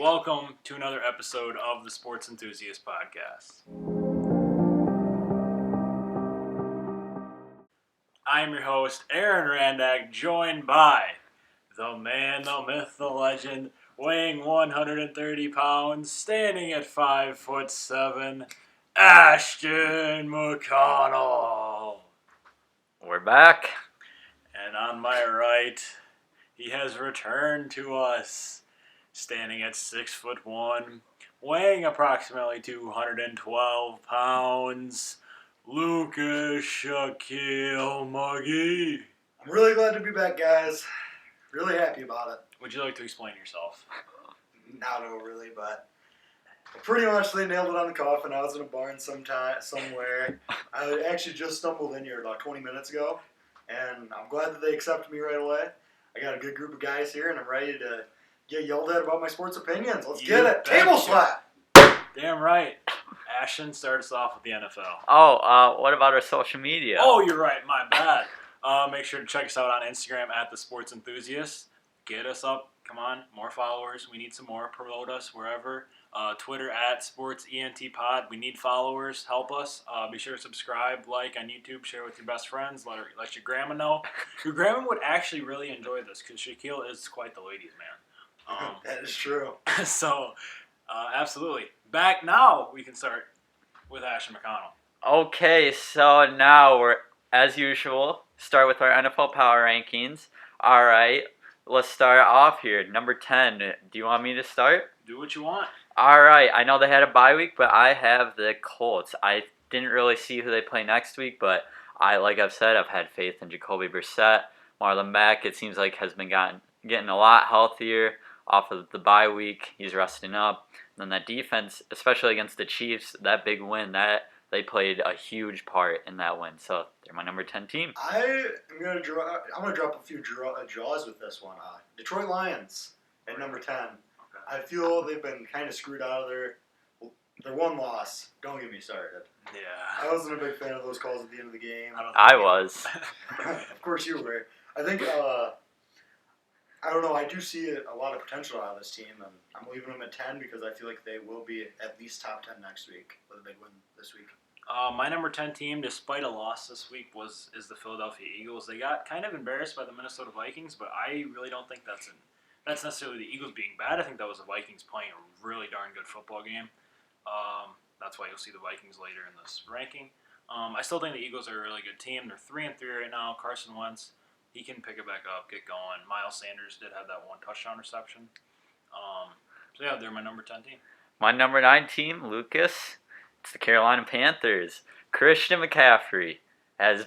Welcome to another episode of the Sports Enthusiast podcast. I'm your host, Aaron Randak, joined by the man, the myth, the legend, weighing 130 pounds, standing at 5'7", Ashton McConnell. We're back. And on my right, he has returned to us, standing at 6'1", weighing approximately 212 pounds, Lucas Shaquille Muggy. I'm really glad to be back, guys. Really happy about it. Would you like to explain yourself? Not overly, but pretty much they nailed it on the coffin. I was in a barn somewhere. I actually just stumbled in here about 20 minutes ago, and I'm glad that they accepted me right away. I got a good group of guys here, and I'm ready to get yelled at about my sports opinions. Let's get it. Table slap. Damn right. Ashton, start us off with the NFL. What about our social media? Oh, you're right. My bad. Make sure to check us out on Instagram at the Sports Enthusiast. Get us up. Come on, more followers. We need some more. Promote us wherever. Twitter at SportsENTPod. We need followers. Help us. Be sure to subscribe, like on YouTube, share with your best friends. Let your grandma know. Your grandma would actually really enjoy this because Shaquille is quite the ladies' man. That is true. So, absolutely. Back now, we can start with Ashton McConnell. Okay, so now we're, as usual, start with our NFL power rankings. All right, let's start off here. Number 10. Do you want me to start? Do what you want. All right, I know they had a bye week, but I have the Colts. I didn't really see who they play next week, but like I've said, I've had faith in Jacoby Brissett. Marlon Mack, it seems like, has been getting a lot healthier off of the bye week. He's resting up. And then that defense, especially against the Chiefs, that big win, that they played a huge part in that win. So they're my number 10 team. I'm gonna drop a few draws with this one. Detroit Lions at number 10. I feel they've been kind of screwed out of their one loss. Don't get me started. Yeah. I wasn't a big fan of those calls at the end of the game. I was. Of course you were. I think, I don't know, I do see a lot of potential out of this team, and I'm leaving them at 10 because I feel like they will be at least top 10 next week with a big win this week. My number 10 team, despite a loss this week, is the Philadelphia Eagles. They got kind of embarrassed by the Minnesota Vikings, but I really don't think that's necessarily the Eagles being bad. I think that was the Vikings playing a really darn good football game. That's why you'll see the Vikings later in this ranking. I still think the Eagles are a really good team. They're 3-3 right now. Carson Wentz, he can pick it back up, get going. Miles Sanders did have that one touchdown reception. So yeah, they're my number 10 team. My number 9 team, Lucas, it's the Carolina Panthers. Christian McCaffrey has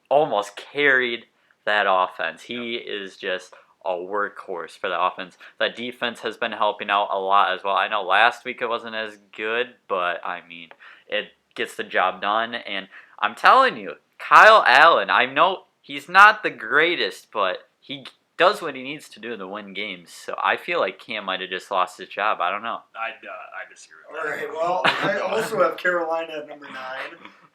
almost carried that offense. He is just a workhorse for the offense. That defense has been helping out a lot as well. I know last week it wasn't as good, but I mean, it gets the job done. And I'm telling you, Kyle Allen, I know he's not the greatest, but he does what he needs to do to win games. So I feel like Cam might have just lost his job. I don't know. I disagree with that. All right, well, I also have Carolina at number 9,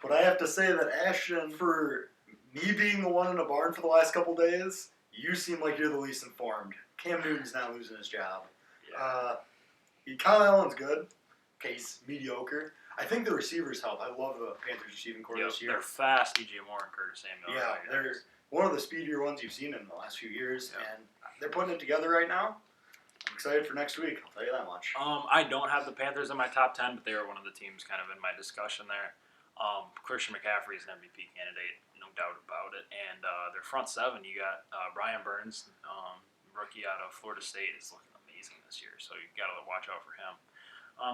but I have to say that Ashton, for me being the one in a barn for the last couple days, you seem like you're the least informed. Cam Newton's not losing his job. Yeah. Kyle Allen's good. Okay, he's mediocre. I think the receivers help. I love the Panthers receiving corps this year. They're fast, DJ Moore and Curtis Samuel. Yeah, they're one of the speedier ones you've seen in the last few years, and they're putting it together right now. I'm excited for next week, I'll tell you that much. I don't have the Panthers in my top 10, but they are one of the teams kind of in my discussion there. Christian McCaffrey is an MVP candidate, no doubt about it. And their front seven, you got Brian Burns, rookie out of Florida State, is looking amazing this year, so you got to watch out for him.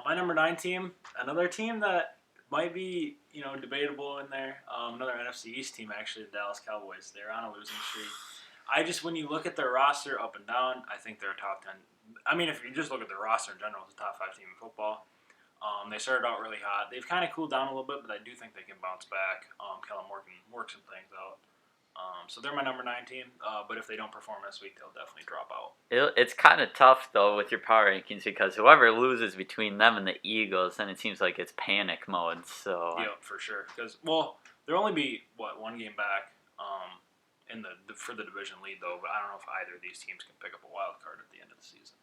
My number 9 team, another team that might be debatable in there. Another NFC East team, actually, the Dallas Cowboys. They're on a losing streak. When you look at their roster up and down, I think they're a top 10. I mean, if you just look at their roster in general, it's a top 5 team in football. They started out really hot. They've kind of cooled down a little bit, but I do think they can bounce back. Kellen Moore can work some things out. So they're my number 9 team, but if they don't perform this week, they'll definitely drop out. It's kind of tough, though, with your power rankings because whoever loses between them and the Eagles, then it seems like it's panic mode. So yeah, for sure. Because, they'll only be, one game back for the division lead, though, but I don't know if either of these teams can pick up a wild card at the end of the season.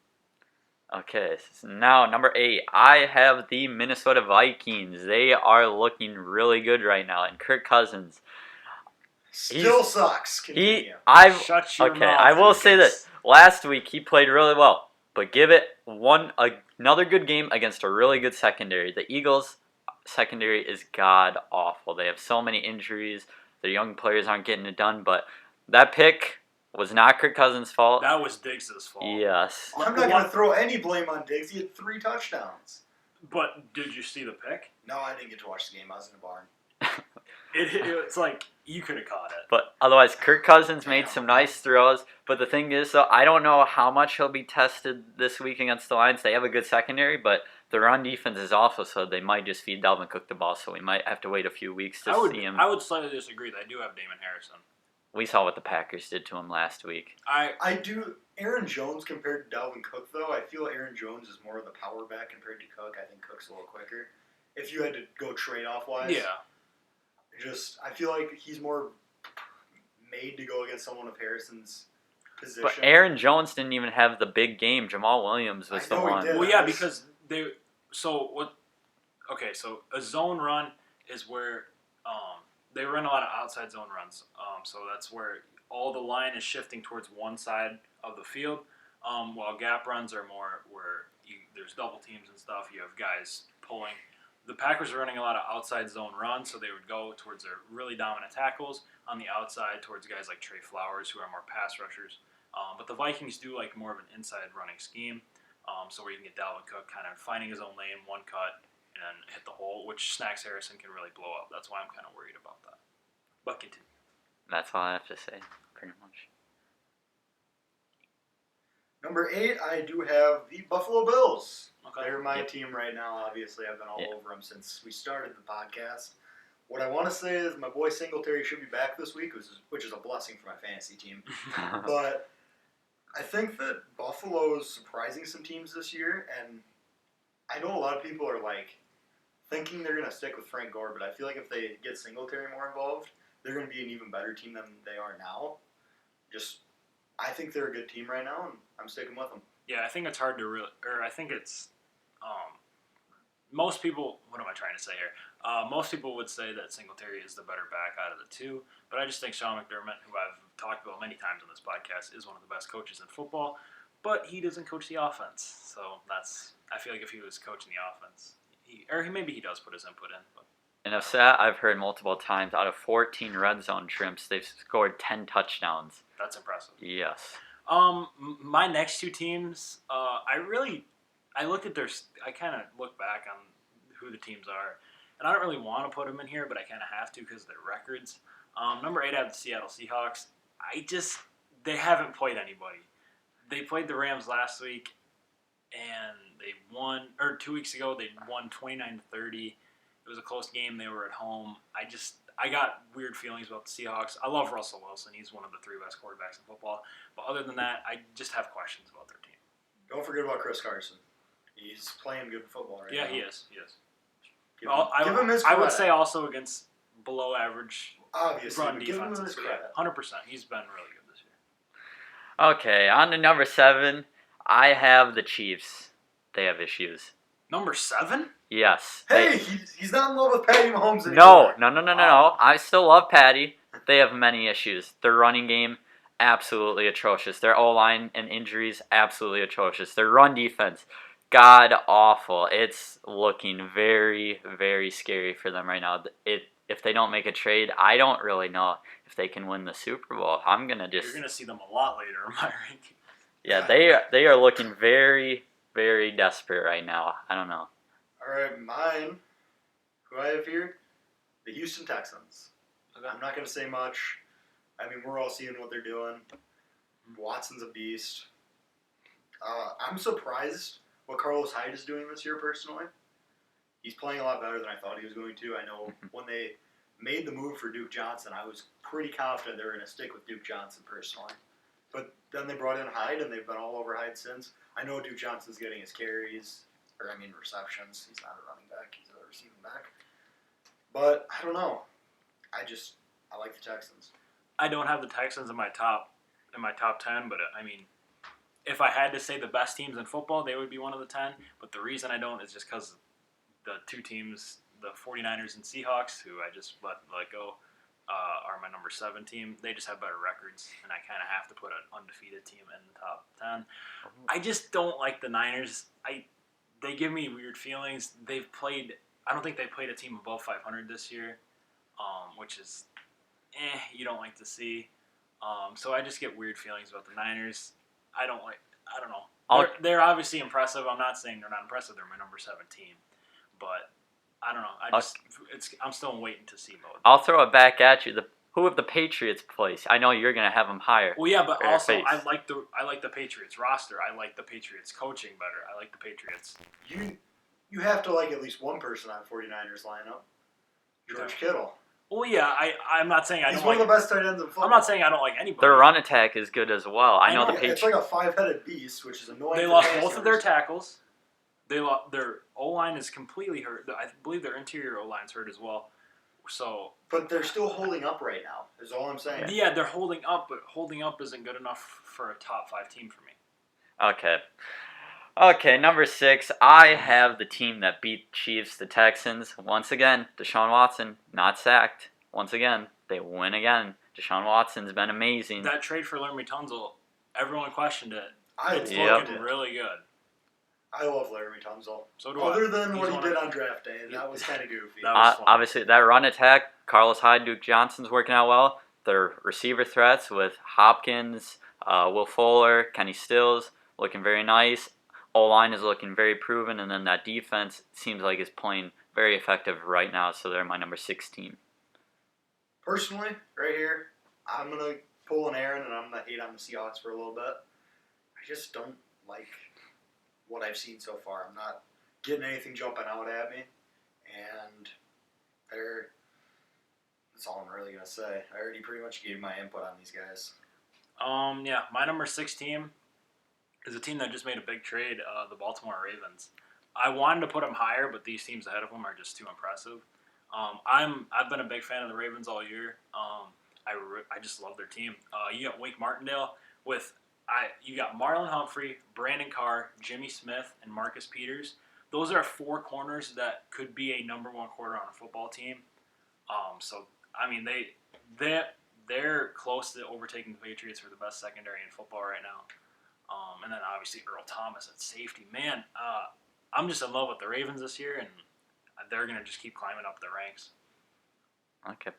Okay, so now number 8, I have the Minnesota Vikings. They are looking really good right now, and Kirk Cousins. Still sucks. Continue. Shut your Okay, mouth, I will say Lucas. this. Last week he played really well, but give it another good game against a really good secondary. The Eagles secondary is god awful. They have so many injuries. Their young players aren't getting it done, but that pick was not Kirk Cousins' fault. That was Diggs' fault. Yes. I'm not going to throw any blame on Diggs. He had 3 touchdowns. But did you see the pick? No, I didn't get to watch the game. I was in the barn. It's like you could have caught it. But otherwise, Kirk Cousins made Damn. some nice throws. But the thing is, though, I don't know how much he'll be tested this week against the Lions. They have a good secondary, but the run defense is awful, so they might just feed Dalvin Cook the ball. So we might have to wait a few weeks to see him. I would slightly disagree. They do have Damon Harrison. We saw what the Packers did to him last week. I do. Aaron Jones compared to Dalvin Cook, though, I feel Aaron Jones is more of the power back compared to Cook. I think Cook's a little quicker. If you had to go trade-off wise. Yeah. I feel like he's more made to go against someone of Harrison's position. But Aaron Jones didn't even have the big game. Jamal Williams was I the know he one. did. Well, yeah, because they. So what? Okay, so a zone run is where they run a lot of outside zone runs. So that's where all the line is shifting towards one side of the field. While gap runs are more where there's double teams and stuff. You have guys pulling. The Packers are running a lot of outside zone runs, so they would go towards their really dominant tackles on the outside towards guys like Trey Flowers, who are more pass rushers. But the Vikings do like more of an inside running scheme, so where you can get Dalvin Cook kind of finding his own lane, one cut, and then hit the hole, which Snacks Harrison can really blow up. That's why I'm kind of worried about that. But continue. That's all I have to say, pretty much. Number 8, I do have the Buffalo Bills. Okay. They're my Yep. team right now. Obviously, I've been all Yeah. over them since we started the podcast. What I want to say is my boy Singletary should be back this week, which is a blessing for my fantasy team. But I think that Buffalo's surprising some teams this year, and I know a lot of people are like thinking they're going to stick with Frank Gore, but I feel like if they get Singletary more involved, they're going to be an even better team than they are now. I think they're a good team right now, and I'm sticking with them. Yeah, I think it's hard to really, or I think it's, most people, what am I trying to say here? Most people would say that Singletary is the better back out of the two, but I just think Sean McDermott, who I've talked about many times on this podcast, is one of the best coaches in football, but he doesn't coach the offense. So I feel like if he was coaching the offense, maybe he does put his input in. But And a stat I've heard multiple times, out of 14 red zone trips, they've scored 10 touchdowns. that's impressive. Yes. My next two teams, I looked at I kind of look back on who the teams are, and I don't really want to put them in here, but I kind of have to because of their records. Number 8, I have the Seattle Seahawks. They haven't played anybody. They played the Rams last week, and they won, or 2 weeks ago, they won 29-30. It was a close game. They were at home. I got weird feelings about the Seahawks. I love Russell Wilson. He's one of the 3 best quarterbacks in football. But other than that, I just have questions about their team. Don't forget about Chris Carson. He's playing good football right now. Yeah, he is. Give him his I would credit. say also against below average Obviously, run but give him defenses. his credit. 100%. He's been really good this year. Okay, on to number 7. I have the Chiefs. They have issues. Number 7? Yes. Hey, he's not in love with Patty Mahomes anymore. No. I still love Patty. They have many issues. Their running game, absolutely atrocious. Their O-line and injuries, absolutely atrocious. Their run defense, god awful. It's looking very, very scary for them right now. If they don't make a trade, I don't really know if they can win the Super Bowl. I'm going to just... You're going to see them a lot later in my ranking. Yeah, they are looking very, very desperate right now. I don't know. All right, mine, who I have here, the Houston Texans. Okay. I'm not going to say much. I mean, we're all seeing what they're doing. Watson's a beast. I'm surprised what Carlos Hyde is doing this year, personally. He's playing a lot better than I thought he was going to. I know when they made the move for Duke Johnson, I was pretty confident they were going to stick with Duke Johnson, personally. But then they brought in Hyde, and they've been all over Hyde since. I know Duke Johnson's getting his carries, receptions. He's not a running back. He's a receiving back. But, I don't know. I like the Texans. I don't have the Texans in my top 10, but I mean, if I had to say the best teams in football, they would be one of the 10. But the reason I don't is just because the two teams, the 49ers and Seahawks, who I just let go, are my number 7 team. They just have better records, and I kind of have to put an undefeated team in the top 10. I just don't like the Niners. They give me weird feelings. I don't think they played a team above 500 this year, which is, you don't like to see. So I just get weird feelings about the Niners. I don't know. They're obviously impressive. I'm not saying they're not impressive. They're my number 7 team, but I don't know. I'm still waiting to see both. I'll throw it back at you. Who have the Patriots placed? I know you're gonna have them higher. Well, yeah, but also I like the Patriots roster. I like the Patriots coaching better. I like the Patriots. You have to like at least one person on 49ers lineup. George Kittle. Well, yeah, I'm not saying I don't. He's one of the best tight ends in football. I'm not saying I don't like anybody. Their run attack is good as well. I know the Patriots. It's like a 5-headed beast, which is annoying. They lost both of their tackles. Their O-line is completely hurt. I believe their interior O-line's hurt as well. So, but they're still holding up right now. Is all I'm saying. Yeah, they're holding up, but holding up isn't good enough for a top 5 team for me. Okay, number 6. I have the team that beat Chiefs, the Texans. Once again, Deshaun Watson not sacked. Once again, they win again. Deshaun Watson's been amazing. That trade for Laremy Tunsil, everyone questioned it. It's loved looking really good. I love Laremy Tunsil. So do Other than what he did on draft day, that was kind of goofy. Obviously, that run attack, Carlos Hyde, Duke Johnson's working out well. Their receiver threats with Hopkins, Will Fuller, Kenny Stills, looking very nice. O-line is looking very proven, and then that defense seems like is playing very effective right now, so they're my number 16. Personally, right here, I'm going to pull an Aaron, and I'm going to hate on the Seahawks for a little bit. I just don't like what I've seen so far. I'm not getting anything jumping out at me, and that's all I'm really going to say. I already pretty much gave my input on these guys. Yeah, my number 6 team is a team that just made a big trade, the Baltimore Ravens. I wanted to put them higher, but these teams ahead of them are just too impressive. I've been a big fan of the Ravens all year. I just love their team. You got Wake Martindale you got Marlon Humphrey, Brandon Carr, Jimmy Smith, and Marcus Peters. Those are 4 corners that could be a number 1 corner on a football team. So I mean they're close to overtaking the Patriots for the best secondary in football right now. And then obviously Earl Thomas at safety. Man, I'm just in love with the Ravens this year, and they're going to just keep climbing up the ranks. Okay.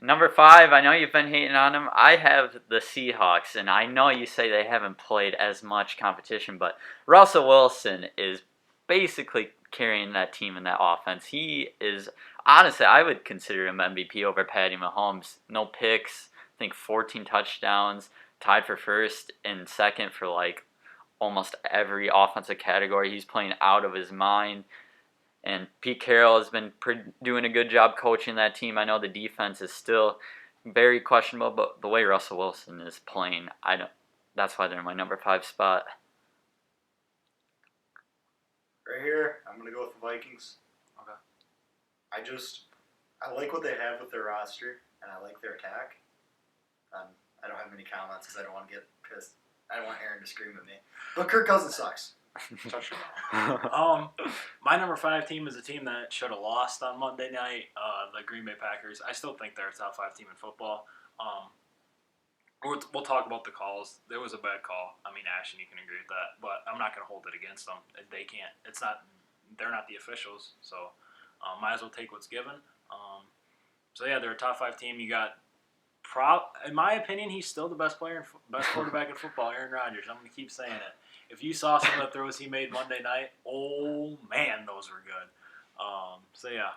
Number 5, I know you've been hating on them. I have the Seahawks, and I know you say they haven't played as much competition, but Russell Wilson is basically carrying that team in that offense. He is, honestly, I would consider him MVP over Patty Mahomes. No picks, I think 14 touchdowns, tied for first and second for like almost every offensive category. He's playing out of his mind. And Pete Carroll has been doing a good job coaching that team. I know the defense is still very questionable, but the way Russell Wilson is playing, that's why they're in my number 5 spot. Right here, I'm going to go with the Vikings. Okay. I like what they have with their roster, and I like their attack. I don't have many comments because I don't want to get pissed. I don't want Aaron to scream at me. But Kirk Cousins sucks. My number 5 team is a team that should have lost on Monday night, the Green Bay Packers. I still think they're a top 5 team in football. We'll talk about the calls. There was a bad call. I mean, Ashton, you can agree with that, but I'm not going to hold it against them. They can't. They're not the officials, so might as well take what's given. So yeah, they're a top 5 team. You got, in my opinion, he's still the best quarterback in football, Aaron Rodgers. I'm going to keep saying it. If you saw some of the throws he made Monday night, oh man, those were good. So yeah,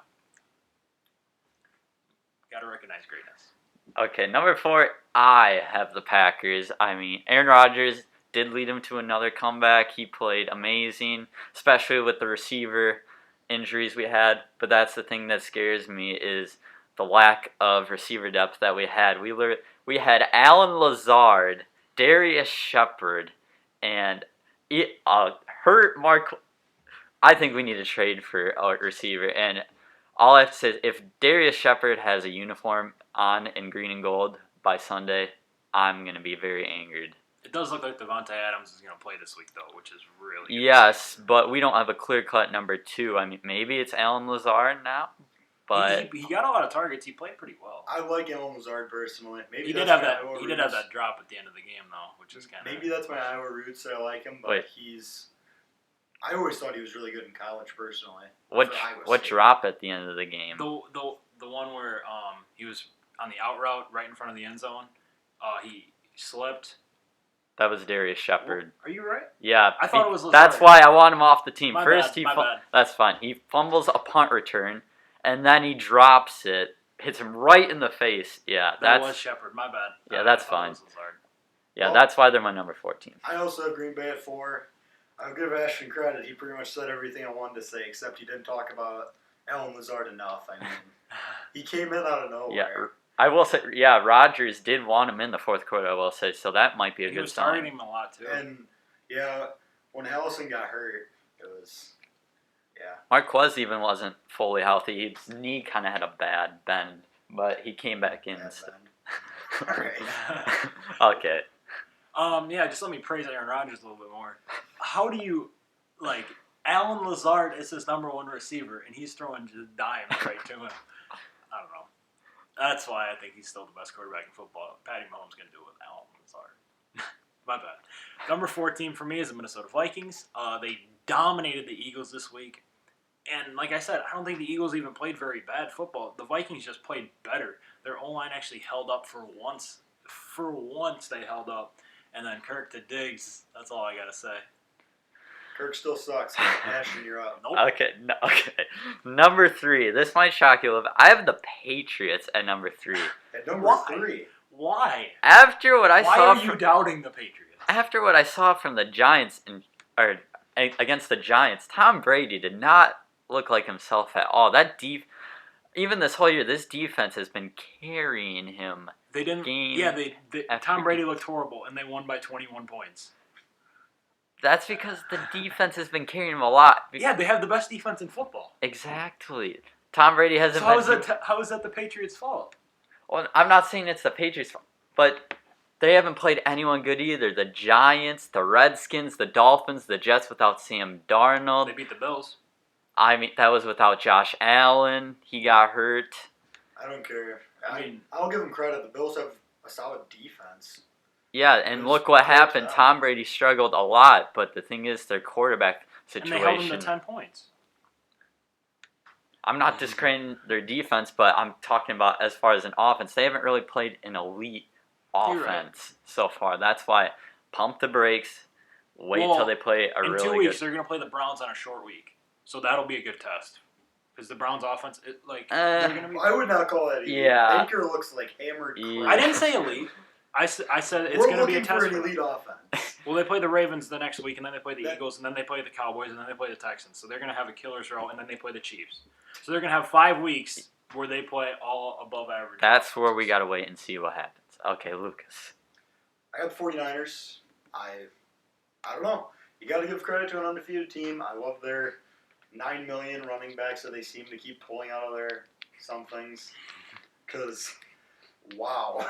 got to recognize greatness. Okay, number 4, I have the Packers. I mean, Aaron Rodgers did lead him to another comeback. He played amazing, especially with the receiver injuries we had. But that's the thing that scares me is the lack of receiver depth that we had. We had Alan Lazard, Darius Shepard, and hurt Mark. I think we need to trade for a receiver. And all I have to say is if Darius Shepard has a uniform on in green and gold by Sunday, I'm going to be very angered. It does look like Devontae Adams is going to play this week, though, which is really good. Yes, but we don't have a clear-cut number 2. I mean, maybe it's Alan Lazard now, but He got a lot of targets. He played pretty well. I like Alan Lazard personally. Maybe He that's did have my that. Iowa He did have roots. that drop at the end of the game, though, which is kind of Maybe that's my Iowa roots that I like him, but Wait. I always thought he was really good in college personally. what for Iowa what State. drop at the end of the game? the one where he was on the out route right in front of the end zone. He slipped. That was Darius Shepard. Are you right? Yeah, I thought it was Lazard. That's why I want him off the team. My First, bad, my bad. That's fine. He fumbles a punt return, and then he drops it, hits him right in the face. Yeah, That was Shepard. My bad. Yeah, that's I thought it fine. was Lazard. Yeah, Well, that's why they're my number 14. I also have Green Bay at 4. I'll give Ashton credit. He pretty much said everything I wanted to say, except he didn't talk about Alan Lazard enough. I mean, he came in out of nowhere. Yeah, I will say, Rodgers did want him in the fourth quarter, I will say, so that might be a He good was sign. targeting him a lot too. And, yeah, when Allison got hurt, it was, yeah. Marquez even wasn't fully healthy. His knee kind of had a bad bend, but he came back in. Bad bend. All right. Okay. Yeah, just let me praise Aaron Rodgers a little bit more. How do you, like, Alan Lazard is his number 1 receiver, and he's throwing just dimes right to him. I don't know. That's why I think he's still the best quarterback in football. Patty Mahomes going to do it with Alan Lazard. My bad. Number 14 for me is the Minnesota Vikings. They dominated the Eagles this week. And like I said, I don't think the Eagles even played very bad football. The Vikings just played better. Their O-line actually held up for once. For once they held up. And then Kirk to Diggs, that's all I got to say. Kirk still sucks. Ashton, you're up. Nope. Okay. Number 3. This might shock you a little bit. I have the Patriots at number 3. At number Why? 3. Why? After what I Why saw are you doubting the Patriots? After what I saw from the Giants against the Giants, Tom Brady did not look like himself at all. Even this whole year, this defense has been carrying him. They didn't. Game Yeah, after Tom Brady looked horrible, and they won by 21 points. That's because the defense has been carrying him a lot. Yeah, they have the best defense in football. Exactly. Tom Brady hasn't So how is that the Patriots' fault? Well, I'm not saying it's the Patriots' fault, but they haven't played anyone good either. The Giants, the Redskins, the Dolphins, the Jets without Sam Darnold. They beat the Bills. I mean, that was without Josh Allen. He got hurt. I don't care. I mean, I'll give them credit. The Bills have a solid defense. Yeah, and It look was what close happened. down. Tom Brady struggled a lot, but the thing is, their quarterback and they held them situation. to 10 points. I'm not discrediting their defense, but I'm talking about as far as an offense. They haven't really played an elite You're offense right. so far. That's why pump the brakes. Wait Well, till they play a In really 2 weeks, good. they're going to play the Browns on a short week. So that'll be a good test. Because the Browns' offense, they're going to be... I would not call that elite. Yeah. Baker looks like hammered Yeah. crap. I didn't say elite. I said it's We're going to be a looking test for an for them. elite offense. Well, they play the Ravens the next week, and then they play the That- Eagles, and then they play the Cowboys, and then they play the Texans. So they're going to have a killer's row, and then they play the Chiefs. So they're going to have 5 weeks where they play all above average. That's where we got to wait and see what happens. Okay, Lucas. I got the 49ers. I don't know. You got to give credit to an undefeated team. I love their 9 million running backs that they seem to keep pulling out of there. Some things. Because, wow.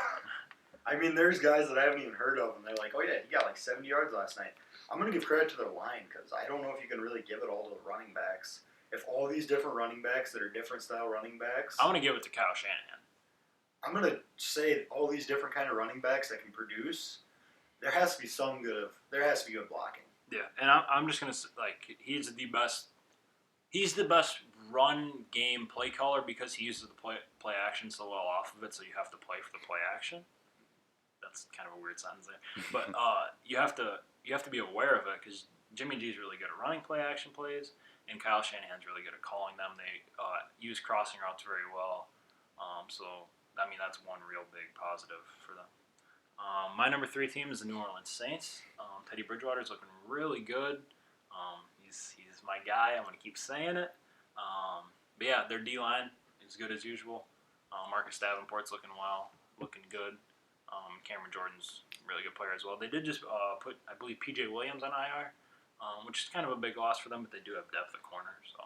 I mean, there's guys that I haven't even heard of, and they're like, oh, yeah, he got like 70 yards last night. I'm going to give credit to their line because I don't know if you can really give it all to the running backs. If all these different running backs that are different style running backs, I'm going to give it to Kyle Shanahan. I'm going to say all these different kind of running backs that can produce, there has to be good blocking. Yeah, and I'm just going to he's the best run game play caller because he uses the play action so well off of it, so you have to play for the play action. That's kind of a weird sentence there, but you have to be aware of it because Jimmy G's really good at running play action plays, and Kyle Shanahan's really good at calling them. They use crossing routes very well, so I mean that's one real big positive for them. My number 3 team is the New Orleans Saints. Teddy Bridgewater's looking really good. He's my guy. I'm going to keep saying it. But yeah, their D-line is good as usual. Marcus Davenport's looking well, looking good. Cameron Jordan's a really good player as well. They did just put, I believe, P.J. Williams on IR, which is kind of a big loss for them, but they do have depth at corner. So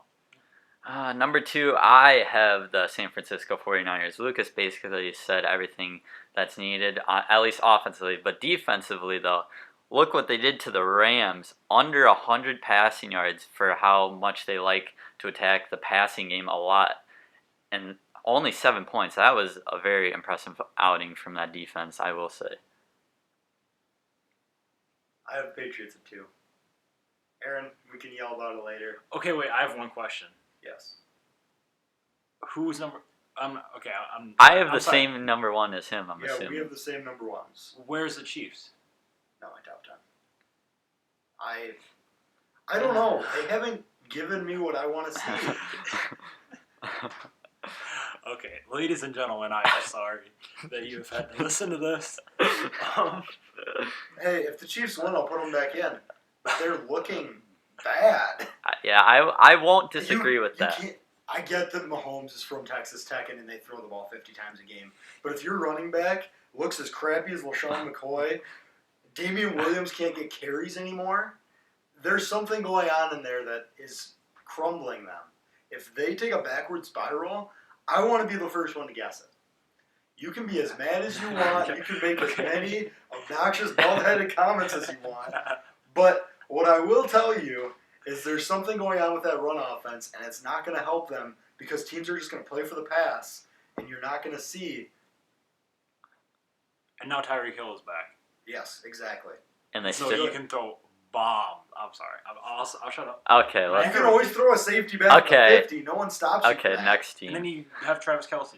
Number 2, I have the San Francisco 49ers. Lucas basically said everything that's needed, at least offensively. But defensively, though, look what they did to the Rams. Under 100 passing yards for how much they like to attack the passing game a lot. And only 7 points. That was a very impressive outing from that defense, I will say. I have Patriots at 2. Aaron, we can yell about it later. Okay, wait. I have one question. Yes. Who's number? I have I'm the sorry. same number 1 as him, I'm Yeah, assuming. we have the same number 1s. Where's the Chiefs? Not my top 10. I don't know. They haven't given me what I want to see. Okay, ladies and gentlemen, I am sorry that you have had to listen to this. Hey, if the Chiefs win, I'll put them back in. But they're looking bad. Yeah, I won't disagree with that. I get that Mahomes is from Texas Tech and they throw the ball 50 times a game. But if your running back looks as crappy as LaShawn McCoy, Damian Williams can't get carries anymore, there's something going on in there that is crumbling them. If they take a backward spiral, I want to be the first one to guess it. You can be as mad as you want. You can make as many obnoxious, bald-headed comments as you want. But what I will tell you is there's something going on with that run offense, and it's not going to help them because teams are just going to play for the pass, and you're not going to see. And now Tyreek Hill is back. Yes, exactly. And they So still... you can throw bombs. I'm sorry. I'll shut up. Okay, You let's... can always throw a safety back Okay. at 50. No one stops you Okay, from that. next And team. then you have Travis Kelce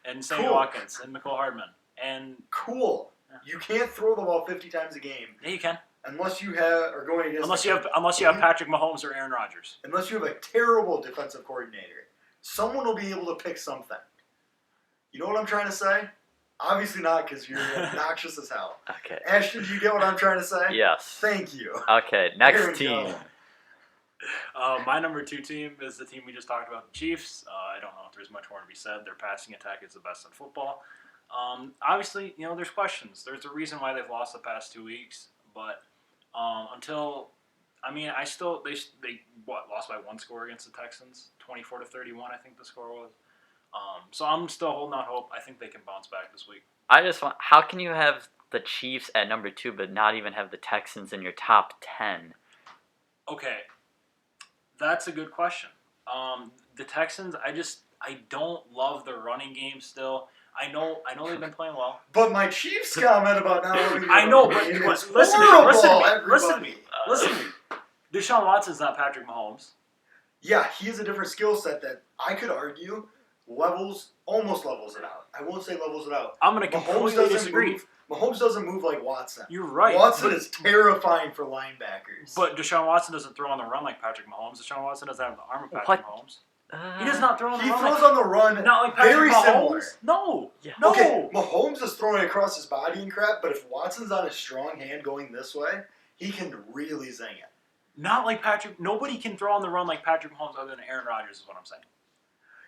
and Sammy Cool. Watkins and Nicole Hardman. And Cool. Yeah. You can't throw the ball 50 times a game yeah, you can. unless you are going against Unless you have Patrick Mahomes or Aaron Rodgers. unless you have a terrible defensive coordinator. Someone will be able to pick something. You know what I'm trying to say? Obviously not, because you're obnoxious as hell. Okay. Ashton, do you get what I'm trying to say? Yes. Thank you. Okay, Here next we team. go. My number 2 team is the team we just talked about, the Chiefs. I don't know if there's much more to be said. Their passing attack is the best in football. Obviously, there's questions. There's a reason why they've lost the past 2 weeks, but they lost by 1 score against the Texans, 24-31, I think the score was. So I'm still holding out hope. I think they can bounce back this week. How can you have the Chiefs at number 2 but not even have the Texans in your top 10? Okay, that's a good question. The Texans, I don't love their running game still. I know they've been playing well. But my Chiefs comment about not loving I know, but is listen horrible, to me. Listen to me. Deshaun Watson's not Patrick Mahomes. Yeah, he has a different skill set that I could argue almost levels it out. I won't say levels it out. I'm going to completely disagree. Mahomes doesn't move like Watson. You're right. Watson is terrifying for linebackers. But Deshaun Watson doesn't throw on the run like Patrick Mahomes. Deshaun Watson doesn't have the arm of Patrick Mahomes. He does not throw on the He run. throws on the run Not like Patrick very Mahomes. similar. No. Yeah. No. Okay, Mahomes is throwing across his body and crap, but if Watson's on his strong hand going this way, he can really zing it. Not like Patrick. Nobody can throw on the run like Patrick Mahomes other than Aaron Rodgers is what I'm saying.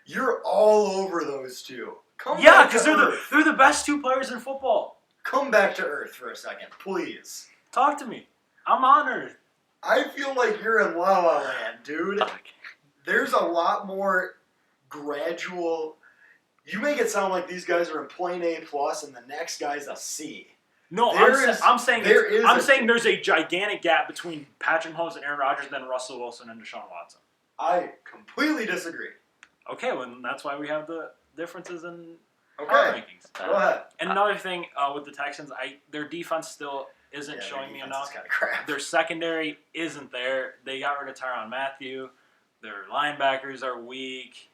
You're all over those two. Yeah, because they're the best 2 players in football. Come back to earth for a second, please. Talk to me. I'm honored. I feel like you're in La La Land, dude. Okay. There's a lot more gradual. You make it sound like these guys are in plane A plus and the next guy's a C. No, I'm saying there's a gigantic gap between Patrick Mahomes and Aaron Rodgers than Russell Wilson and Deshaun Watson. I completely disagree. Okay, well, that's why we have the differences in Okay, power rankings. go ahead. And another thing with the Texans, their defense still isn't Yeah, showing me their enough. defense is kinda crap. Their secondary isn't there. They got rid of Tyrann Mathieu. Their linebackers are weak.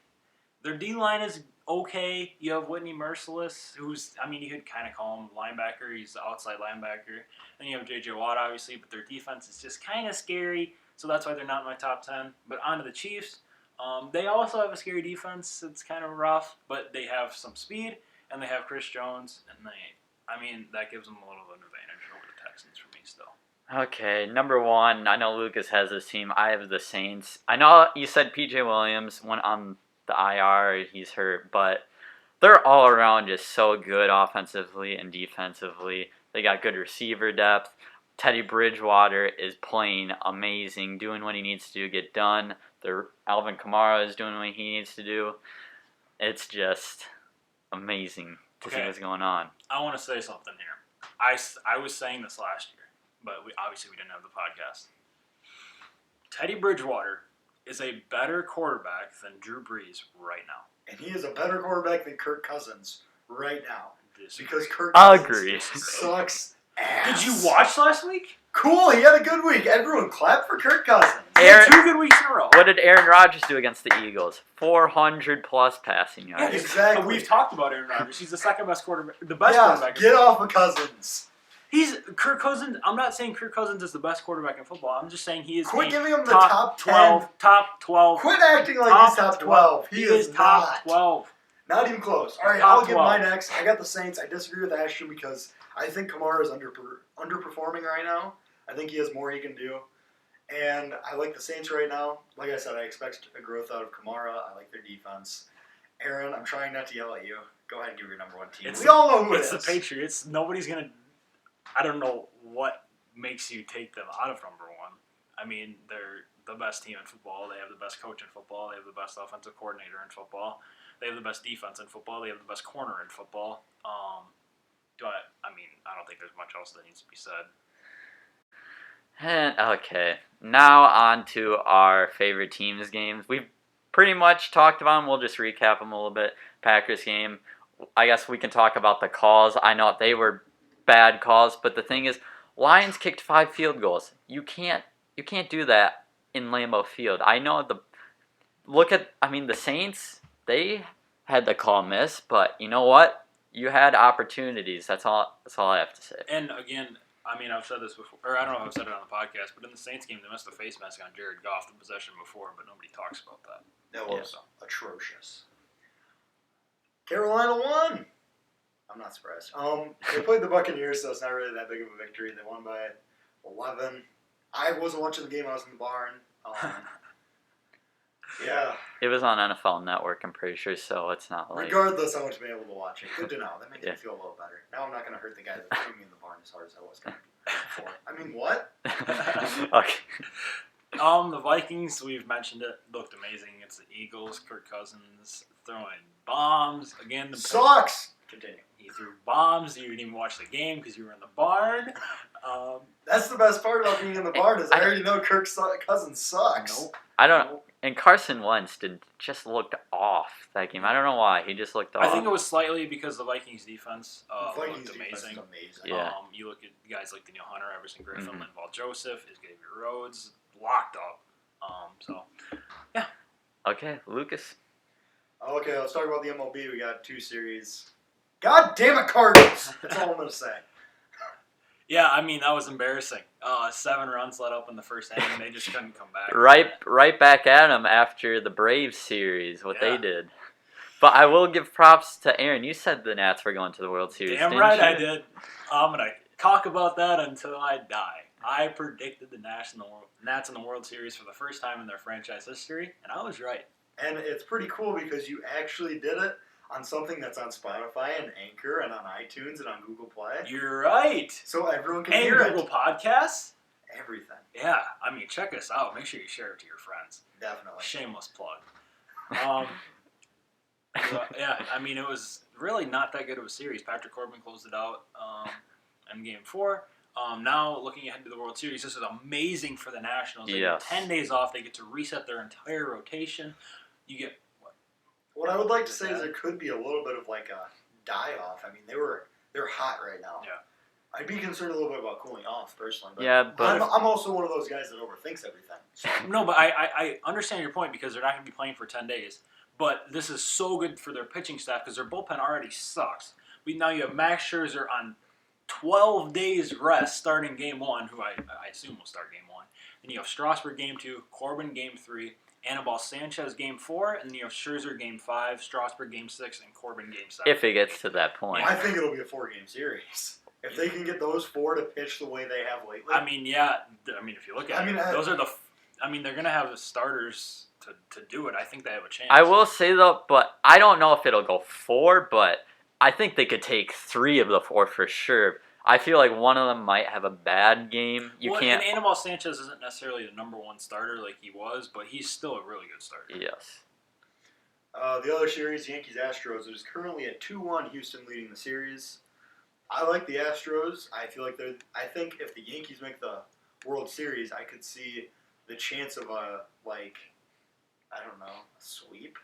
Their D-line is okay. You have Whitney Merciless, you could kind of call him linebacker. He's the outside linebacker. Then you have J.J. Watt, obviously, but their defense is just kind of scary, so that's why they're not in my top 10. But on to the Chiefs. They also have a scary defense. It's kind of rough, but they have some speed, and they have Chris Jones, and that gives them a little bit of an advantage over the Texans for me still. Okay, number 1. I know Lucas has this team. I have the Saints. I know you said P.J. Williams went on the IR. He's hurt, but they're all around just so good offensively and defensively. They got good receiver depth. Teddy Bridgewater is playing amazing, doing what he needs to do, get done. Alvin Kamara is doing what he needs to do. It's just amazing to see what's going on. I want to say something here. I was saying this last year, but we didn't have the podcast. Teddy Bridgewater is a better quarterback than Drew Brees right now. And he is a better quarterback than Kirk Cousins right now. Because Kirk Agree. Cousins sucks ass. Did you watch last week? Cool, he had a good week. Everyone clap for Kirk Cousins. He had 2 good weeks in a row. What did Aaron Rodgers do against the Eagles? 400 plus passing yards. Yeah, exactly. We've talked about Aaron Rodgers. He's the second best quarterback. The best quarterback. Get off of Cousins. He's Kirk Cousins. I'm not saying Kirk Cousins is the best quarterback in football. I'm just saying he is. Quit giving him the top 12. Top 12. Quit acting like he's top 12. He is top not. 12. Not even close. All right, Top I'll give 12. my next. I got the Saints. I disagree with Ashton because I think Kamara is underperforming right now. I think he has more he can do. And I like the Saints right now. Like I said, I expect a growth out of Kamara. I like their defense. Aaron, I'm trying not to yell at you. Go ahead and give your number one team. We all know who it is. It's the Patriots. Nobody's going to... I don't know what makes you take them out of number one. I mean, they're the best team in football. They have the best coach in football. They have the best offensive coordinator in football. They have the best defense in football. They have the best corner in football. I don't think there's much else that needs to be said. And, okay, now on to our favorite teams games. We've pretty much talked about them. We'll just recap them a little bit. Packers game. I guess we can talk about the calls. I know they were bad calls, but the thing is, Lions kicked 5 field goals. You can't do that in Lambeau Field. I know the Saints, they had the call miss, but you know what? You had opportunities. That's all I have to say. And again, I've said this before, or I don't know if I've said it on the podcast, but in the Saints game, they missed the face mask on Jared Goff the possession before, but nobody talks about that. That was atrocious. Carolina won. I'm not surprised. They played the Buccaneers, so it's not really that big of a victory. They won by 11. I wasn't watching the game. I was in the barn. Yeah. It was on NFL Network, I'm pretty sure, so it's not like... Regardless, I want to be able to watch it. Good to know. That makes me feel a little better. Now I'm not going to hurt the guy that threw me in the barn as hard as I was going to before. I mean, what? Okay. The Vikings, we've mentioned it, looked amazing against the Eagles. Kirk Cousins throwing bombs. Again, sucks! Continue. He threw bombs. You didn't even watch the game because you were in the barn. That's the best part about being in the barn is I already know Kirk Cousins sucks. Nope. I don't know. And Carson Wentz just looked off that game. I don't know why. He just looked off. I think it was slightly because the Vikings defense looked amazing. Defense is amazing. Yeah. You look at guys like Daniel Hunter, Everson Griffin, Linval Joseph, Xavier Rhodes, locked up. Yeah. Okay, Lucas. Okay, let's talk about the MLB. We got 2 series. God damn it, Cardinals! That's all I'm going to say. Yeah, that was embarrassing. 7 runs let up in the first inning. They just couldn't come back. Right back at them after the Braves series, they did. But I will give props to Aaron. You said the Nats were going to the World Series. Damn right I did. I'm going to talk about that until I die. I predicted the Nats in the World Series for the first time in their franchise history, and I was right. And it's pretty cool because you actually did it on something that's on Spotify and Anchor and on iTunes and on Google Play. You're right. So everyone can and hear Google it. Everything. Everything. Yeah, check us out. Make sure you share it to your friends. Definitely. Shameless plug. It was really not that good of a series. Patrick Corbin closed it out in Game 4. Now, looking ahead to the World Series, this is amazing for the Nationals. They get 10 days off. They get to reset their entire rotation. You get what I would like to say is there could be a little bit of like a die-off. They're hot right now. Yeah. I'd be concerned a little bit about cooling off, personally. But I'm also one of those guys that overthinks everything. So. No, but I understand your point because they're not going to be playing for 10 days. But this is so good for their pitching staff because their bullpen already sucks. Now you have Max Scherzer on 12 days rest starting Game 1, who I assume will start Game 1. Then you have Strasburg Game 2, Corbin Game 3, Anibal Sanchez Game 4, and then you have Scherzer Game 5, Strasburg Game 6, and Corbin Game 7. If it gets to that point. I think it'll be a 4-game series. If they can get those 4 to pitch the way they have lately. If you look at it, those are they're going to have the starters to do it. I think they have a chance. I will say, though, but I don't know if it'll go 4, but I think they could take 3 of the 4 for sure. I feel like one of them might have a bad game. You can't. And Anibal Sanchez isn't necessarily the number one starter like he was, but he's still a really good starter. Yes. The other series, Yankees-Astros, it is currently at 2-1, Houston leading the series. I like the Astros. I feel like I think if the Yankees make the World Series, I could see the chance of a sweep.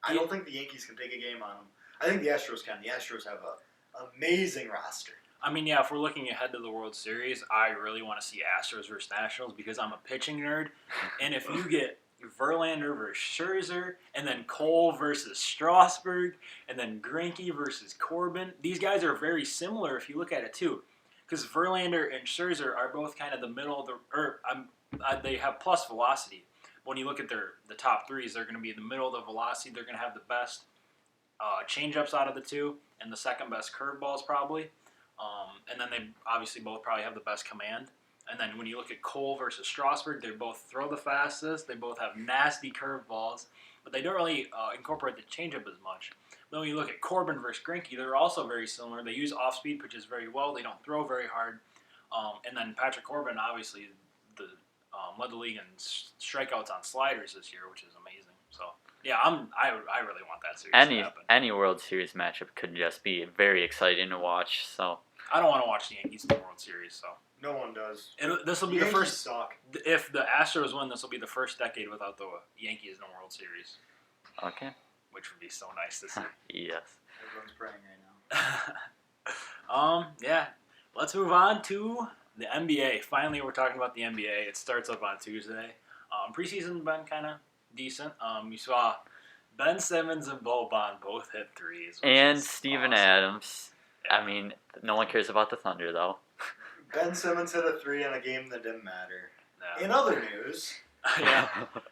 I don't think the Yankees can take a game on them. I think the Astros can. The Astros have an amazing roster. I mean, yeah, if we're looking ahead to the World Series, I really want to see Astros versus Nationals because I'm a pitching nerd. And if you get Verlander versus Scherzer, and then Cole versus Strasburg, and then Greinke versus Corbin, these guys are very similar if you look at it too. Because Verlander and Scherzer are both kind of the middle of the, they have plus velocity. When you look at the top threes, they're going to be in the middle of the velocity. They're going to have the best changeups out of the two, and the second best curveballs probably. And then they obviously both probably have the best command. And then when you look at Cole versus Strasburg, they both throw the fastest. They both have nasty curveballs, but they don't really incorporate the changeup as much. Then when you look at Corbin versus Greinke, they're also very similar. They use off-speed pitches very well. They don't throw very hard. And then Patrick Corbin, obviously, led the league in strikeouts on sliders this year, which is amazing. So yeah, I really want that series to happen. Any World Series matchup could just be very exciting to watch. So I don't want to watch the Yankees in the World Series. So no one does. This will be the the Yankees first. Suck. If the Astros win, this will be the first decade without the Yankees in the World Series. Okay. Which would be so nice to see. Yes. Everyone's praying right now. Yeah. Let's move on to the NBA. Finally, we're talking about the NBA. It starts up on Tuesday. Preseason's been kind of decent. You saw Ben Simmons and Boban both hit threes. And Steven awesome. Adams. Yeah. I mean, no one cares about the Thunder, though. Ben Simmons hit a 3 in a game that didn't matter. Yeah. In other news, Yeah.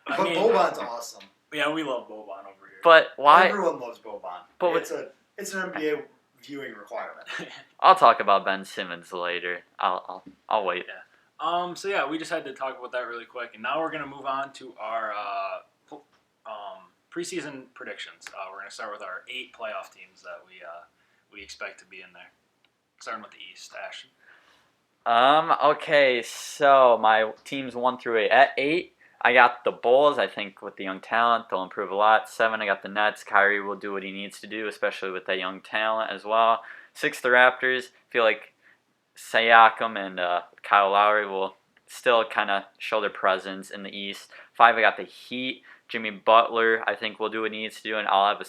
but Boban's awesome. Yeah, we love Boban over here. But why? Everyone loves Boban. But it's an NBA viewing requirement. I'll talk about Ben Simmons later. I'll wait. Yeah. So yeah, we just had to talk about that really quick, and now we're gonna move on to our preseason predictions. We're gonna start with our 8 playoff teams that we expect to be in there. Starting with the East, Ashton. Okay, so my teams 1 through 8. At 8, I got the Bulls. I think with the young talent, they'll improve a lot. 7, I got the Nets. Kyrie will do what he needs to do, especially with that young talent as well. 6, the Raptors. Feel like Siakam and Kyle Lowry will still kind of show their presence in the East. 5, I got the Heat. Jimmy Butler, I think, will do what he needs to do, and I'll have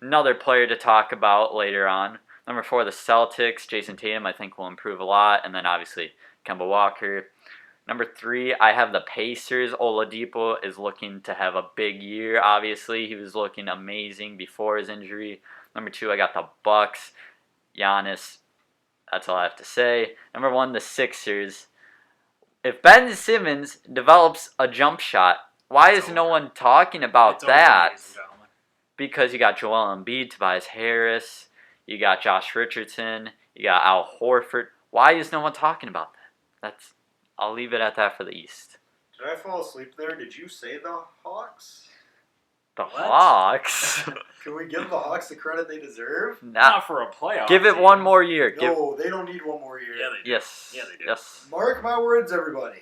another player to talk about later on. Number 4, the Celtics. Jason Tatum, I think, will improve a lot. And then, obviously, Kemba Walker. Number 3, I have the Pacers. Oladipo is looking to have a big year, obviously. He was looking amazing before his injury. Number 2, I got the Bucks. Giannis, that's all I have to say. Number 1, the Sixers. If Ben Simmons develops a jump shot, why is no one talking about that? Because you got Joel Embiid, Tobias Harris, you got Josh Richardson, you got Al Horford. Why is no one talking about that? I'll leave it at that for the East. Did I fall asleep there? Did you say the Hawks? The Hawks? Can we give the Hawks the credit they deserve? Not for a playoff. Give it team. one more year. No, they don't need one more year. Yeah, they do. Yes. Yeah, they do. Yes. Mark my words, everybody.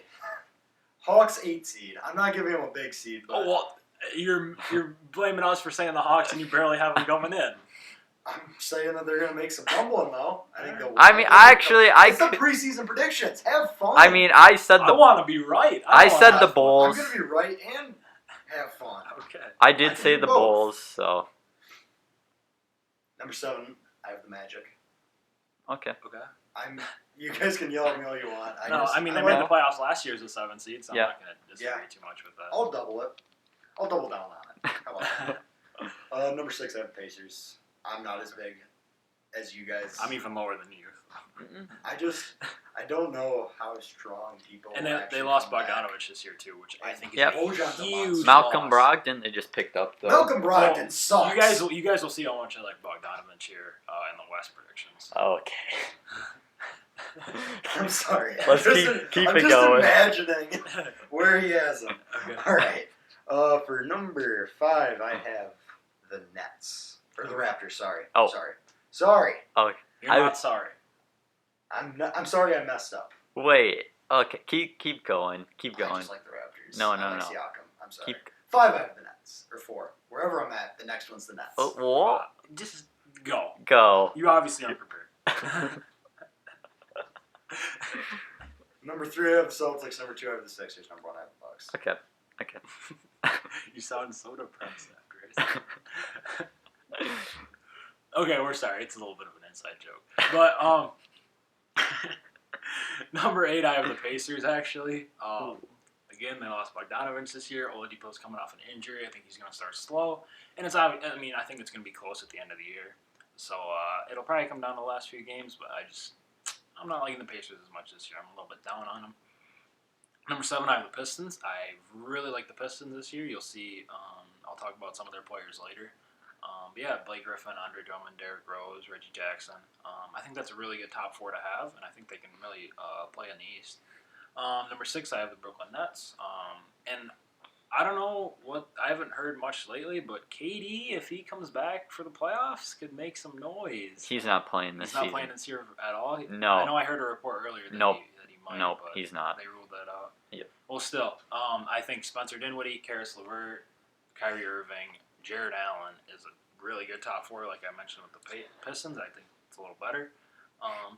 Hawks 8 seed. I'm not giving them a big seed, but Oh well, you're blaming us for saying the Hawks, and you barely have them coming in. I'm saying that they're gonna make some rumbling though. I think they'll. I mean, it's the preseason predictions. Have fun. I mean, I said I want to be right. I said the I'm Bulls. gonna be right and have fun. Okay. I did I say can the do both. Bulls, so Number 7, I have the Magic. okay. You guys can yell at me all you want. I mean, they made the playoffs last year as a 7 seed, so Yeah. I'm not going to disagree too much with that. I'll double it. I'll double down on it. How about that? Number 6, I have the Pacers. I'm not as big as you guys. I'm even lower than you. I don't know how strong people. And they actually lost come back. Bogdanovich this year too, which I think is Yep. a Bojan's a huge monster. Malcolm loss. Brogdon, they just picked up though. Malcolm Brogdon Well, sucks. You guys will see how much I like Bogdanovich here in the West predictions. Okay. I'm sorry. Let's I'm keep I'm it just going. imagining where he has him. Okay. All right. For number 5, I have the Nets or the Raptors. Sorry. Oh. Sorry. You're not sorry. I'm sorry I messed up. Wait. Okay. Keep going. Keep I going. just like the Raptors. No. I like Siakam. I'm sorry. Keep. 5 I have the Nets. Or 4. Wherever I'm at, the next one's the Nets. What? Just go. Go. You obviously unprepared. Number 3 I have the Celtics. Number 2 I have the Sixers. Number 1 I have the Bucks. Okay. You sound so depressed after I said. Okay, we're sorry. It's a little bit of an inside joke, but number 8 I have the Pacers actually. Again, they lost Bogdanovich this year. Oladipo's coming off an injury. I think he's going to start slow, and it's I think it's going to be close at the end of the year. So it'll probably come down to the last few games, but I'm not liking the Pacers as much this year. I'm a little bit down on them. Number 7, I have the Pistons. I really like the Pistons this year. You'll see. I'll talk about some of their players later. But yeah, Blake Griffin, Andre Drummond, Derrick Rose, Reggie Jackson. I think that's a really good top 4 to have, and I think they can really play in the East. Number 6, I have the Brooklyn Nets. And I don't know I haven't heard much lately, but KD, if he comes back for the playoffs, could make some noise. He's not playing this season. He's not playing this year at all? No. I know I heard a report earlier that he might. Nope, but he's not. They ruled that out. Yep. Well, still, I think Spencer Dinwiddie, Karis LeVert, Kyrie Irving, Jared Allen is a really good top 4, like I mentioned with the Pistons. I think it's a little better.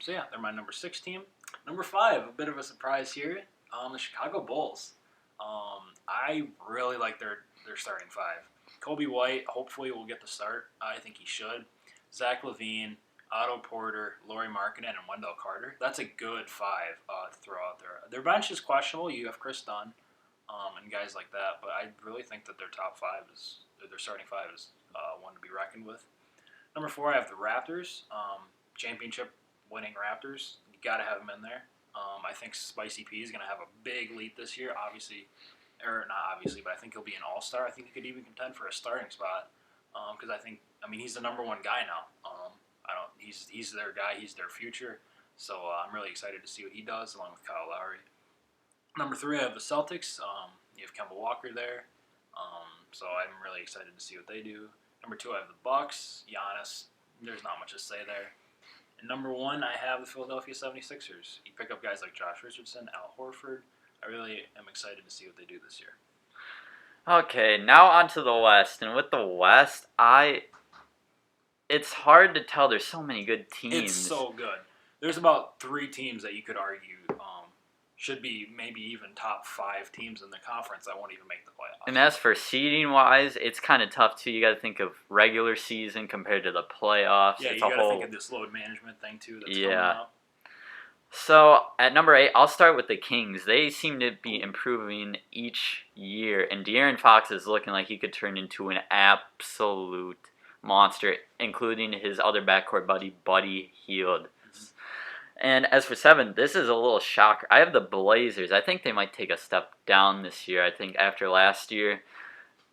So yeah, they're my number 6 team. Number 5, a bit of a surprise here, the Chicago Bulls. I really like their starting 5. Kobe White hopefully will get the start. I think he should. Zach LaVine, Otto Porter, Lauri Markkanen, and Wendell Carter. That's a good 5 to throw out there. Their bench is questionable. You have Chris Dunn and guys like that, but I really think that their starting 5 is one to be reckoned with. Number 4, I have the Raptors. Championship winning Raptors. You got to have them in there. I think Spicy P is going to have a big leap this year. But I think he'll be an all-star. I think he could even contend for a starting spot because he's the number 1 guy now. He's their guy. He's their future. So I'm really excited to see what he does along with Kyle Lowry. Number 3, I have the Celtics. You have Kemba Walker there. So I'm really excited to see what they do. Number 2, I have the Bucks. Giannis. There's not much to say there. And number 1, I have the Philadelphia 76ers. You pick up guys like Josh Richardson, Al Horford. I really am excited to see what they do this year. Okay, now on to the West. And with the West, it's hard to tell. There's so many good teams. It's so good. There's about 3 teams that you could argue should be maybe even top 5 teams in the conference that won't even make the playoffs. And as for seeding-wise, it's kind of tough, too. You got to think of regular season compared to the playoffs. Yeah, it's you got to think of this load management thing, too, that's coming up. So, at number 8, I'll start with the Kings. They seem to be improving each year, and De'Aaron Fox is looking like he could turn into an absolute monster, including his other backcourt buddy, Buddy Hield. And as for 7, this is a little shocker. I have the Blazers. I think they might take a step down this year. I think after last year,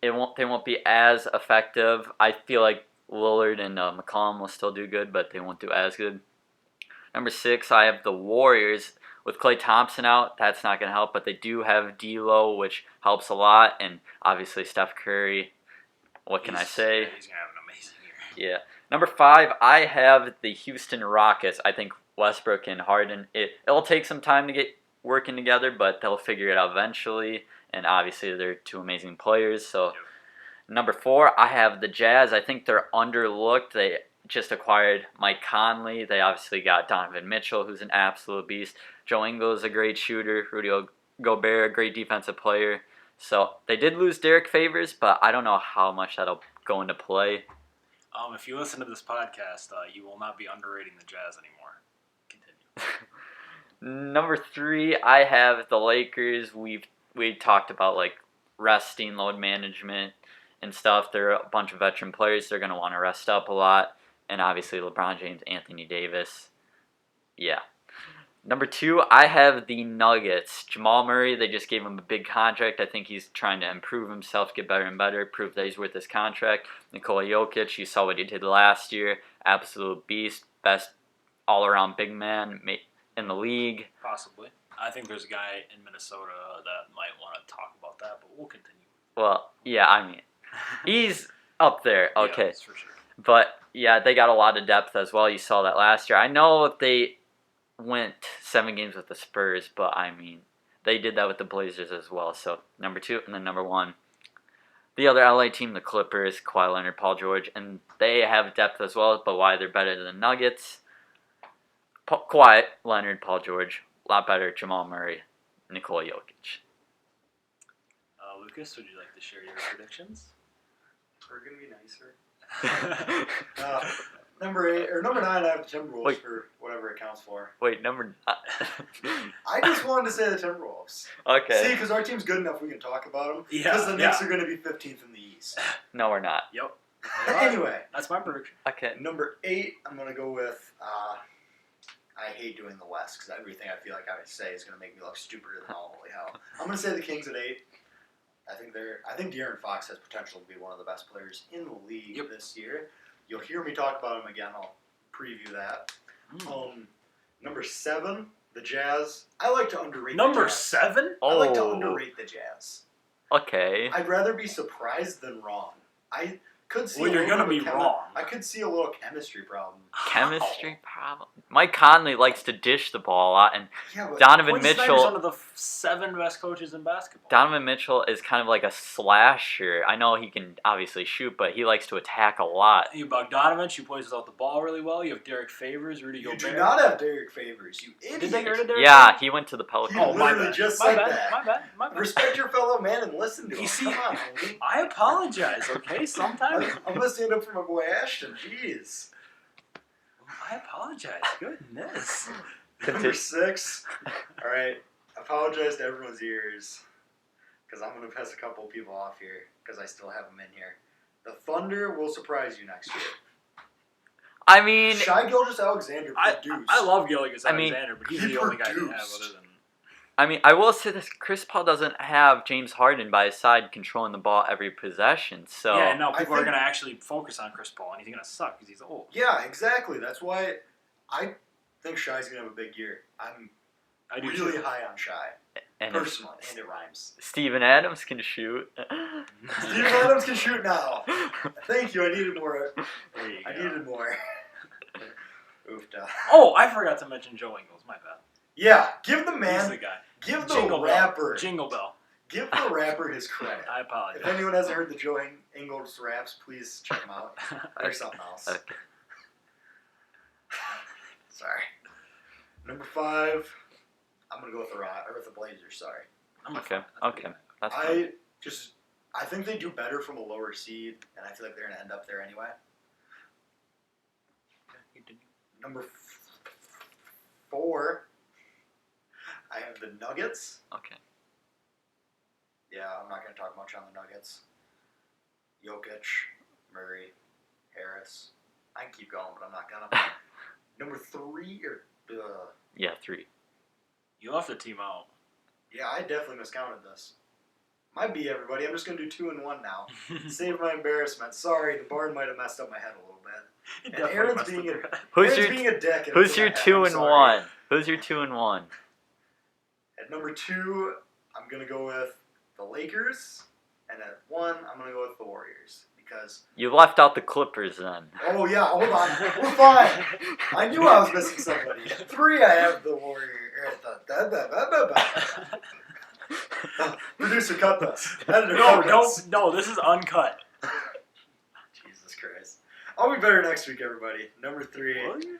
they won't be as effective. I feel like Lillard and McCollum will still do good, but they won't do as good. Number 6, I have the Warriors. With Klay Thompson out, that's not going to help, but they do have D'Lo, which helps a lot, and obviously Steph Curry. What can I say? Yeah, he's going to have an amazing year. Yeah. Number 5, I have the Houston Rockets. I think Westbrook and Harden, it'll take some time to get working together, but they'll figure it out eventually, and obviously they're 2 amazing players. So, Number 4, I have the Jazz. I think they're underlooked. They just acquired Mike Conley. They obviously got Donovan Mitchell, who's an absolute beast. Joe Ingles, a great shooter. Rudy Gobert, a great defensive player. So they did lose Derek Favors, but I don't know how much that'll go into play. If you listen to this podcast, you will not be underrating the Jazz anymore. Continue. Number 3, I have the Lakers. We talked about like resting, load management, and stuff. They're a bunch of veteran players. They're going to want to rest up a lot. And obviously LeBron James, Anthony Davis. Yeah. Number 2, I have the Nuggets. Jamal Murray, they just gave him a big contract. I think he's trying to improve himself, get better and better, prove that he's worth his contract. Nikola Jokic, you saw what he did last year. Absolute beast. Best all-around big man in the league. Possibly. I think there's a guy in Minnesota that might want to talk about that, but we'll continue. Well, yeah, I mean, he's up there. Okay. Yeah, that's for sure. But, yeah, they got a lot of depth as well. You saw that last year. I know if they went 7 games with the Spurs, but I mean, they did that with the Blazers as well. So number 2, and then number 1, the other LA team, the Clippers, Kawhi Leonard, Paul George, and they have depth as well. But why they're better than the Nuggets? Kawhi Leonard, Paul George, a lot better. Jamal Murray, Nikola Jokic. Lucas, would you like to share your predictions? We're gonna be nicer. Number 8 or number 9, I have the Timberwolves for whatever it counts for. Wait, number. I just wanted to say the Timberwolves. Okay. See, because our team's good enough, we can talk about them. Yeah. Because the Knicks are going to be 15th in the East. No, we're not. Yep. Anyway, That's my prediction. Okay. number 8, I'm going to go with. I hate doing the West because everything I feel like I would say is going to make me look stupider than all holy hell. I'm going to say the Kings at 8. I think De'Aaron Fox has potential to be one of the best players in the league this year. You'll hear me talk about him again. I'll preview that. Number 7, the Jazz. I like to underrate the Number Jazz. 7? I like to underrate the Jazz. Okay. I'd rather be surprised than wrong. I could see. Well, you're gonna be wrong. I could see a little chemistry problem. Chemistry problem. Mike Conley likes to dish the ball a lot, and Yeah, but Donovan Quinn Snyder's Mitchell. one of the 7 best coaches in basketball. Donovan Mitchell is kind of like a slasher. I know he can obviously shoot, but he likes to attack a lot. You Bogdanovich, who plays without the ball really well. You have Derek Favors, Rudy you Gobert. do not have Derek Favors. You idiot. Did they get rid of Derek Yeah, Favors? he went to the Pelicans. You Oh, my literally bad. just my said bad. that. My bad. Respect your fellow man and listen to him. You see- Come on, homie. I apologize, okay? Sometimes. I'm gonna stand up for my boy Ashton. Jeez. I apologize. Goodness. Number 6. All right. Apologize to everyone's ears because I'm gonna piss a couple people off here because I still have them in here. The Thunder will surprise you next year. I mean, Shai Gilgeous-Alexander produced. I love Gilgeous I mean, Alexander, but he's he the only guy you have produced. other than. I will say this: Chris Paul doesn't have James Harden by his side controlling the ball every possession. So Yeah, and now I people are think- going to actually focus on Chris Paul, and he's going to suck because he's old. Yeah, exactly. That's why I think Shai's gonna have a big year. I'm I do really too. high on Shai and if personally, and it rhymes. Steven Adams can shoot. Steven Adams can shoot now. Thank you. I needed more. There you I go. needed more. Oofda. Oh, I forgot to mention Joe Ingles. My bad. Yeah, give the He's man, the guy. give the Jingle rapper, Bell. Jingle Bell. give the rapper his credit. I apologize. If anyone hasn't heard the Joe Ingles raps, please check them out. There's something else. Okay. Sorry. Number 5, I'm gonna go with the Blazers. Sorry. Okay. That's fine. I think they do better from a lower seed, and I feel like they're gonna end up there anyway. Number 4, I have the Nuggets. Okay. Yeah, I'm not gonna talk much on the Nuggets. Jokic, Murray, Harris. I can keep going, but I'm not gonna. Number 3 Yeah, 3. You left the team out. yeah, I definitely miscounted this. Might be everybody. I'm just gonna do 2 and 1 now. Save my embarrassment. Sorry, the barn might have messed up my head a little bit. And Aaron's being a dick. and Who's it's your in my head, 2 I'm and sorry. 1? Who's your 2 and 1? At number 2, I'm gonna go with the Lakers, and at 1, I'm gonna go with the Warriors because. You left out the Clippers then. Oh yeah, hold on, we're fine. I knew I was missing somebody. At 3, I have the Warriors. Producer, cut this. Editor, No, cut this. no, this is uncut. Jesus Christ. I'll be better next week, everybody. Number 3. Will you?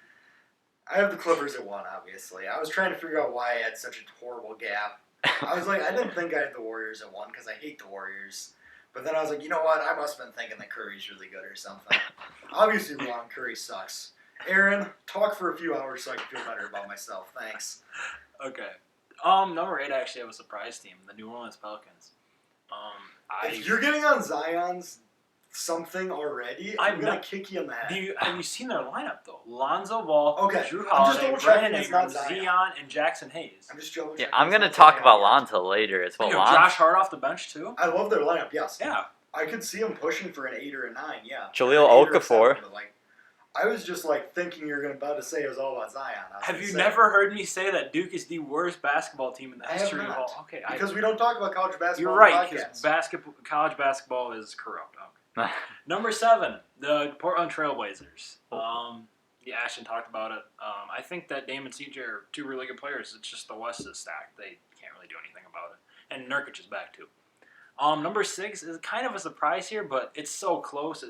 I have the Clippers at 1, obviously. I was trying to figure out why I had such a horrible gap. I was like, I didn't think I had the Warriors at 1 because I hate the Warriors. But then I was like, you know what? I must have been thinking that Curry's really good or something. Obviously wrong. Curry sucks. Aaron, talk for a few hours so I can feel better about myself. Thanks. Okay. Number 8, I actually have a surprise team, the New Orleans Pelicans. If you're getting on Zion's something already, I'm going to kick you in the head. Have you seen their lineup, though? Lonzo Ball, Okay, Drew I'm just Holiday, double-checking Brandon it's not Ingram, Zion. Zion, and Jackson Hayes. I'm just joking. Yeah, I'm gonna talk about Lonzo later as well. You know, Josh Hart off the bench, too? I love their lineup, yes. Yeah. I could see him pushing for an 8 or a 9, yeah. Jaleel An 8 or a Okafor. 7, but, like, I was just like thinking you were about to say it was all about Zion. Have you never heard me say that Duke is the worst basketball team in the I have history of not. all? Okay, Because we don't talk about college basketball. you're on right. the Because podcast. college basketball is corrupt. Okay. Number 7, the Portland Trailblazers. Yeah, Ashton talked about it. I think that Dame and CJ are two really good players. It's just the West is stacked. They can't really do anything about it. And Nurkic is back too. Number 6 is kind of a surprise here, but it's so close.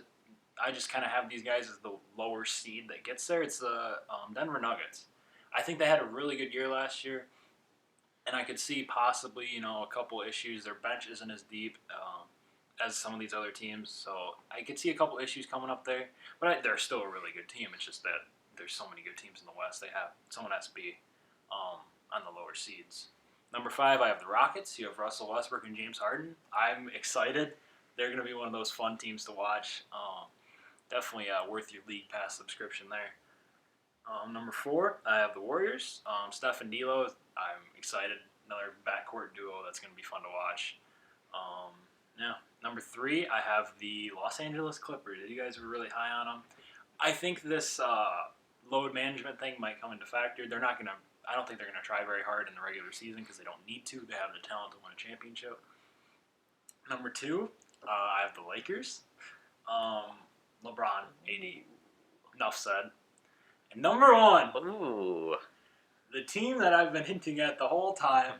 I just kind of have these guys as the lower seed that gets there. It's the Denver Nuggets. I think they had a really good year last year, and I could see possibly a couple issues. Their bench isn't as deep as some of these other teams, so I could see a couple issues coming up there. But they're still a really good team. It's just that there's so many good teams in the West. Someone has to be on the lower seeds. Number 5, I have the Rockets. You have Russell Westbrook and James Harden. I'm excited. They're going to be one of those fun teams to watch. Definitely worth your League Pass subscription there. Number 4, I have the Warriors. Steph and D'Lo. I'm excited. Another backcourt duo that's going to be fun to watch. Yeah. Number 3, I have the Los Angeles Clippers. You guys were really high on them. I think this load management thing might come into factor. I don't think they're going to try very hard in the regular season because they don't need to. They have the talent to win a championship. Number 2, I have the Lakers. LeBron, AD. Enough said. And number 1, Ooh. the team that I've been hinting at the whole time,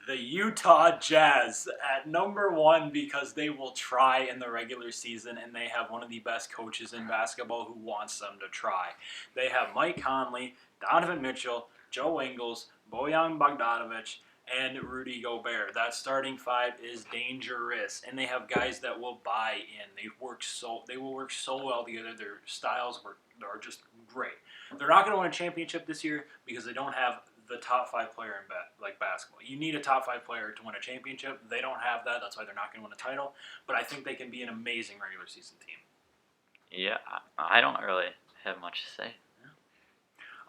the Utah Jazz at number 1 because they will try in the regular season and they have one of the best coaches in basketball who wants them to try. They have Mike Conley, Donovan Mitchell, Joe Ingles, Bojan Bogdanovic, and Rudy Gobert. That starting 5 is dangerous, and they have guys that will buy in. They will work so well together. Their styles are just great. They're not going to win a championship this year because they don't have the top 5 player in basketball. You need a top 5 player to win a championship. They don't have that. That's why they're not going to win a title. But I think they can be an amazing regular season team. Yeah, I don't really have much to say.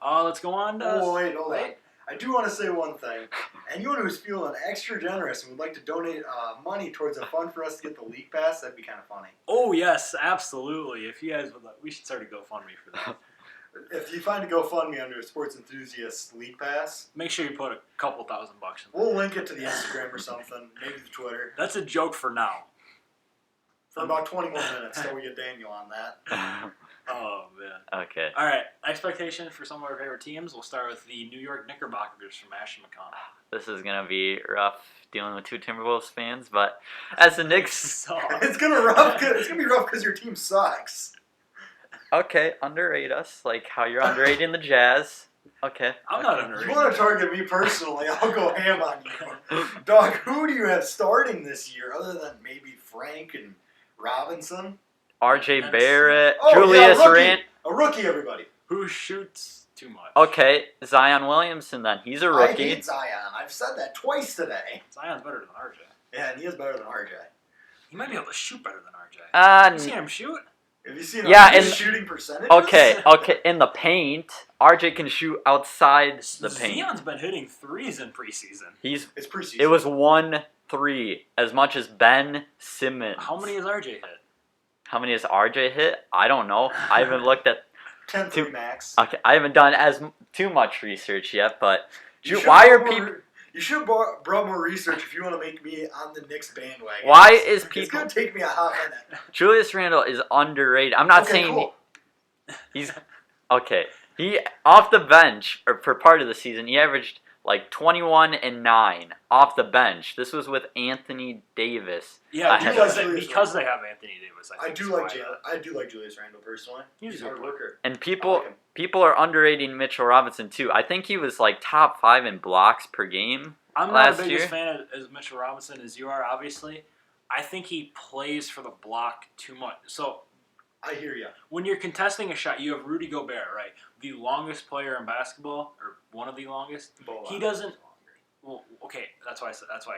Let's go on to... Wait, hold on. I do want to say one thing. Anyone who's feeling extra generous and would like to donate money towards a fund for us to get the League Pass, that'd be kind of funny. Oh, yes, absolutely. If you guys would like, we should start a GoFundMe for that. If you find a GoFundMe under Sports Enthusiast League Pass, Make sure you put a couple $1,000 in there. we'll link it to the Instagram or something, maybe the Twitter, That's a joke for now. for about 20 more minutes till we get Daniel on that. Oh, man. Okay. All right, expectation for some of our favorite teams. We'll start with the New York Knickerbockers from Ashton McConnell. This is going to be rough dealing with 2 Timberwolves fans, but as the Knicks... It's gonna be rough because your team sucks. Okay, underrate us, like how you're underrating the Jazz. Okay. I'm not If underrated. you want to target me personally, I'll go ham on you. Dog, who do you have starting this year other than maybe Frank and Robinson? RJ Barrett, Oh, Julius yeah, rookie. Rand. A rookie, everybody. Who shoots too much? Okay, Zion Williamson then. He's a I rookie. hate Zion. I've said that twice today. Zion's better than RJ. Yeah, and he is better than RJ. He might be able to shoot better than RJ. You see him shoot? Have you seen Yeah, his and- shooting percentage? Okay, in the paint, RJ can shoot outside the paint. Zion's been hitting threes in preseason. It's preseason. It was 1-3, as much as Ben Simmons. How many has RJ hit? How many has RJ hit? I don't know. I haven't looked at. 10-3 max. Okay, I haven't done too much research yet, but You should why are brought people? more- You should have brought more research if you want to make me on the Knicks bandwagon. Why is It's people? gonna take me a hot minute. Julius Randle is underrated. I'm not Okay, saying cool. he's okay. He off the bench or for part of the season, he averaged like 21 and 9 off the bench. This was with Anthony Davis. Yeah, I do because, like they, Julius because they have Anthony Davis. I think do is like why I do like Julius Randle personally. He's He's a a good hard worker. And I people like him. people are underrating Mitchell Robinson too. I think he was like top 5 in blocks per game. I'm not last the biggest year. fan of Mitchell Robinson as you are, obviously. I think he plays for the block too much. So I hear you. when you're contesting a shot, you have Rudy Gobert, right? The longest player in basketball, or one of the longest. He doesn't. Well, okay, that's why I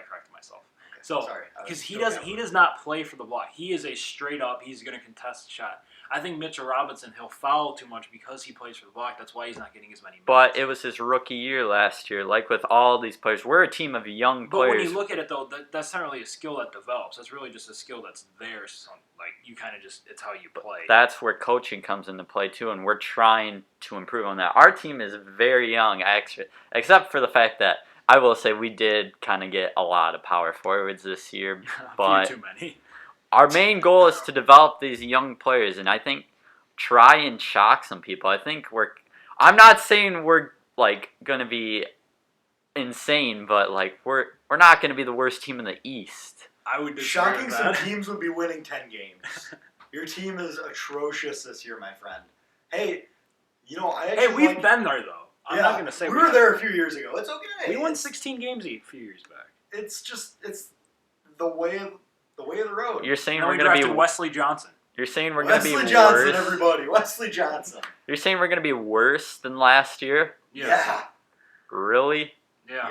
corrected myself. Okay, So, sorry, I was because he joking. does not play for the block. He is a straight up. He's going to contest the shot. I think Mitchell Robinson, he'll foul too much because he plays for the block. That's why he's not getting as many minutes. But it was his rookie year last year. Like with all these players, we're a team of young But when players. you look at it, though, that's not really a skill that develops. That's really just a skill that's there. So, like, you kind of just, it's how you play. That's where coaching comes into play too, and we're trying to improve on that. Our team is very young, actually, except for the fact that I will say we did kind of get a lot of power forwards this year, A few but too many. our main goal is to develop these young players, and I think try and shock some people. I think I'm not saying we're like gonna be insane, but like we're not gonna be the worst team in the East. I would disagree Shocking with some that. teams would be winning 10 games. Your team is atrocious this year, my friend. Hey, I actually Hey, we've been there though. I'm not gonna say we were there a few years ago. It's okay. We won 16 games a few years back. It's the way of the road. You're saying No, we're we gonna drafted be. Wesley Johnson. You're saying we're gonna be Wesley Johnson, worse. everybody. Wesley Johnson. You're saying we're gonna be worse than last year? Yeah. Really? Yeah.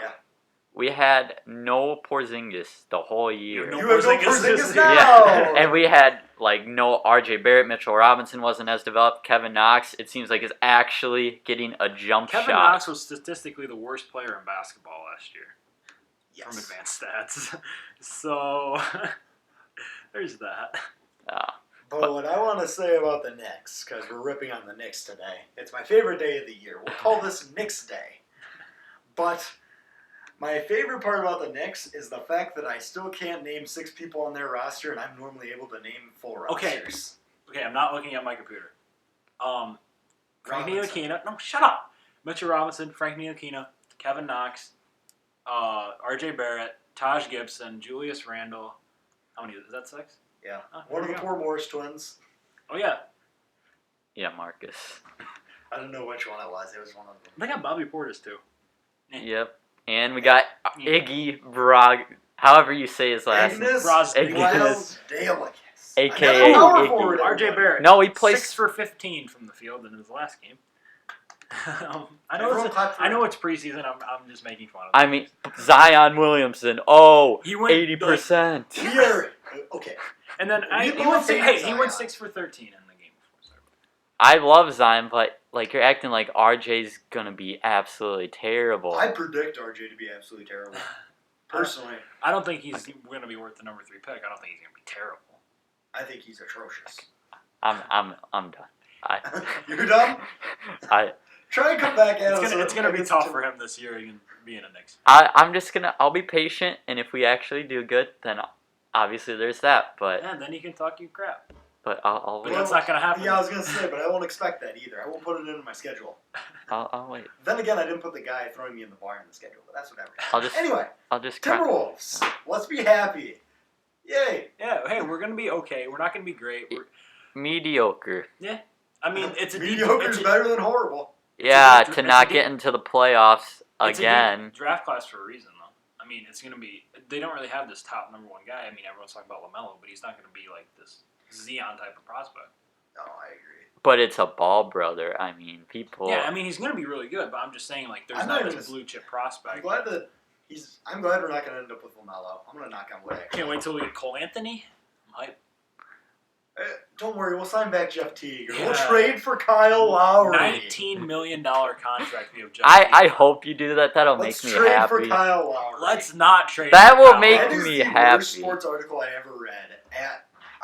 We had no Porzingis the whole year. No You have no Porzingis Porzingis this now. Yeah, and we had like no R.J. Barrett, Mitchell Robinson wasn't as developed. Kevin Knox, it seems like, is actually getting a jump Kevin shot. Knox was statistically the worst player in basketball last year from Yes. advanced stats. So there's that. But what I want to say about the Knicks, because we're ripping on the Knicks today, it's my favorite day of the year. We'll call this Knicks Day. But my favorite part about the Knicks is the fact that I still can't name 6 people on their roster, and I'm normally able to name full rosters. Okay, I'm not looking at my computer. Frank Robinson. Ntilikina. No, shut up. Mitchell Robinson, Frank Ntilikina, Kevin Knox, R.J. Barrett, Taj Gibson, Julius Randle. How many? Is that 6? Yeah. Oh, One of there the we poor Morris twins. Oh yeah, Yeah, Marcus. I don't know which one it was. It was one of them. they got Bobby Portis too. Yep. And we got Iggy Brog, however you say his last name. Agnes Ignis. Delikus. AKA Another power Iggy. forward, R.J. everybody. Barrett. No, he plays. 6 for 15 from the field in his last game. Everyone clap for I him. know it's preseason. I'm just making fun of. I mean, Zion Williamson. Oh, He went 80%. We are okay. And then We he both went. hate He Zion. went 6 for 13 in the game before. So. I love Zion, but like you're acting like RJ's gonna be absolutely terrible. I predict RJ to be absolutely terrible. Personally, I don't think he's going to be worth the number 3 pick. I don't think he's going to be terrible. I think he's atrocious. I'm done. You're done? I Try and come back at us. It's gonna be tough for him this year, even being a Knicks. I'm just gonna. I'll be patient, and if we actually do good, then obviously there's that. But And then he can talk you crap. I'll But wait. that's not going to happen. Yeah, I was gonna say, but I won't expect that either. I won't put it into my schedule. I'll wait. Then again, I didn't put the guy throwing me in the bar in the schedule, but that's whatever. I'll just cry. Timberwolves. Let's be happy. Yay. Yeah, hey, we're going to be okay. We're not going to be great. Mediocre. I mean, it's a Mediocre's better than horrible. Yeah, it's to a not deep- get into the playoffs it's a deep again. draft class for a reason, though. I mean, it's going to be. They don't really have this top number 1 guy. I mean, everyone's talking about LaMelo, but he's not going to be like this Zion type of prospect. No, I agree. But it's a ball brother. I mean, people. Yeah, I mean, he's going to be really good, but I'm just saying, like, there's I'm not not this even- blue chip prospect. I'm glad we're not gonna end up with LaMelo. I'm gonna knock on wood. Actually. Can't wait till we get Cole Anthony. I'm hyped. Don't worry, we'll sign back Jeff Teague. Or Yeah. we'll trade for Kyle Lowry. $19 million contract we have Jeff I Teague. hope you do that. That'll Let's make me trade for happy. Kyle Lowry. Let's not trade. That for will Kyle make That Lowry. is me the happy. worst sports article I ever read.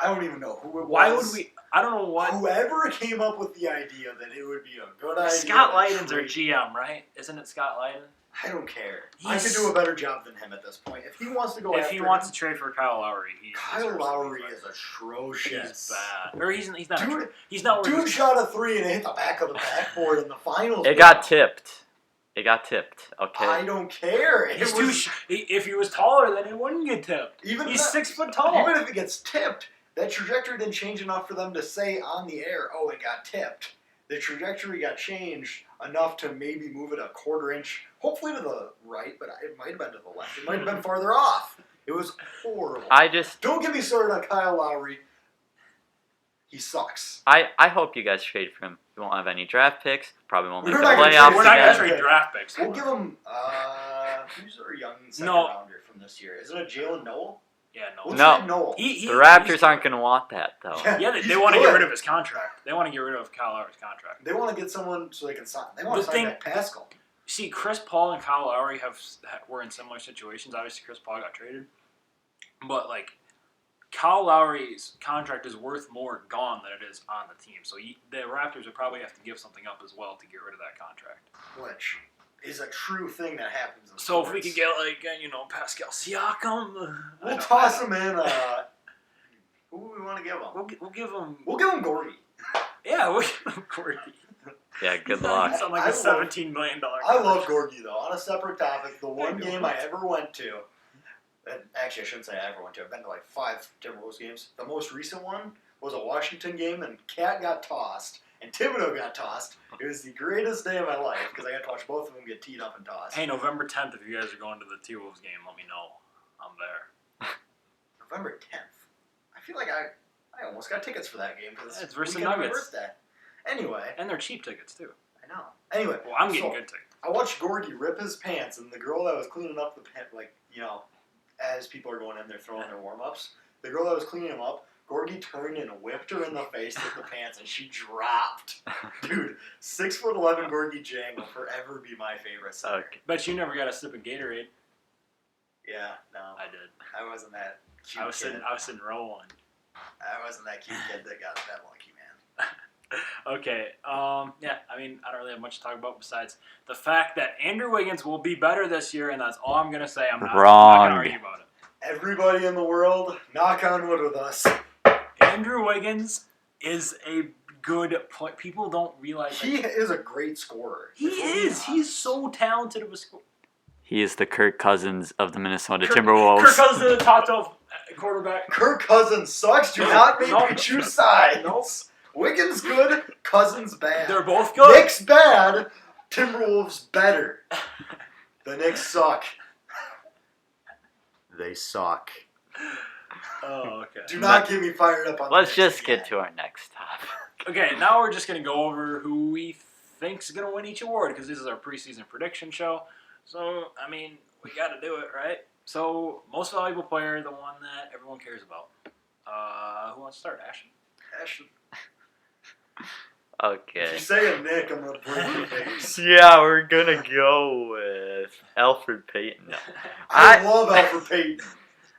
I don't even know who it was. Why would we? I don't know what. Whoever came up with the idea that it would be a good idea. Scott to Leiden's our trade- GM, right? Isn't it Scott Leiden? I don't care. I He's- could do a better job than him at this point. If he wants to go If after he wants him, to trade for Kyle Lowry, he Kyle deserves to be Lowry fired. is atrocious. He's bad. Or he's not. Dude- He's not. Where Dude he's, shot a 3 and it hit the back of the backboard in the finals. It got tipped. Okay. I don't care. he's It too. was- If he was taller, then it wouldn't get tipped. even He's that- 6 foot tall. Even if it gets tipped, that trajectory didn't change enough for them to say on the air, "Oh, it got tipped." The trajectory got changed enough to maybe move it a quarter inch, hopefully to the right, but it might have been to the left. It might have been farther off. It was horrible. Don't get me started on Kyle Lowry. He sucks. I hope you guys trade for him. You won't have any draft picks. Probably won't make We're the not gonna trade- playoffs We're not again. going to trade draft picks. We'll give him, who's our young second No. rounder from this year? Isn't it Jalen Noel? Yeah, no. We'll No. trade Noel. He, The Raptors aren't going to want that though. Yeah, he's they want to get good. rid of his contract. They want to get rid of Kyle Lowry's contract. They want to get someone so they can sign. They want The to sign thing- back Pascal. See, Chris Paul and Kyle Lowry were in similar situations. Obviously, Chris Paul got traded, but like Kyle Lowry's contract is worth more gone than it is on the team. So the Raptors would probably have to give something up as well to get rid of that contract. Which is a true thing that happens in So sports. if we could get like Pascal Siakam, We'll toss him in. Who do we want to give him? We'll give him. We'll give him Gordy. Yeah, we love Gorgie. Yeah, good He's luck. on like I a love- $17 million. I love Gorgie though. On a separate topic, the one Hey, game what? I ever went to, and actually I shouldn't say I ever went to. I've been to like 5 Timberwolves games. The most recent one was a Washington game, and Cat got tossed, and Thibodeau got tossed. It was the greatest day of my life because I got to watch both of them get teed up and tossed. Hey, November 10th, if you guys are going to the T-Wolves game, let me know. I'm there. November 10th. I feel like I almost got tickets for that game because Yeah, it's versus weekend of my Nuggets. birthday. Anyway, And they're cheap tickets, too. I know. Anyway, Well, I'm getting so, good tickets. I watched Gorgie rip his pants, and the girl that was cleaning up the pant, as people are going in there throwing their warm ups, the girl that was cleaning him up, Gorgie turned and whipped her in the face with the pants, and she dropped. Dude, 6'11" Gorgie Jang will forever be my favorite center. Okay. Bet you never got a sip of Gatorade. Yeah, no, I did. I wasn't that cute I was kid. sitting row one. I wasn't that cute kid that got that lucky, man. Okay. Yeah. I mean, I don't really have much to talk about besides the fact that Andrew Wiggins will be better this year, and that's all I'm gonna say. I'm not Wrong. gonna argue about it. Everybody in the world, knock on wood with us. Andrew Wiggins is a good play. People don't realize He is a great scorer. he If we're being is. He's honest. so talented of a scorer. He is the Kirk Cousins of the Minnesota Kirk Timberwolves. Cousins is the top 12 quarterback. Kirk Cousins sucks. Do No, not make no, me choose sides. Nope. Wiggins good, Cousins bad. They're both good. Knicks bad, Timberwolves better. The Knicks suck. They suck. Oh, okay. Do not get me fired up on the Let's Knicks just again. get to our next topic. Okay, now we're just going to go over who we think's going to win each award because this is our preseason prediction show. So, I mean, we got to do it, right? So, most valuable player, the one that everyone cares about. Who wants to start, Ashton? Ashton, if Okay. you say a Nick, I'm going to break your face. Yeah, we're gonna go with Alfred Payton. No. I love Alfred Payton.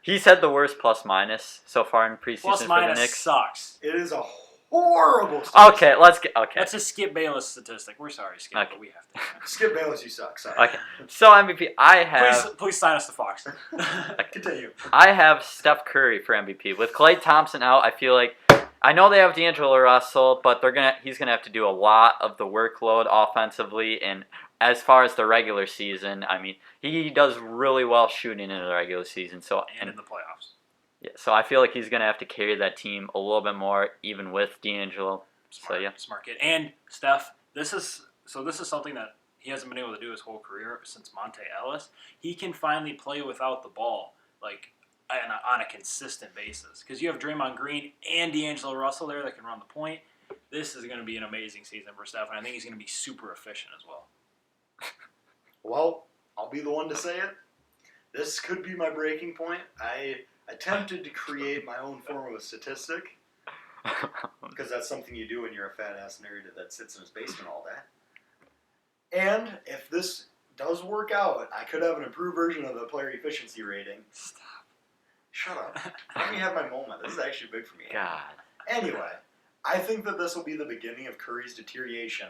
He's had the worst plus minus so far in preseason Plus for the minus Knicks. sucks. It is a horrible statistic. Okay, let's get okay. That's a Skip Bayless statistic. We're sorry, Skip, Okay. but we have to. Skip Bayless, you suck. Sorry. Okay. So MVP, I have Please sign us to Fox. Continue. I have Steph Curry for MVP. With Klay Thompson out, I feel like I know they have D'Angelo Russell, but he's gonna have to do a lot of the workload offensively. And as far as the regular season, I mean, he does really well shooting in the regular season. So and in the playoffs. yeah, so I feel like he's gonna have to carry that team a little bit more, even with D'Angelo. Smart, So yeah, smart kid. And Steph, this is something that he hasn't been able to do his whole career since Monte Ellis. He can finally play without the ball, like on a consistent basis. Because you have Draymond Green and D'Angelo Russell there that can run the point. This is going to be an amazing season for Steph, and I think he's going to be super efficient as well. Well, I'll be the one to say it. This could be my breaking point. I attempted to create my own form of a statistic, because that's something you do when you're a fat-ass nerd that sits in his basement all day. And if this does work out, I could have an improved version of the player efficiency rating. Stop. Shut up. Let me have my moment. This is actually big for me. God. Anyway, I think that this will be the beginning of Curry's deterioration.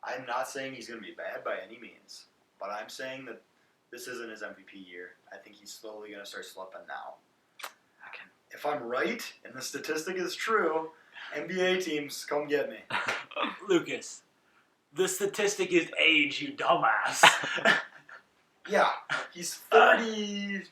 I'm not saying he's going to be bad by any means, but I'm saying that this isn't his MVP year. I think he's slowly going to start slipping now. Okay. If I'm right, and the statistic is true, NBA teams, come get me. Lucas, the statistic is age, you dumbass. Yeah, he's 30...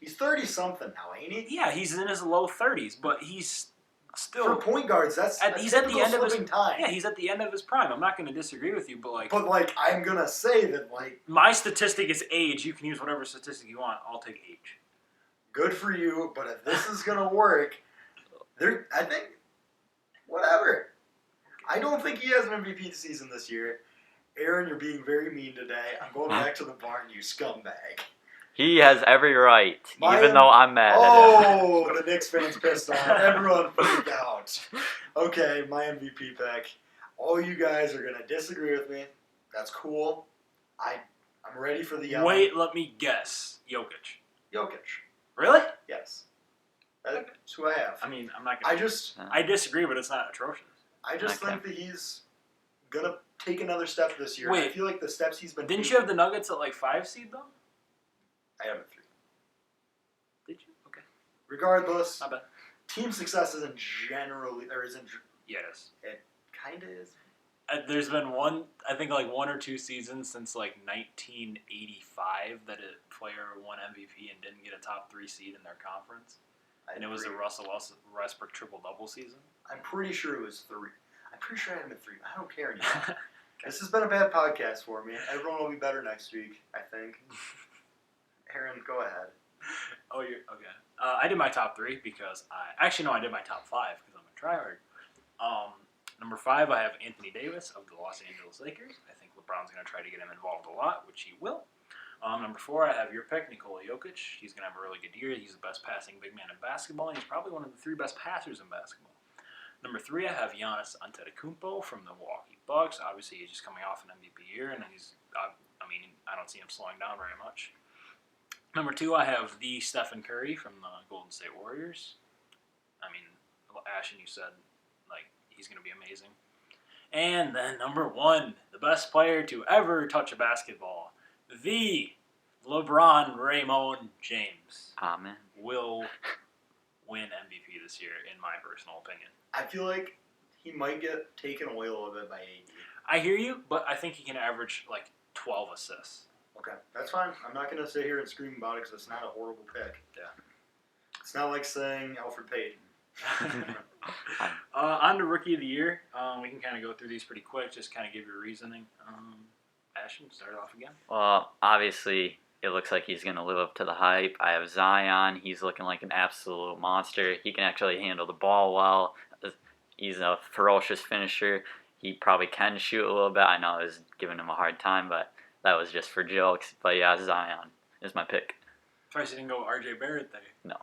He's 30-something now, ain't he? Yeah, he's in his low 30s, but he's still... For point guards, that's he's at the end of his slipping time. Yeah, he's at the end of his prime. I'm not going to disagree with you, but I'm going to say that, my statistic is age. You can use whatever statistic you want. I'll take age. good for you, but if this is going to work, I think, whatever. I don't think he has an MVP season this year. Aaron, you're being very mean today. I'm going back to the barn, you scumbag. He has every right, My even though I'm mad at him. Oh, the Knicks fans pissed off. Everyone freaked out. Okay, my MVP pick. All you guys are going to disagree with me. That's cool. I'm ready for the yelling. Wait, let me guess. Jokic. Jokic. Really? Yes. That's who I have. I mean, I'm not going to... I disagree, but it's not atrocious. I just Okay. think that he's going to take another step this year. Wait. I feel like the steps he's been Didn't taking... you have the Nuggets at like 5 seed, though? I have a 3. Did you? Okay. Regardless, Not bad. team success isn't Yeah, it is. It kind of is. There's been one or two seasons since 1985 that a player won MVP and didn't get a top 3 seed in their conference, and it was the Russell Westbrook triple-double season. I'm pretty sure it was 3. I'm pretty sure I had him at 3. I don't care anymore. This has been a bad podcast for me. Everyone will be better next week, I think. Aaron, go ahead. Oh, you're okay. I did my top 3 because I did my top 5 because I'm a tryhard. Number 5, I have Anthony Davis of the Los Angeles Lakers. I think LeBron's going to try to get him involved a lot, which he will. Number 4, I have your pick, Nikola Jokic. He's going to have a really good year. He's the best passing big man in basketball, and he's probably one of the 3 best passers in basketball. Number 3, I have Giannis Antetokounmpo from the Milwaukee Bucks. Obviously, he's just coming off an MVP year, and I don't see him slowing down very much. Number 2, I have the Stephen Curry from the Golden State Warriors. Ashton, you said, he's going to be amazing. And then number 1, the best player to ever touch a basketball, the LeBron Raymond James. Amen. Will win MVP this year, in my personal opinion. I feel like he might get taken away a little bit by AD. I hear you, but I think he can average 12 assists. Okay, that's fine. I'm not going to sit here and scream about it because it's not a horrible pick. Yeah. It's not like saying Alfred Payton. On to Rookie of the Year. We can kind of go through these pretty quick, just kind of give your reasoning. Ashton, start it off again. Well, obviously, it looks like he's going to live up to the hype. I have Zion. He's looking like an absolute monster. He can actually handle the ball well. He's a ferocious finisher. He probably can shoot a little bit. I know I was giving him a hard time, but that was just for jokes. But yeah, Zion is my pick. Surprised you didn't go RJ Barrett there. No.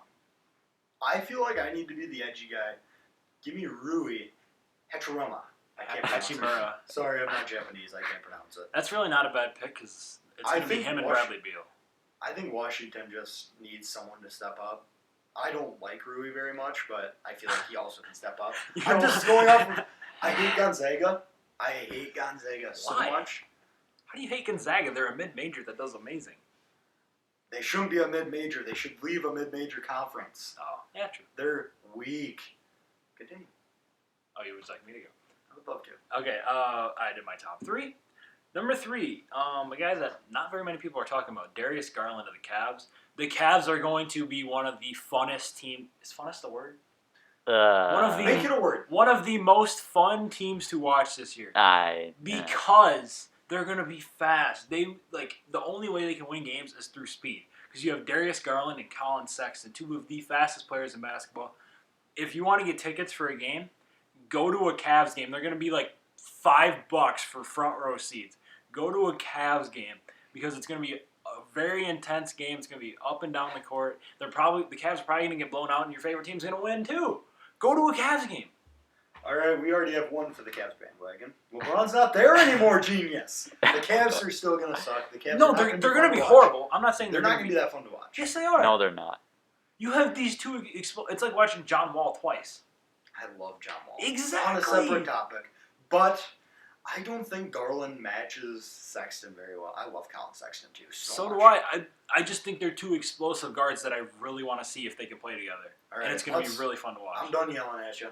I feel like I need to be the edgy guy. Give me Rui Hachimura. I can't pronounce it. Hachimura. Sorry, I'm not Japanese. I can't pronounce it. That's really not a bad pick because it's going to be him and Bradley Beal. I think Washington just needs someone to step up. I don't like Rui very much, but I feel like he also can step up. I'm just going off. I hate Gonzaga. I hate Gonzaga so much. How do you hate Gonzaga? They're a mid-major that does amazing. They shouldn't be a mid-major. They should leave a mid-major conference. Oh, yeah, true. They're weak. Continue. Oh, you would like me to go? I would love to. Okay, I did my top 3. Number 3, a guy that not very many people are talking about, Darius Garland of the Cavs. The Cavs are going to be one of the funnest team. Is funnest the word? Make it a word. One of the most fun teams to watch this year. Because they're going to be fast. The only way they can win games is through speed. Because you have Darius Garland and Colin Sexton, 2 of the fastest players in basketball. If you want to get tickets for a game, go to a Cavs game. They're going to be $5 for front row seats. Go to a Cavs game because it's going to be a very intense game. It's going to be up and down the court. The Cavs are probably going to get blown out, and your favorite team's going to win too. Go to a Cavs game. All right, we already have one for the Cavs bandwagon. LeBron's not there anymore, genius. The Cavs are still going to suck. The Cavs they're going to be horrible. I'm not saying they're not going to be that fun to watch. Yes, they are. No, they're not. You have these 2. It's like watching John Wall twice. I love John Wall. Exactly. On a separate topic. But I don't think Garland matches Sexton very well. I love Colin Sexton too. So do I. I just think they're 2 explosive guards that I really want to see if they can play together. All right, and it's going to be really fun to watch. I'm done yelling at you.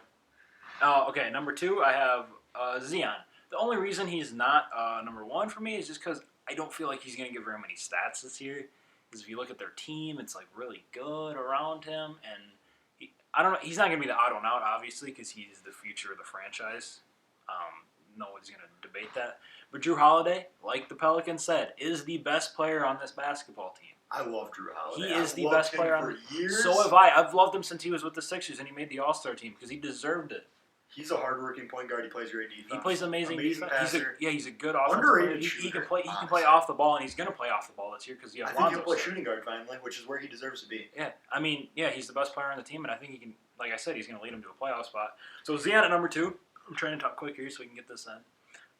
Okay, number 2, I have Zion. The only reason he's not number 1 for me is just because I don't feel like he's going to get very many stats this year. Because if you look at their team, it's really good around him, and I don't know. He's not going to be the odd one out, obviously, because he's the future of the franchise. No one's going to debate that. But Drew Holiday, like the Pelicans said, is the best player on this basketball team. I love Drew Holiday. He is the best player on years. So have I. I've loved him since he was with the Sixers, and he made the All-Star team because he deserved it. He's a hardworking point guard. He plays great defense. He plays amazing defense. Passer. He's a good offensive underrated player. He can play. He honestly. can play off the ball, and he's going to play off the ball this year because I think he'll play shooting guard finally, which is where he deserves to be. Yeah, he's the best player on the team, and I think he can. Like I said, he's going to lead him to a playoff spot. So Zion at number 2. I'm trying to talk quick here so we can get this in.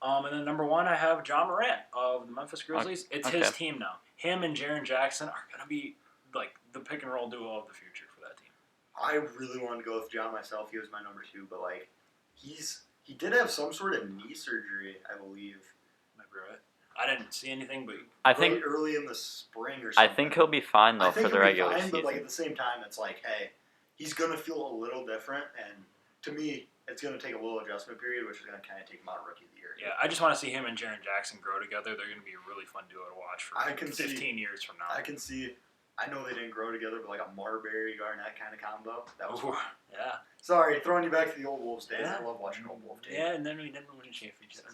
And then number 1, I have John Morant of the Memphis Grizzlies. It's his team now. Him and Jaren Jackson are going to be the pick and roll duo of the future for that team. I really wanted to go with John myself. He was my number 2, but he did have some sort of knee surgery, I believe. Might be right. I didn't see anything, but I think early in the spring or something. I think he'll be fine though for the regular season. But at the same time, it's hey, he's gonna feel a little different, and to me, it's going to take a little adjustment period, which is going to kind of take him out of Rookie of the Year. Yeah, I just want to see him and Jaren Jackson grow together. They're going to be a really fun duo to watch for I can 15 see- years from now. I can see. I know they didn't grow together, but like a Marbury Garnett kind of combo. That was Ooh, fun. yeah. Sorry, throwing you back to the old Wolves days. Yeah. I love watching old Wolf tape. Yeah, and then we didn't win a championship.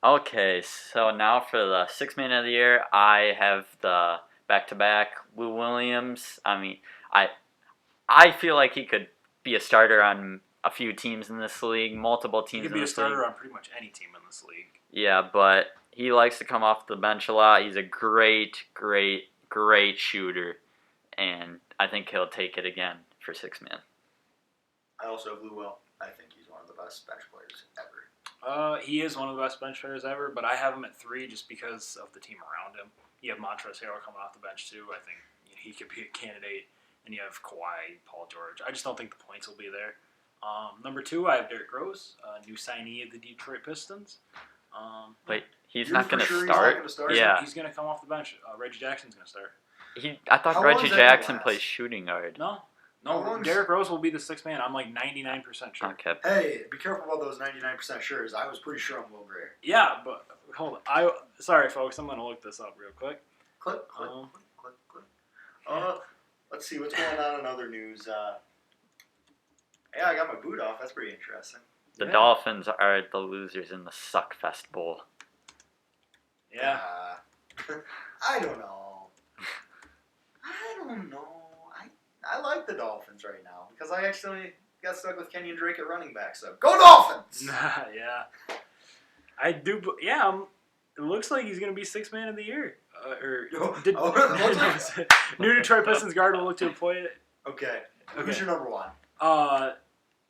Okay, so now for the sixth man of the year, I have the back-to-back Lou Williams. I mean, I feel like he could be a starter on a few teams in this league, multiple He teams could in be a this league. starter on pretty much any team in this league. Yeah, but he likes to come off the bench a lot. He's a great shooter, and I think he'll take it again for sixth man. I also have Lou Will. I think he's one of the best bench players ever. He is one of the best bench players ever, but I have him at 3 just because of the team around him. You have Montrezl Harrell coming off the bench too. I think he could be a candidate, and you have Kawhi, Paul George. I just don't think the points will be there. Number 2, I have Derrick Rose, new signee of the Detroit Pistons. Wait, he's You're not for going to sure he's not start? gonna start? Yeah, He's going to come off the bench. Reggie Jackson's going to start. I thought How long Reggie is that gonna Jackson last? plays shooting guard. No, How long's- Derrick Rose will be the 6th man. I'm like 99% sure. Okay. Hey, be careful about those 99% sure's. I was pretty sure on Will Greer. Yeah, but hold on. Sorry, folks. I'm going to look this up real quick. Click. Let's see what's going on in other news. Yeah, I got my boot off. That's pretty interesting. The Yeah. Dolphins are the losers in the Suckfest Bowl. Yeah. I don't know. I like the Dolphins right now because I actually got stuck with Kenyon Drake at running back. So go Dolphins! Yeah. I do. Yeah. It looks like he's going to be 6th man of the year. New Detroit Pistons guard will look to employ it. Okay. Who's Okay. your number 1?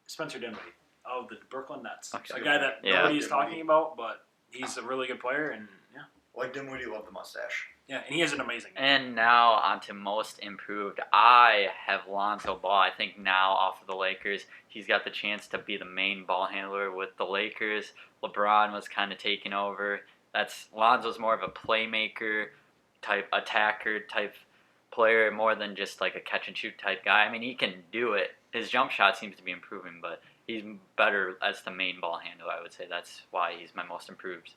Spencer Dinwiddie of the Brooklyn Nets. Okay. A guy that Yeah. nobody's talking about, but he's a really good player, and yeah. Like Dinwiddie, love the mustache. Yeah, and he has an amazing game. And now on to most improved. I have Lonzo Ball. I think now off of the Lakers, he's got the chance to be the main ball handler with the Lakers. LeBron was kind of taking over. Lonzo's more of a playmaker type, attacker type player, more than just like a catch and shoot type guy. I mean, he can do it. His jump shot seems to be improving, but he's better as the main ball handler, I would say. That's why he's my most improved.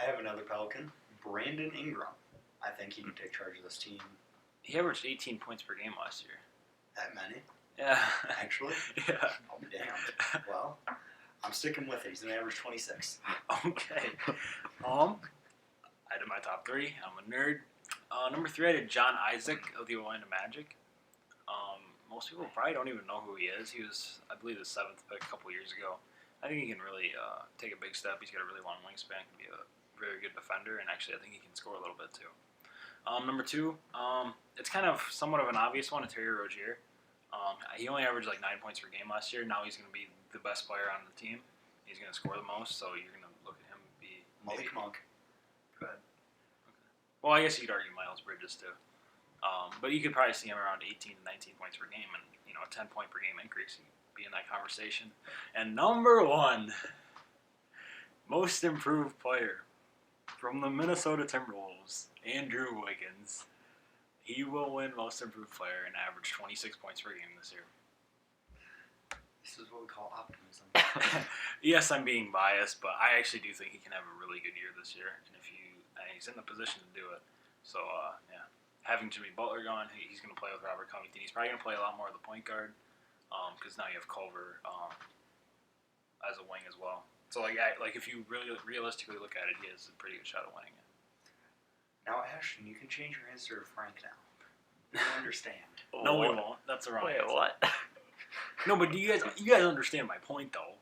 I have another Pelican, Brandon Ingram. I think he can take charge of this team. He averaged 18 points per game last year. That many, Yeah. actually. Yeah. I'll be damned. Well, I'm sticking with it. He's an average 26. Okay. I did my top 3. I'm a nerd. Number 3, I did John Isaac of the Orlando Magic. Most people probably don't even know who he is. He was, I believe, the 7th pick a couple years ago. I think he can really take a big step. He's got a really long wingspan. Can be a very good defender, and actually, I think he can score a little bit too. Number 2, it's kind of somewhat of an obvious one. It's Terry Rozier. He only averaged like 9 points per game last year. Now he's going to be the best player on the team. He's going to score the most, so you're going to look at him be Malik Monk. Go ahead. Well, I guess you could argue Miles Bridges too. But you could probably see him around 18 to 19 points per game, and a 10-point per game increase. He'd be in that conversation. And number 1, most improved player from the Minnesota Timberwolves, Andrew Wiggins. He will win most improved player and average 26 points per game this year. This is what we call optimism. Yes, I'm being biased, but I actually do think he can have a really good year this year, and he's in the position to do it. So, yeah. Having Jimmy Butler gone, he's going to play with Robert Covington. He's probably going to play a lot more of the point guard because now you have Culver as a wing as well. So, if you really realistically look at it, he has a pretty good shot at winning it. Now, Ashton, you can change your answer to Frank now. You understand. No, we won't. That's the wrong Wait, answer. what? No, but you guys understand my point, though.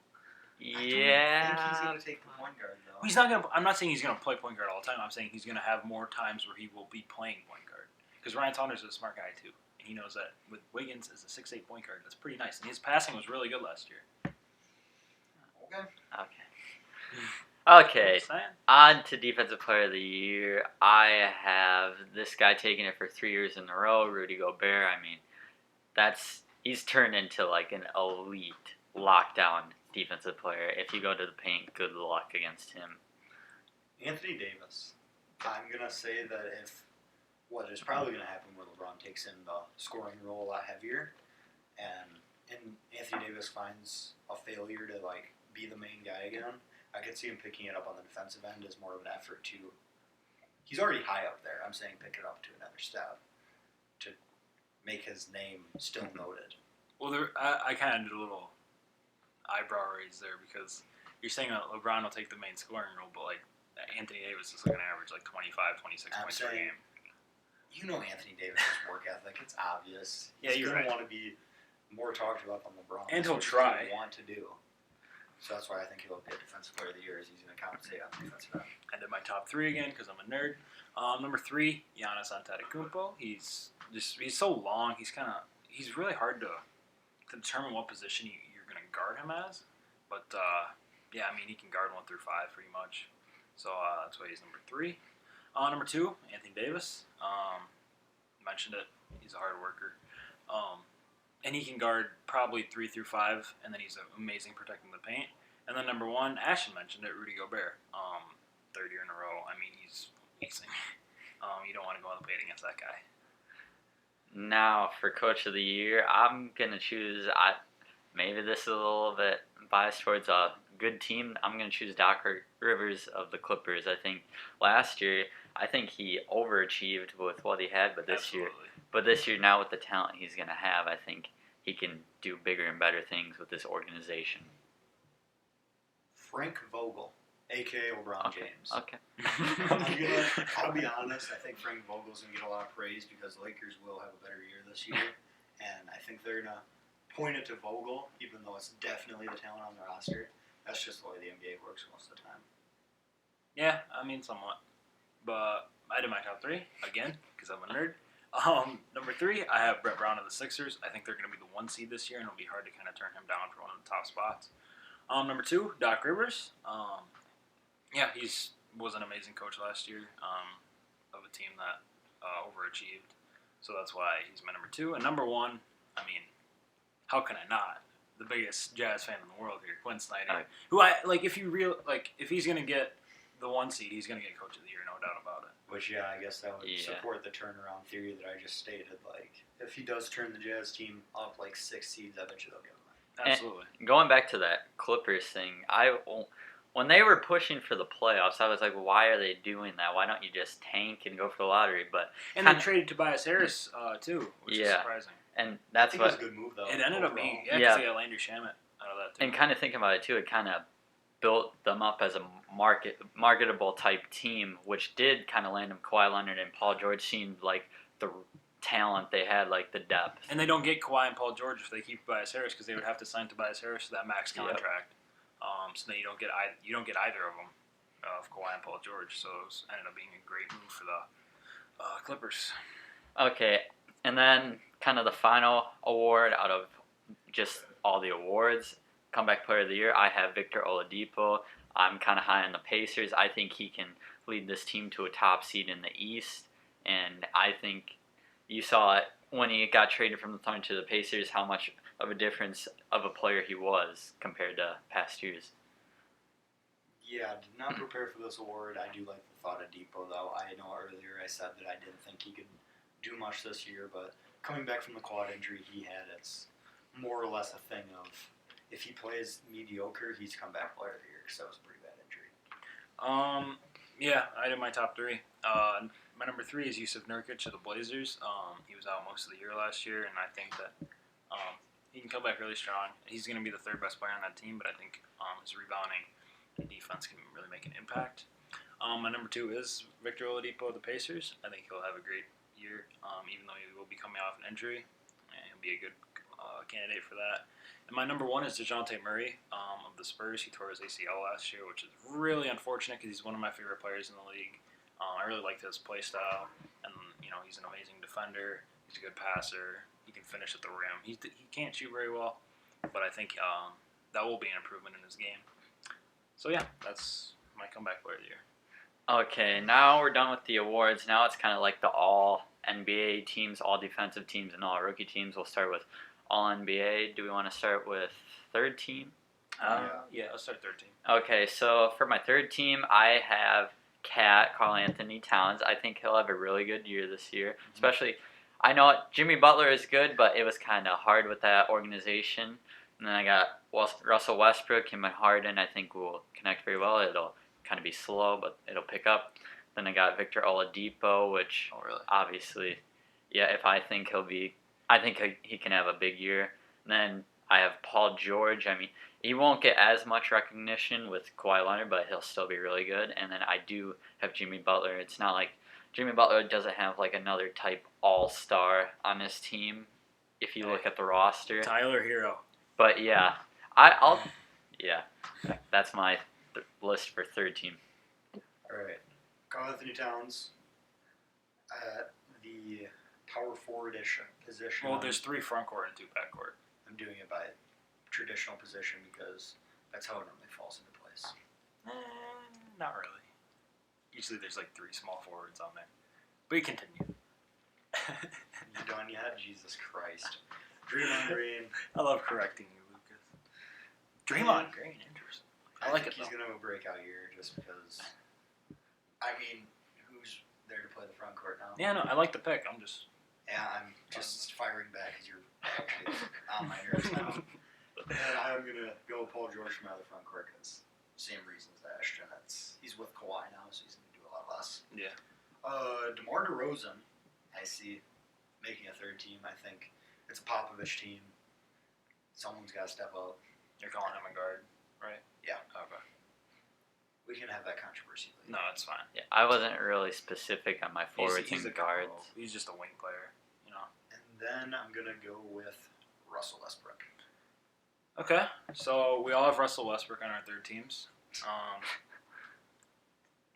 I think he's Yeah. going to take the point guard, though. He's not gonna. I'm not saying he's gonna play point guard all the time. I'm saying he's gonna have more times where he will be playing point guard. Because Ryan Saunders is a smart guy too, and he knows that with Wiggins as a 6'8" point guard, that's pretty nice. And his passing was really good last year. Okay. Okay. Just saying. On to Defensive Player of the Year. I have this guy taking it for 3 years in a row, Rudy Gobert. I mean, he's turned into like an elite lockdown defensive player. If you go to the paint, good luck against him. Anthony Davis. I'm going to say that if what is probably going to happen where LeBron takes in the scoring role a lot heavier, and in Anthony Davis finds a failure to like be the main guy again, I could see him picking it up on the defensive end as more of an effort to. He's already high up there. I'm saying pick it up to another step to make his name still noted. Well, I kind of did a little eyebrow raise there because you're saying that LeBron will take the main scoring role, but like Anthony Davis is going to average like 25, 26 points per game. You know Anthony Davis' work ethic. It's obvious. Yeah, He's you're going right. to want to be more talked about than LeBron. And he'll That's what try. he's gonna want to do. So that's why I think he'll be a defensive player of the year. Is he's going to compensate on the defensive end. I did my top 3 again because I'm a nerd. Number 3, Giannis Antetokounmpo. He's so long. He's really hard to determine what position you're going to guard him as. But yeah, I mean he can guard 1 through 5 pretty much. So that's why he's number 3. Number 2, Anthony Davis. Mentioned it. He's a hard worker. And he can guard probably 3 through 5, and then he's amazing protecting the paint. And then number 1, Ashton mentioned it, Rudy Gobert. 3rd year in a row. I mean, he's amazing. You don't want to go on the paint against that guy. Now, for Coach of the Year, I'm going to choose, maybe this is a little bit biased towards a good team. I'm going to choose Doc Rivers of the Clippers. I think last year, he overachieved with what he had, but this year, now with the talent he's going to have, I think he can do bigger and better things with this organization. Frank Vogel, a.k.a. LeBron James. Okay. I'll be honest, I think Frank Vogel's going to get a lot of praise because the Lakers will have a better year this year. And I think they're going to point it to Vogel, even though it's definitely the talent on the roster. That's just the way the NBA works most of the time. Yeah, I mean, somewhat. But I did my top 3, again, because I'm a nerd. Number 3, I have Brett Brown of the Sixers. I think they're going to be the 1 seed this year, and it'll be hard to kind of turn him down for one of the top spots. Number 2, Doc Rivers. Yeah, he was an amazing coach last year of a team that overachieved. So that's why he's my number 2. And number 1, I mean, how can I not? The biggest Jazz fan in the world here, Quinn Snyder. Who if he's going to get the 1 seed, he's going to get Coach of the Year, no doubt about it. Which, yeah, I guess that would support the turnaround theory that I just stated. Like, if he does turn the Jazz team up like 6 seeds, I bet you they'll give him that. Absolutely. And going back to that Clippers thing, when they were pushing for the playoffs, I was like, why are they doing that? Why don't you just tank and go for the lottery? And they traded Tobias Harris, too, which is surprising. And that's it was a good move, though. It ended up being, because they got Landry Shamet out of that, too. And kind of thinking about it, too, it kind of built them up as a marketable type team, which did kind of land them. Kawhi Leonard and Paul George seemed like the talent they had, like the depth. And they don't get Kawhi and Paul George if they keep Tobias Harris, because they would have to sign Tobias Harris to that max contract. So then you don't get either of them, of Kawhi and Paul George. So it ended up being a great move for the Clippers. Okay, and then kind of the final award out of just all the awards, Comeback Player of the Year, I have Victor Oladipo. I'm kind of high on the Pacers. I think he can lead this team to a top seed in the East. And I think you saw it when he got traded from the Thunder to the Pacers, how much of a difference of a player he was compared to past years. Yeah, did not prepare for this award. I do like the thought of Depot, though. I know earlier I said that I didn't think he could do much this year, but coming back from the quad injury he had, it's more or less a thing of if he plays mediocre, he's Comeback Player of the Year, because that was a pretty bad injury. Yeah, I did my top 3. My number 3 is Yusuf Nurkic of the Blazers. He was out most of the year last year, and I think that he can come back really strong. He's going to be the 3rd best player on that team, but I think his rebounding and defense can really make an impact. My number 2 is Victor Oladipo of the Pacers. I think he'll have a great year, even though he will be coming off an injury, and he'll be a good candidate for that. And my number 1 is DeJounte Murray of the Spurs. He tore his ACL last year, which is really unfortunate because he's one of my favorite players in the league. I really liked his play style, and he's an amazing defender. He's a good passer. He can finish at the rim. He can't shoot very well, but I think that will be an improvement in his game. So yeah, that's my Comeback Player of the Year. Okay, now we're done with the awards. Now it's kind of like the all NBA teams, all defensive teams, and all rookie teams. We'll start with all NBA. Do we want to start with 3rd team? Yeah, let's start 3rd team. Okay, so for my 3rd team, I have Carl Anthony Towns. I think he'll have a really good year this year. Especially, I know Jimmy Butler is good, but it was kind of hard with that organization. And then I got Russell Westbrook, him and Harden. I think will connect very well. It'll kind of be slow, but it'll pick up. Then I got Victor Oladipo, which obviously, yeah, if I think I think he can have a big year. And then I have Paul George. I mean, he won't get as much recognition with Kawhi Leonard, but he'll still be really good. And then I do have Jimmy Butler. It's not like Jimmy Butler doesn't have like another type all-star on his team if you look at the roster. Tyler Hero. But yeah, yeah, that's my list for third team. All right. Carl Anthony Towns at the power forward-ish position. Well, there's 3 front court and 2 back court. I'm doing it by traditional position because that's how it normally falls into place. Not really. Usually there's like 3 small forwards on there. But you continue. You done yet? Jesus Christ. Draymond Green. I love correcting you, Lucas. Draymond Green, interesting. I like it think he's though. going to have a breakout year just because. I mean, who's there to play the front court now? Yeah, no, I like the pick. I'm just. Yeah, I'm just firing back because you're actually on my nerves now. And I'm going to go Paul George from out of the front court because same reasons as Ashton. He's with Kawhi now, so he's going to do a lot less. Yeah. DeMar DeRozan, I see making a third team. I think it's a Popovich team. Someone's got to step up. You're calling him a guard, right? Yeah. Okay. We can have that controversy later. No, it's fine. Yeah, I wasn't really specific on my forwards He's and a guards. He's just a wing player, you know. And then I'm going to go with Russell Westbrook. Okay, so we all have Russell Westbrook on our third teams.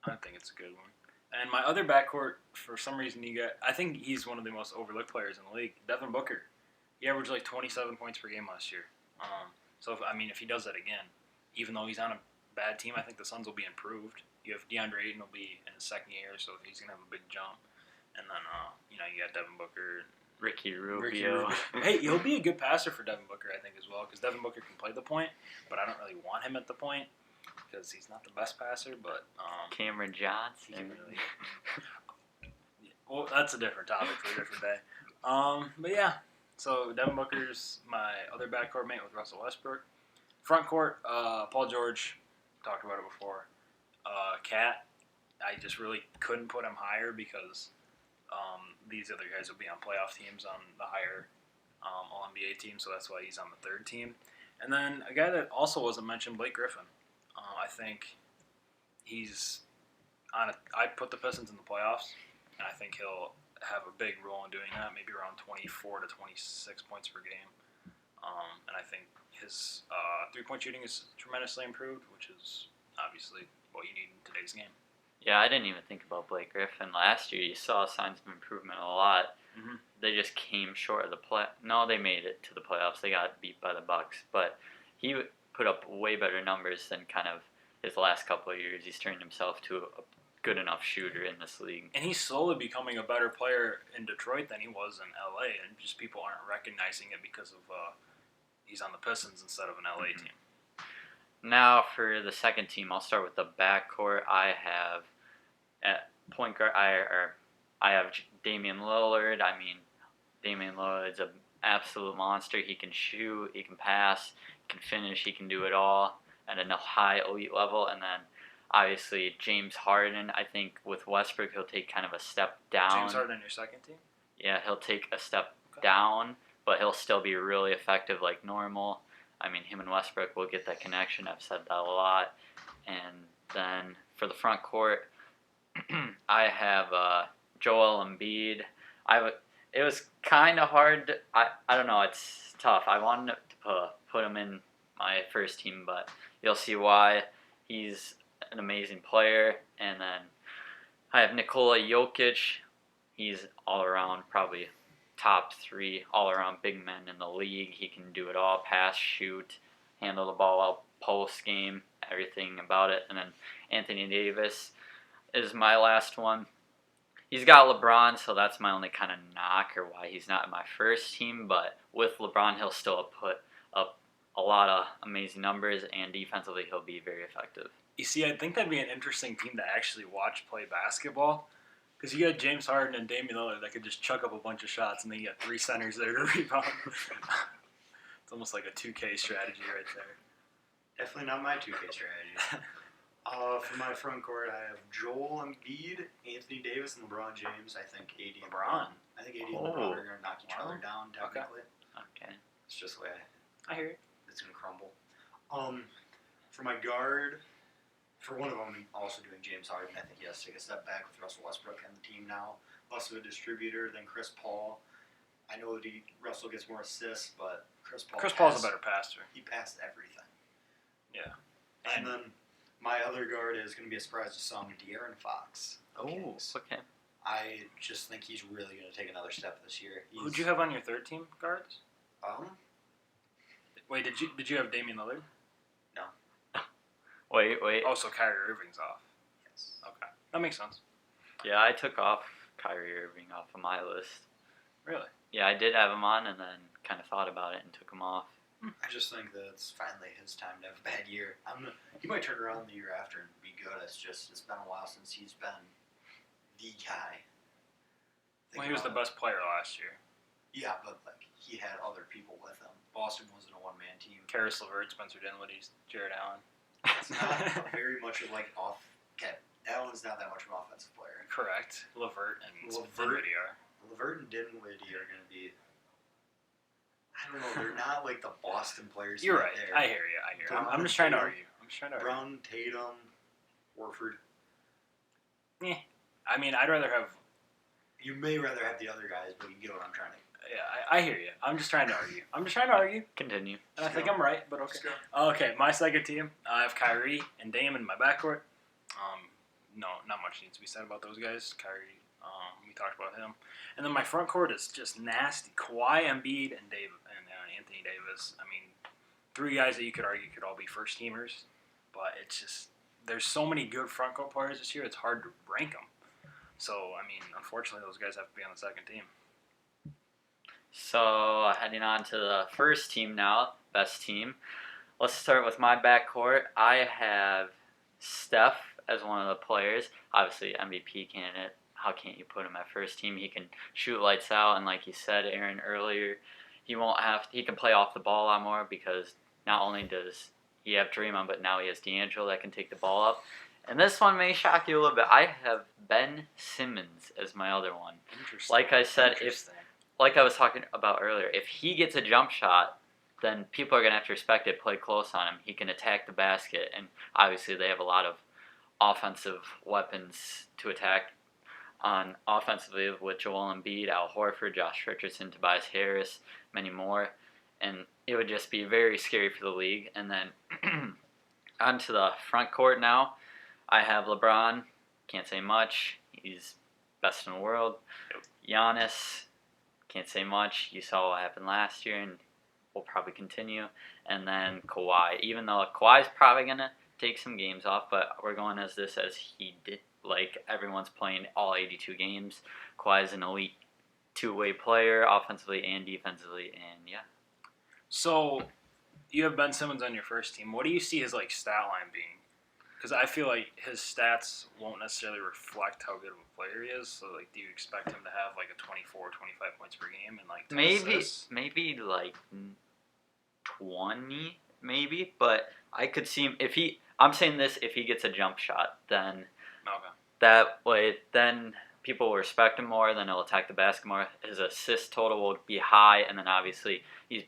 I think it's a good one. And my other backcourt, for some reason, I think he's one of the most overlooked players in the league, Devin Booker. He averaged like 27 points per game last year. So, if he does that again, even though he's on a bad team, I think the Suns will be improved. You have DeAndre Ayton will be in his second year, so he's going to have a big jump. And then, you got Devin Booker. Ricky Rubio. Hey, he'll be a good passer for Devin Booker, I think, as well, because Devin Booker can play the point, but I don't really want him at the point because he's not the best passer, but... Cameron he Johnson. can really... Well, that's a different topic for a different day. But yeah, so Devin Booker's my other backcourt mate with Russell Westbrook. Front court, Paul George, talked about it before. Cat, I just really couldn't put him higher because these other guys will be on playoff teams on the higher All-NBA team, so that's why he's on the third team. And then a guy that also wasn't mentioned, Blake Griffin. I think he's on I put the Pistons in the playoffs, and I think he'll have a big role in doing that, maybe around 24 to 26 points per game. And I think his three-point shooting is tremendously improved, which is obviously what you need in today's game. Yeah, I didn't even think about Blake Griffin. Last year, you saw signs of improvement a lot. Mm-hmm. They just came short of the play. No, they made it to the playoffs. They got beat by the Bucks, but he put up way better numbers than kind of his last couple of years. He's turned himself to a good enough shooter in this league. And he's slowly becoming a better player in Detroit than he was in LA, and just people aren't recognizing it because of he's on the Pistons instead of an LA team. Now for the second team, I'll start with the backcourt. I have at point guard. I have Damian Lillard. I mean, Damian Lillard's an absolute monster. He can shoot, he can pass, he can finish, he can do it all at a high elite level. And then obviously James Harden. I think with Westbrook, he'll take kind of a step down. James Harden, your second team? Yeah, he'll take a step down, but he'll still be really effective like normal. I mean, him and Westbrook will get that connection. I've said that a lot. And then for the front court, I have Joel Embiid. It was kind of hard. I don't know. It's tough. I wanted to put him in my first team, but you'll see why. He's an amazing player. And then I have Nikola Jokic. He's all around probably top 3 all-around big men in the league. He can do it all, pass, shoot, handle the ball out, post game, everything about it. And then Anthony Davis is my last one. He's got LeBron, so that's my only kind of knock or why he's not in my first team. But with LeBron, he'll still put up a lot of amazing numbers, and defensively, he'll be very effective. You see, I think that'd be an interesting team to actually watch play basketball Because you got James Harden and Damian Lillard that could just chuck up a bunch of shots, and then you got 3 centers there to rebound. It's almost like a 2K strategy right there. Definitely not my 2K strategy. For my front court, I have Joel Embiid, Anthony Davis, and LeBron James. I think AD and LeBron. I think AD and LeBron are going to knock each other down, technically. Okay. It's just the way I hear you. it's going to crumble. For my guard, for one of them, I'm also doing James Harden. I think he has to take a step back with Russell Westbrook and the team now. Less of a distributor than Chris Paul. I know that Russell gets more assists, but Chris Paul's a better passer. He passed everything. Yeah. And then my other guard is going to be a surprise to some, De'Aaron Fox. Oh, okay. I just think he's really going to take another step this year. Who'd you have on your third team guards? Wait, did you have Damian Lillard? No. Wait. Oh, so Kyrie Irving's off. Yes. Okay, that makes sense. Yeah, I took off Kyrie Irving off of my list. Really? Yeah, I did have him on, and then kind of thought about it and took him off. I just think that it's finally his time to have a bad year. He might turn around the year after and be good. It's been a while since he's been the guy. Well, he was the best player last year. Yeah, but he had other people with him. Boston wasn't a one-man team. Karis LeVert, Spencer Dinwiddie, Jared Allen. It's not very much of off. Okay, Allen's not that much of an offensive player. Correct. LeVert and LeVert. Dinwiddie are. LeVert and Dinwiddie are going to be. I don't know. They're not like the Boston players. You're right. There. I hear you. I'm just trying to argue. Brown, Tatum, Horford. Yeah. I mean, I'd rather have. You may rather have the other guys, but you get what I'm trying to. Yeah, I hear you. I'm just trying to argue. Continue. And I think I'm right, but okay. Okay, my second team, I have Kyrie and Dame in my backcourt. No, not much needs to be said about those guys. Kyrie, we talked about him. And then my front court is just nasty. Kawhi, Embiid, and Anthony Davis. I mean, 3 guys that you could argue could all be first teamers, but it's just there's so many good front court players this year. It's hard to rank them. So I mean, unfortunately, those guys have to be on the second team. So, heading on to the first team now, best team. Let's start with my backcourt. I have Steph as one of the players. Obviously, MVP candidate. How can't you put him at first team? He can shoot lights out, and like you said, Aaron, earlier, he can play off the ball a lot more because not only does he have Draymond, but now he has D'Angelo that can take the ball up. And this one may shock you a little bit. I have Ben Simmons as my other one. Interesting. Like I said, like I was talking about earlier, if he gets a jump shot, then people are going to have to respect it, play close on him. He can attack the basket, and obviously they have a lot of offensive weapons to attack on offensively with Joel Embiid, Al Horford, Josh Richardson, Tobias Harris, many more. And it would just be very scary for the league. And then onto the front court now, I have LeBron. Can't say much. He's best in the world. Giannis. Can't say much. You saw what happened last year, and will probably continue. And then Kawhi. Even though Kawhi's probably going to take some games off, but we're going as he did. Like, everyone's playing all 82 games. Kawhi's an elite two-way player, offensively and defensively, and yeah. So, you have Ben Simmons on your first team. What do you see his stat line being? Because I feel like his stats won't necessarily reflect how good of a player he is. So, do you expect him to have a 24, 25 points per game and 10 assists? Maybe 20, maybe. But I could see him I'm saying this, if he gets a jump shot, then that way, then people will respect him more. Then he'll attack the basket more. His assist total will be high, and then obviously he's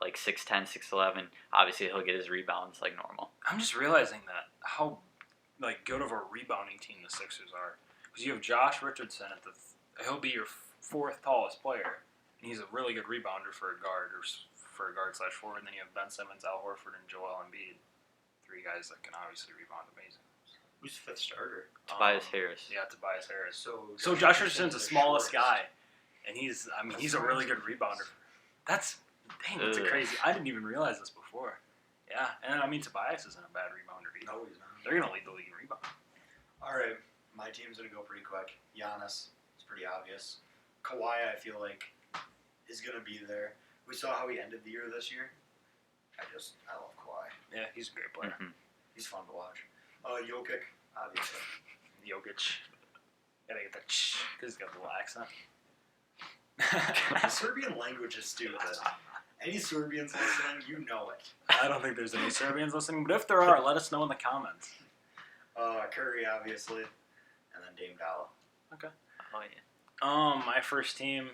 6'10", 6'11". Obviously, he'll get his rebounds like normal. I'm just realizing that how good of a rebounding team the Sixers are. Because you have Josh Richardson he'll be your 4th tallest player, and he's a really good rebounder for a guard /forward. And then you have Ben Simmons, Al Horford, and Joel Embiid, 3 guys that can obviously rebound amazing. Who's 5th starter? Tobias Harris. Yeah, Tobias Harris. So Josh Richardson's the smallest guy, and he's a really good rebounder. That's crazy. I didn't even realize this before. Yeah, and Tobias isn't a bad rebounder either. No, he's not. They're going to lead the league in rebound. All right, my team's going to go pretty quick. Giannis, it's pretty obvious. Kawhi, I feel like, is going to be there. We saw how he ended the year this year. I love Kawhi. Yeah, he's a great player. Mm-hmm. He's fun to watch. Jokic, obviously. Jokic. Yeah, they get that because he's got the little accent. The Serbian language is stupid. Any Serbians listening, you know it. I don't think there's any Serbians listening, but if there are, let us know in the comments. Curry, obviously, and then Dame Dollar. Okay. Oh yeah. My first team,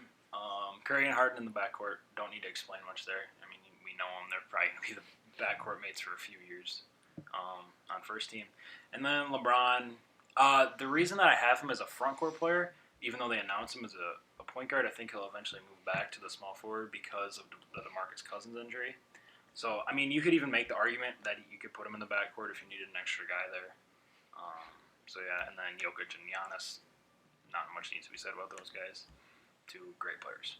Curry and Harden in the backcourt. Don't need to explain much there. I mean, we know them. They're probably going to be the backcourt mates for a few years on first team. And then LeBron. The reason that I have him as a front court player, even though they announced him as a point guard, I think he'll eventually move back to the small forward because of the DeMarcus Cousins injury. So, I mean, you could even make the argument that you could put him in the backcourt if you needed an extra guy there. Yeah, and then Jokic and Giannis. Not much needs to be said about those guys. Two great players.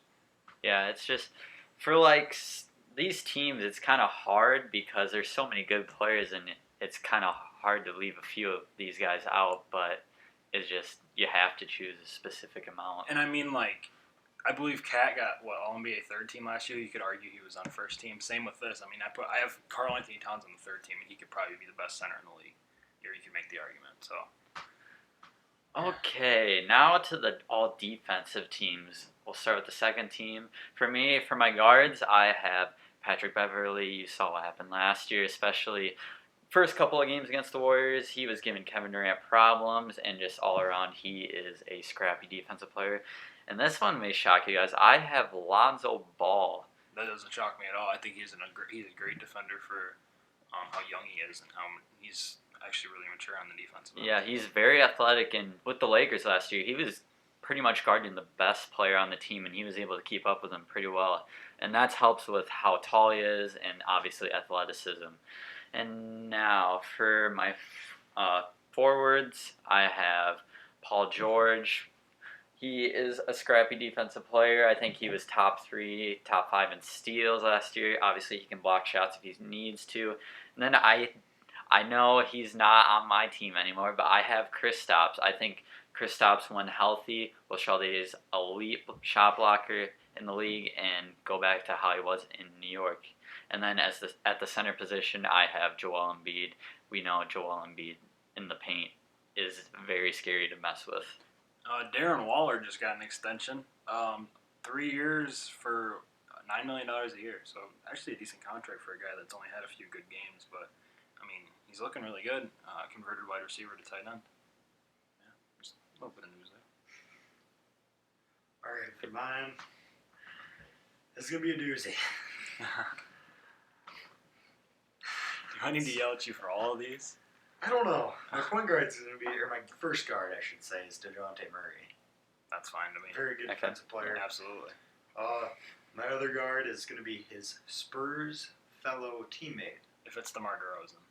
Yeah, it's just for like these teams, it's kind of hard because there's so many good players, and it's kind of hard to leave a few of these guys out. But it's just you have to choose a specific amount. And I mean, like, I believe Kat got All NBA third team last year. You could argue he was on first team. Same with this. I mean, I have Karl Anthony Towns on the third team, and he could probably be the best center in the league. Here, you could make the argument. So. Okay, now to the all defensive teams. We'll start with the second team. For me, for my guards, I have Patrick Beverly. You saw what happened last year, especially first couple of games against the Warriors. He was giving Kevin Durant problems, and just all around, he is a scrappy defensive player. And this one may shock you guys. I have Lonzo Ball. That doesn't shock me at all. I think he's a great defender for how young he is and how he's actually really mature on the defensive end. Yeah, he's very athletic, and with the Lakers last year, he was pretty much guarding the best player on the team, and he was able to keep up with him pretty well. And that helps with how tall he is and obviously athleticism. And now for my forwards, I have Paul George. He is a scrappy defensive player. I think he was top 3, top 5 in steals last year. Obviously, he can block shots if he needs to. And then I know he's not on my team anymore, but I have Kristaps. I think Kristaps, when healthy, will show that he's elite shot blocker in the league and go back to how he was in New York. And then at the center position, I have Joel Embiid. We know Joel Embiid in the paint is very scary to mess with. Darren Waller just got an extension. 3 years for $9 million a year. So actually a decent contract for a guy that's only had a few good games. But, I mean, he's looking really good. Converted wide receiver to tight end. Yeah, just a little bit of news there. All right, for mine, this is going to be a doozy. Do I need to yell at you for all of these? I don't know. My point guard is going to be, or my first guard, I should say, is DeJounte Murray. That's fine to me. Very good defensive player. Absolutely. My other guard is going to be his Spurs fellow teammate. If it's DeMar DeRozan.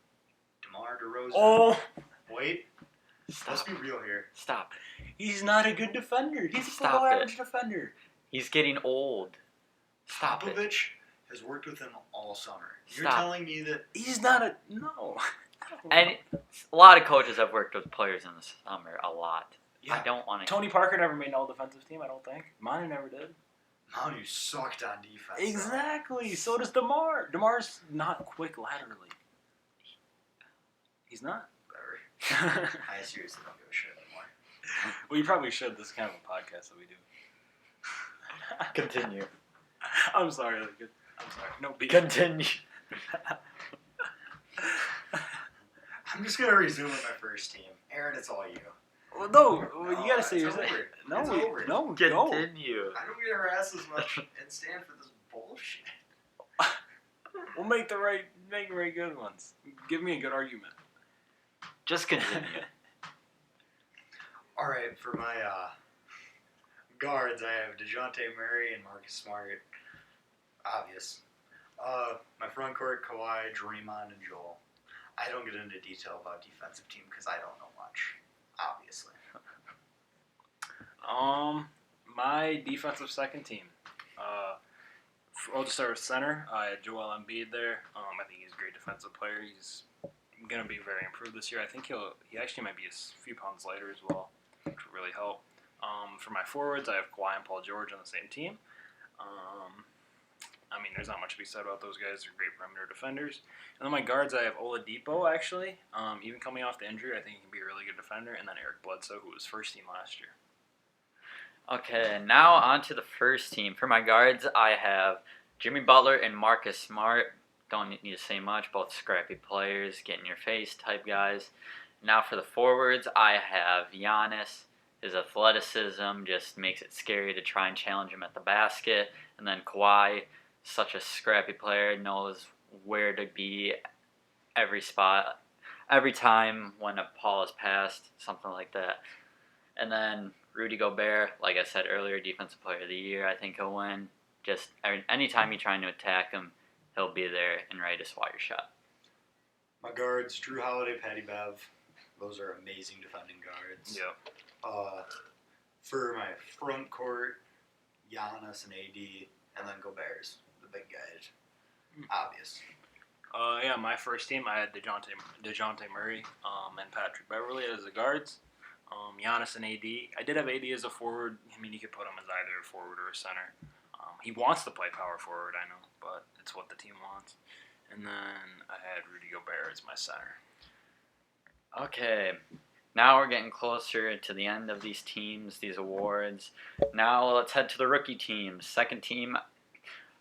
DeMar DeRozan. Oh! Wait. Stop. Let's be real here. Stop. He's not a good defender. He's a Stop below it. average defender. He's getting old. Stop it. Popovich has worked with him all summer. You're Stop. telling me that He's not a... No. And a lot of coaches have worked with players in the summer. A lot. Yeah. I don't want to. Tony Parker never made an all-defensive team, I don't think. Manu never did. Manu sucked on defense. Exactly. So does DeMar. DeMar's not quick laterally. He's not. Whatever. I seriously don't give a shit anymore. Well, you probably should. This is kind of a podcast that we do. Continue. I'm sorry. I'm sorry. No beef. Continue. I'm just going to resume with my first team. Aaron, it's all you. Well, no. No, You gotta say it's yours. over. No, It's over. no, no. Continue. I don't get harassed as much and stand for this bullshit. We'll make the right good ones. Give me a good argument. Just continue. All right, for my guards, I have DeJounte Murray and Marcus Smart. Obvious. My front court, Kawhi, Draymond, and Joel. I don't get into detail about defensive team because I don't know much, obviously. My defensive second team. I'll just start with center. I had Joel Embiid there. I think he's a great defensive player. He's gonna be very improved this year. I think he actually might be a few pounds lighter as well, which would really help. For my forwards, I have Kawhi and Paul George on the same team. I mean, there's not much to be said about those guys. They're great perimeter defenders. And then my guards, I have Oladipo, actually. Even coming off the injury, I think he can be a really good defender. And then Eric Bledsoe, who was first team last year. Okay, now on to the first team. For my guards, I have Jimmy Butler and Marcus Smart. Don't need to say much. Both scrappy players, get in your face type guys. Now for the forwards, I have Giannis. His athleticism just makes it scary to try and challenge him at the basket. And then Kawhi, such a scrappy player, knows where to be every spot, every time when a ball is passed, something like that. And then Rudy Gobert, like I said earlier, Defensive Player of the Year, I think he'll win. Just anytime you're trying to attack him, he'll be there and ready to swat your shot. My guards, Drew Holiday, Patty Bev. Those are amazing defending guards. Yeah. For my front court, Giannis and AD, and then Gobert's the big guys. Obvious. Yeah, my first team, I had DeJounte Murray and Patrick Beverly as the guards. Giannis and AD. I did have AD as a forward. I mean, you could put him as either a forward or a center. He wants to play power forward, I know, but it's what the team wants. And then I had Rudy Gobert as my center. Okay, now we're getting closer to the end of these teams, these awards. Now let's head to the rookie teams. Second team,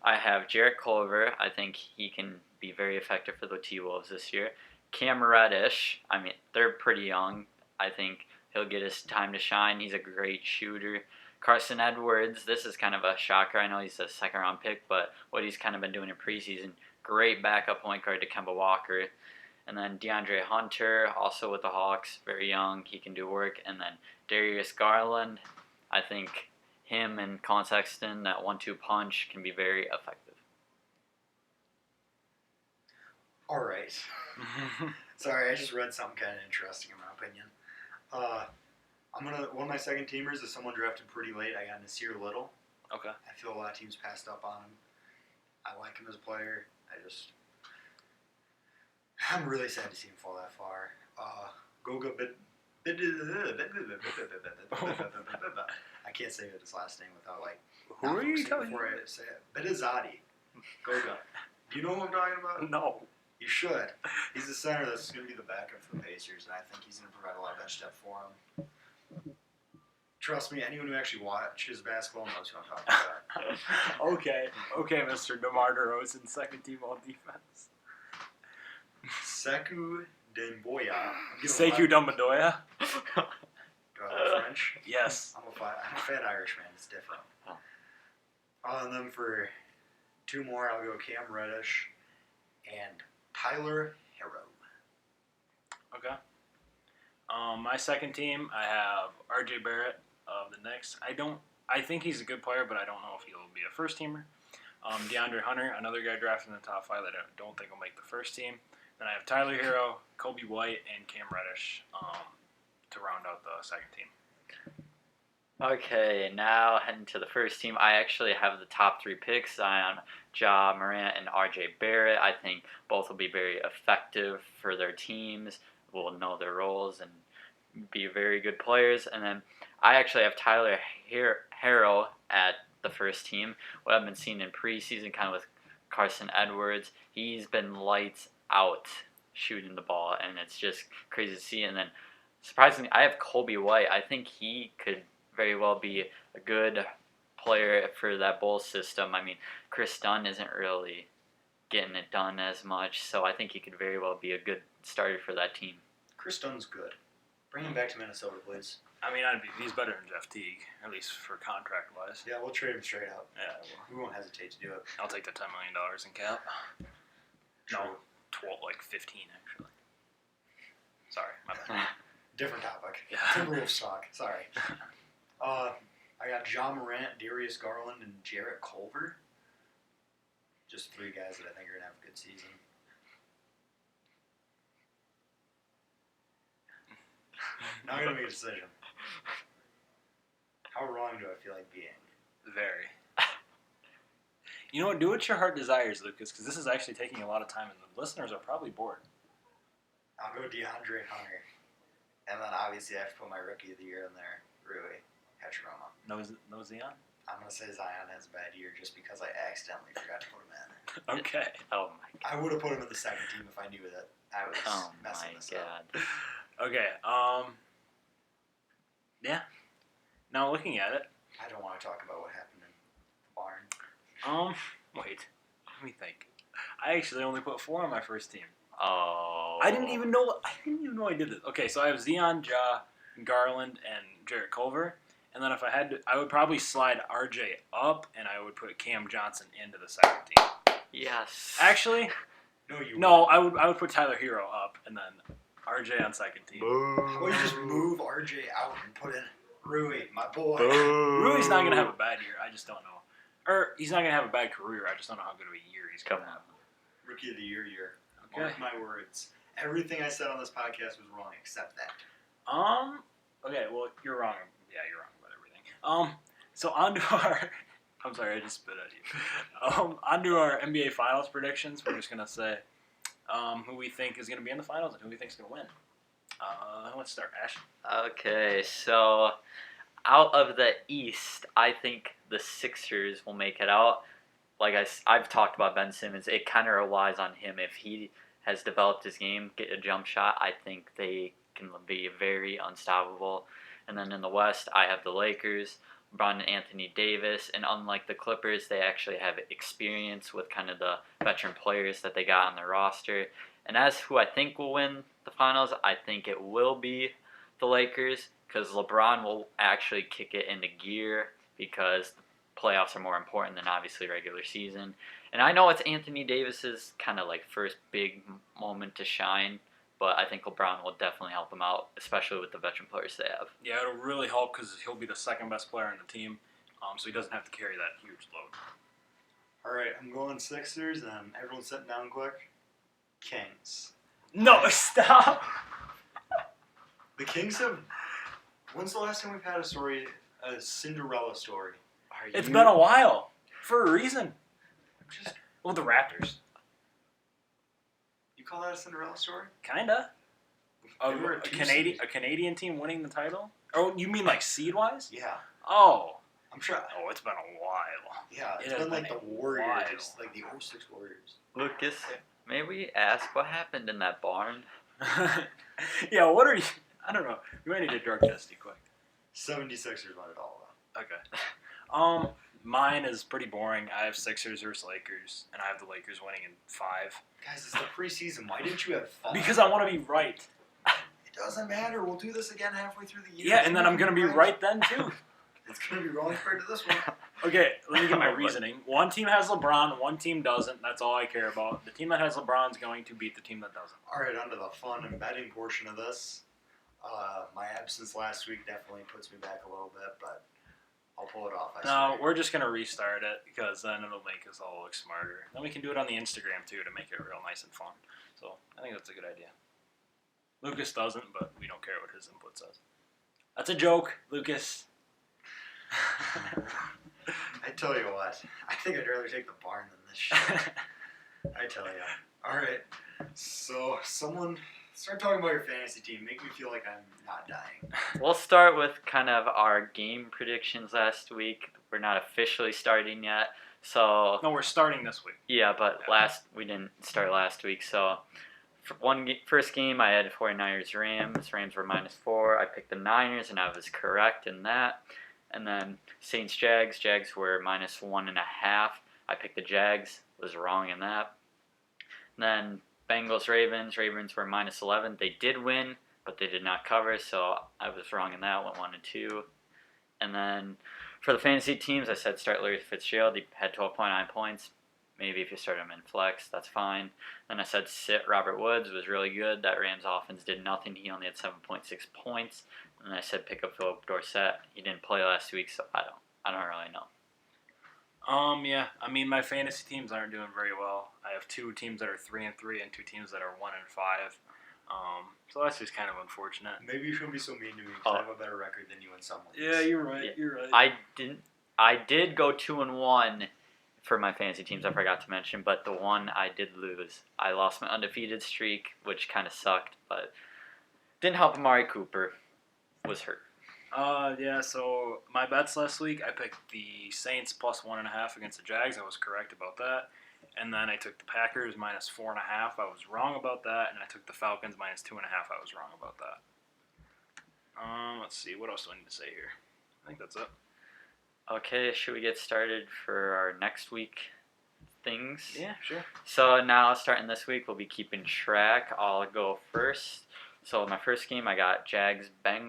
I have Jarrett Culver. I think he can be very effective for the T-Wolves this year. Cam Reddish. I mean, they're pretty young. I think he'll get his time to shine. He's a great shooter. Carson Edwards, this is kind of a shocker. I know he's a second-round pick, but what he's kind of been doing in preseason, great backup point guard to Kemba Walker. And then DeAndre Hunter, also with the Hawks, very young. He can do work. And then Darius Garland, I think him and Colin Sexton, that 1-2 punch, can be very effective. All right. Sorry, I just read something kind of interesting in my opinion. One of my second teamers is someone drafted pretty late. I got Nasir Little. Okay. I feel a lot of teams passed up on him. I like him as a player. I'm really sad to see him fall that far. Goga I can't say his last name without Who are you talking before I say it. Bedizzati. Goga. Do you know who I'm talking about? No. You should. He's the center that's going to be the backup for the Pacers, and I think he's going to provide a lot of bench depth for him. Trust me, anyone who actually watches basketball knows who I'm talking about. Okay, Mr. DeMar DeRozan, second team all defense. Sekou Demboya. Sekou Dumbadoya? Do I like French? Yes. I'm a fat Irishman. It's different. And then for two more, I'll go Cam Reddish and Tyler Hero. Okay. My second team, I have RJ Barrett of the Knicks. I think he's a good player, but I don't know if he'll be a first teamer. DeAndre Hunter, another guy drafted in the top 5 that I don't think will make the first team. Then I have Tyler Hero, Kobe White, and Cam Reddish to round out the second team. Okay, now heading to the first team. I actually have the top 3 picks. Zion, Ja Morant, and RJ Barrett. I think both will be very effective for their teams, will know their roles, and be very good players. And then I actually have Tyler Hero at the first team. What I've been seeing in preseason, kind of with Carson Edwards, he's been lights out shooting the ball, and it's just crazy to see. And then surprisingly, I have Kobe White. I think he could very well be a good player for that Bulls system. I mean, Chris Dunn isn't really getting it done as much, so I think he could very well be a good starter for that team. Chris Dunn's good. Bring him back to Minnesota, please. I mean, he's better than Jeff Teague, at least for contract-wise. Yeah, we'll trade him straight out. Yeah, We won't hesitate to do it. I'll take the $10 million in cap. True. No, 15 actually. Sorry, my bad. Different topic. Yeah. Timberwolves talk. Sorry. I got Ja Morant, Darius Garland, and Jarrett Culver. Just 3 guys that I think are going to have a good season. Now I got to make a decision. How wrong do I feel like being? Very. You know what? Do what your heart desires, Lucas, because this is actually taking a lot of time, and the listeners are probably bored. I'll go DeAndre Hunter. And then obviously I have to put my rookie of the year in there, Rui Hachimura. No Zion? I'm gonna say Zion has a bad year just because I accidentally forgot to put him in. Okay. Oh my god. I would have put him in the second team if I knew that I was Oh messing my this up. god. Okay. Yeah. Now looking at it. I don't want to talk about what happened in the barn. Wait. Let me think. I actually only put 4 on my first team. Oh. I didn't even know I did this. Okay, so I have Zion, Ja, Garland, and Jarrett Culver. And then if I had to, I would probably slide RJ up, and I would put Cam Johnson into the second team. Yes. Actually, No, I would put Tyler Hero up, and then RJ on second team. How about you just move RJ out and put in Rui, my boy? Rui's not gonna have a bad year. I just don't know. Or he's not gonna have a bad career. I just don't know how good of a year he's Come gonna on. have. Rookie of the year. Okay. Mark my words. Everything I said on this podcast was wrong except that. Okay. Well, you're wrong. Yeah, you're wrong about everything. So on to our. I'm sorry, I just spit at you. On to our NBA Finals predictions. We're just gonna say who we think is gonna be in the finals and who we think is gonna win. Let's start, Ash. Okay, so out of the East, I think the Sixers will make it out. Like I've talked about Ben Simmons, it kind of relies on him. If he has developed his game, get a jump shot, I think they can be very unstoppable. And then in the West, I have the Lakers, LeBron and Anthony Davis, and unlike the Clippers, they actually have experience with kind of the veteran players that they got on their roster. And as who I think will win the finals, I think it will be the Lakers because LeBron will actually kick it into gear because the playoffs are more important than obviously regular season. And I know it's Anthony Davis's kind of like first big moment to shine, but I think LeBron will definitely help him out, especially with the veteran players they have. Yeah, it'll really help because he'll be the second best player on the team, so he doesn't have to carry that huge load. All right, I'm going Sixers, and everyone's sitting down quick. Kings. No, stop. The Kings have. When's the last time we've had a Cinderella story? It's been a while for a reason. Well, the Raptors, You call that a Cinderella story? kinda. A They were two Canadian team winning the title. Oh, you mean like seed wise? Yeah, Oh, I'm sure. it's been a while. Yeah, It it's has been like been the a Warriors, while. like the 06 Warriors. Lucas, may we ask what happened in that barn? Yeah, what are you? I don't know. You might need to drug test you quick. 76ers won it all though. Okay. Mine is pretty boring. I have Sixers versus Lakers, and I have the Lakers winning in 5. Guys, it's the preseason. Why didn't you have fun? Because I want to be right. It doesn't matter. We'll do this again halfway through the year. Yeah, and then I'm gonna be right then too. It's gonna be wrong compared to this one. Okay, let me get my reasoning. One team has LeBron, one team doesn't. That's all I care about. The team that has LeBron is going to beat the team that doesn't. All right, onto the fun and betting portion of this. My absence last week definitely puts me back a little bit, but I'll pull it off. No, we're just gonna restart it because then it'll make us all look smarter. Then we can do it on the Instagram too to make it real nice and fun. So I think that's a good idea. Lucas doesn't, but we don't care what his input says. That's a joke, Lucas. I tell you what, I think I'd rather take the barn than this shit. I tell you. All right, so someone start talking about your fantasy team. Make me feel like I'm not dying. We'll start with kind of our game predictions last week. We're not officially starting yet, so No, we're starting this week. yeah, but we didn't start last week. So for first game, I had 49ers Rams. Rams were -4. I picked the Niners, and I was correct in that. And then Saints Jags. Jags were -1.5. I picked the Jags. Was wrong in that. And then Bengals Ravens. Ravens were -11. They did win, but they did not cover, so I was wrong in that. Went 1-2. And then for the fantasy teams, I said start Larry Fitzgerald. He had 12.9 points. Maybe if you start him in flex, that's fine. Then I said sit Robert Woods. Was really good. That Rams offense did nothing. He only had 7.6 points. And I said pick up Philip Dorsett. He didn't play last week, so I don't really know. Yeah. I mean, my fantasy teams aren't doing very well. I have 2 teams that are 3-3 and 2 teams that are 1-5. So that's just kind of unfortunate. Maybe you shouldn't be so mean to me because I have a better record than you in some ways. Yeah, you're right. Yeah. You're right. I did go 2-1 for my fantasy teams. I forgot to mention, but the one I did lose. I lost my undefeated streak, which kind of sucked, but didn't help. Amari Cooper was hurt. Yeah, so my bets last week, I picked the Saints plus 1.5 against the Jags. I was correct about that. And then I took the Packers minus 4.5. I was wrong about that. And I took the Falcons minus 2.5. I was wrong about that. Let's see. What else do I need to say here? I think that's it. Okay, should we get started for our next week things? Yeah, sure. So now, starting this week, we'll be keeping track. I'll go first. So my first game, I got Jags at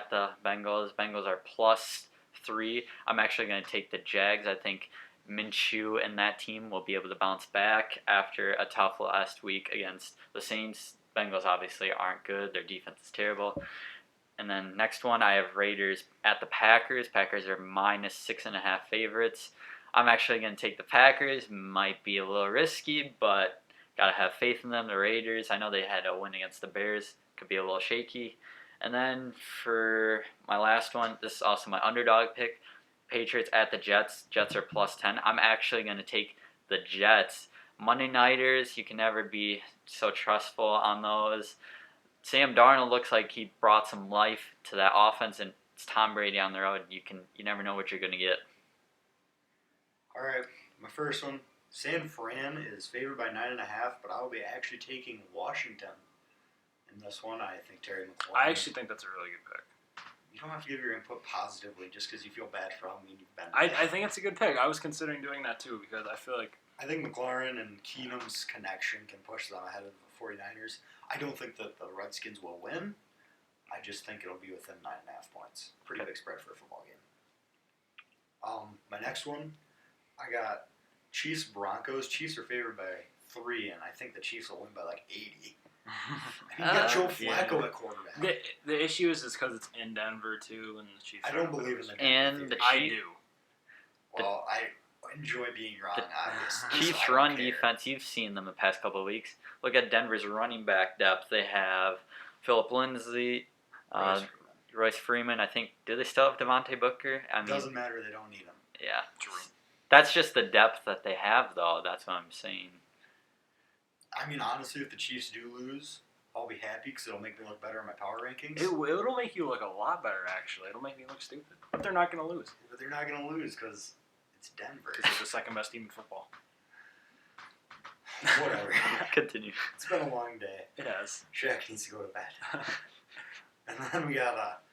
the Bengals. Bengals are +3. I'm actually going to take the Jags. I think Minshew and that team will be able to bounce back after a tough last week against the Saints. Bengals obviously aren't good. Their defense is terrible. And then next one, I have Raiders at the Packers. Packers are -6.5 favorites. I'm actually going to take the Packers. Might be a little risky, but got to have faith in them. The Raiders, I know they had a win against the Bears. Could be a little shaky. And then for my last one, this is also my underdog pick. Patriots at the Jets. Jets are +10. I'm actually going to take the Jets. Monday Nighters, you can never be so trustful on those. Sam Darnold looks like he brought some life to that offense, and it's Tom Brady on the road. You never know what you're going to get. All right, my first one. San Fran is favored by 9.5, but I will be actually taking Washington in this one. I think Terry McLaurin. I actually think that's a really good pick. You don't have to give your input positively just because you feel bad for how mean you've been. I think it's a good pick. I was considering doing that too because I feel like I think McLaurin and Keenum's connection can push them ahead of the 49ers. I don't think that the Redskins will win. I just think it'll be within 9.5 points. Pretty big spread for a football game. My next one, I got Chiefs Broncos. Chiefs are favored by 3, and I think the Chiefs will win by like 80. You got Joe Flacco at quarterback. the issue is because it's in Denver too, and the Chiefs. I don't believe in the And Denver I theory. do. Well, I enjoy being wrong. Obviously, Chiefs so I run don't care. defense, you've seen them the past couple of weeks. Look at Denver's running back depth. They have Philip Lindsay, Royce Freeman. I think, do they still have Devontae Booker? I mean, Doesn't matter. They don't need him. yeah. True. That's just the depth that they have, though. That's what I'm saying. I mean, honestly, if the Chiefs do lose, I'll be happy because it'll make me look better in my power rankings. It'll make you look a lot better, actually. It'll make me look stupid. But they're not going to lose. But they're not going to lose because it's Denver. Because they're the second best team in football. Whatever. Continue. It's been a long day. It has. Shaq needs to go to bed. And then we got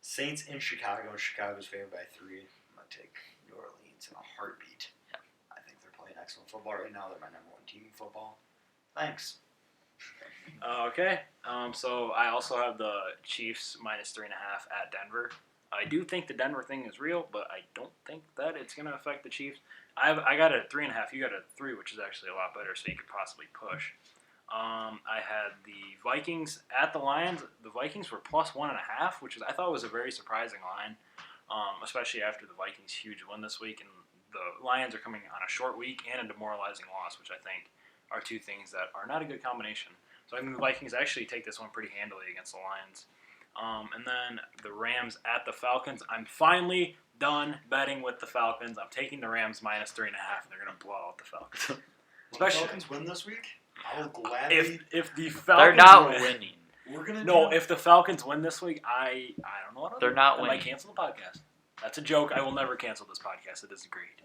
Saints in Chicago. Chicago's favored by 3. I'm going to take New Orleans in a heartbeat. Yeah. I think they're playing excellent football right now. They're my number 1 team in football. Thanks. Okay. So I also have the Chiefs -3.5 at Denver. I do think the Denver thing is real, but I don't think that it's going to affect the Chiefs. I got a 3.5. You got a 3, which is actually a lot better, so you could possibly push. I had the Vikings at the Lions. The Vikings were +1.5, which I thought was a very surprising line, especially after the Vikings' huge win this week. And the Lions are coming on a short week and a demoralizing loss, which I think are two things that are not a good combination. So I think the Vikings actually take this one pretty handily against the Lions. And then the Rams at the Falcons. I'm finally done betting with the Falcons. I'm taking the Rams -3.5, and they're going to blow out the Falcons. Will the Especially Falcons win this week? I will gladly. if the Falcons They're not win, winning. We're gonna No, do if the Falcons win this week, I don't know what I'll They're do. not I winning. might cancel the podcast. That's a joke. I will never cancel this podcast. It is agreed.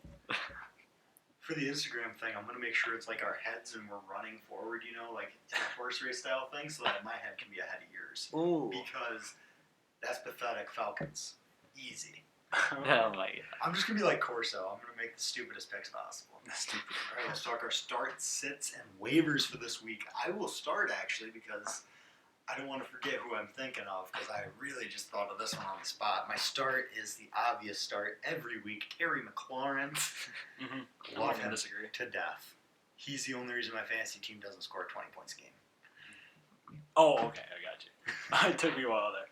for the Instagram thing. I'm gonna make sure it's like our heads and we're running forward. You know, like in a horse race style thing, so that my head can be ahead of yours. Ooh. Because that's pathetic. Falcons, easy. Oh my god. I'm just gonna be like Corso. I'm gonna make the stupidest picks possible. Stupid. All right, let's talk our start, sits, and waivers for this week. I will start actually because I don't want to forget who I'm thinking of because I really just thought of this one on the spot. My start is the obvious start every week. Terry McLaurin. Mm-hmm. I'm Love not him gonna disagree. to death. He's the only reason my fantasy team doesn't score 20 points a game. Oh, okay, I got you. It took me a while there.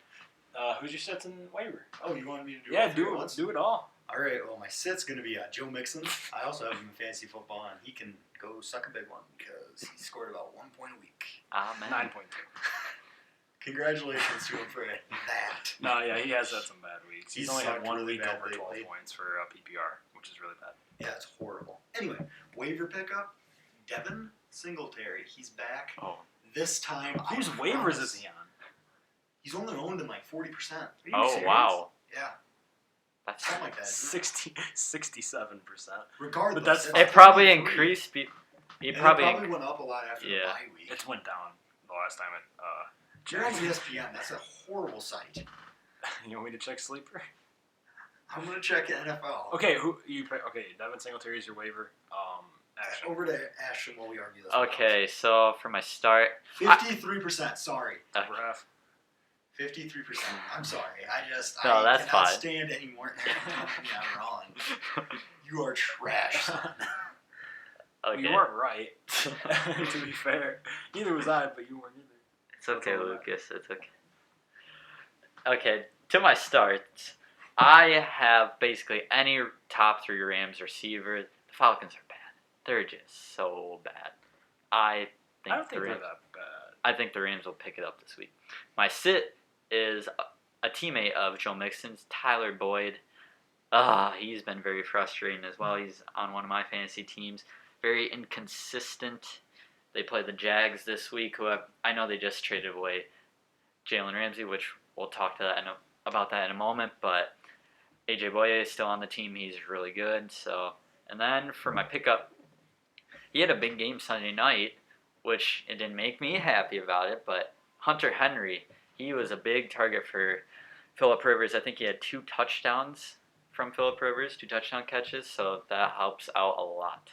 Who's your sets and waiver? Oh, you wanted me to do Yeah, all three at do once? it all. All right, well, my sit's going to be Joe Mixon. I also have him in fantasy football, and he can go suck a big one because he scored about 1 point a week. Amen. 9.2. Congratulations to him for that. No, yeah, he has had some bad weeks. He's He's only had sucked 1 really week bad over 12 lately. points for PPR, which is really bad. Yeah, it's horrible. Anyway, waiver pickup, Devin Singletary. He's back. Oh. This time, Whose I waivers promise. is he on? He's only owned in like 40%. Are you Oh, serious? wow. Yeah, That's something like that. Isn't it? 67%. Regardless, But that's it's it. Probably 23. increased. It And probably. it probably went up a lot after the Yeah. bye week. It went down the last time it. You're on ESPN. That's a horrible site. You want me to check sleeper? I'm gonna check NFL. Okay, Devin Singletary is your waiver. Ashton. Over to Ashton while we argue this. Okay, so for my start, 53%. Sorry. Over half. 53%. I'm sorry. No, I that's cannot fine. stand anymore. Yeah, I'm wrong. You are trash, son. Well, you weren't right. To be fair, neither was I, but you weren't either. It's okay, That's all Lucas. It's okay. Okay, to my starts, I have basically any top 3 Rams receiver. The Falcons are bad. They're just so bad. I don't think they're that bad. I think the Rams will pick it up this week. My sit is a teammate of Joe Mixon's, Tyler Boyd. He's been very frustrating as well. He's on one of my fantasy teams. Very inconsistent. They play the Jags this week, I know they just traded away Jalen Ramsey, which we'll talk about that in a moment. But AJ Boye is still on the team. He's really good. So, and then for my pickup, he had a big game Sunday night, which it didn't make me happy about it. But Hunter Henry, he was a big target for Phillip Rivers. I think he had 2 touchdowns from Phillip Rivers, 2 touchdown catches. So that helps out a lot.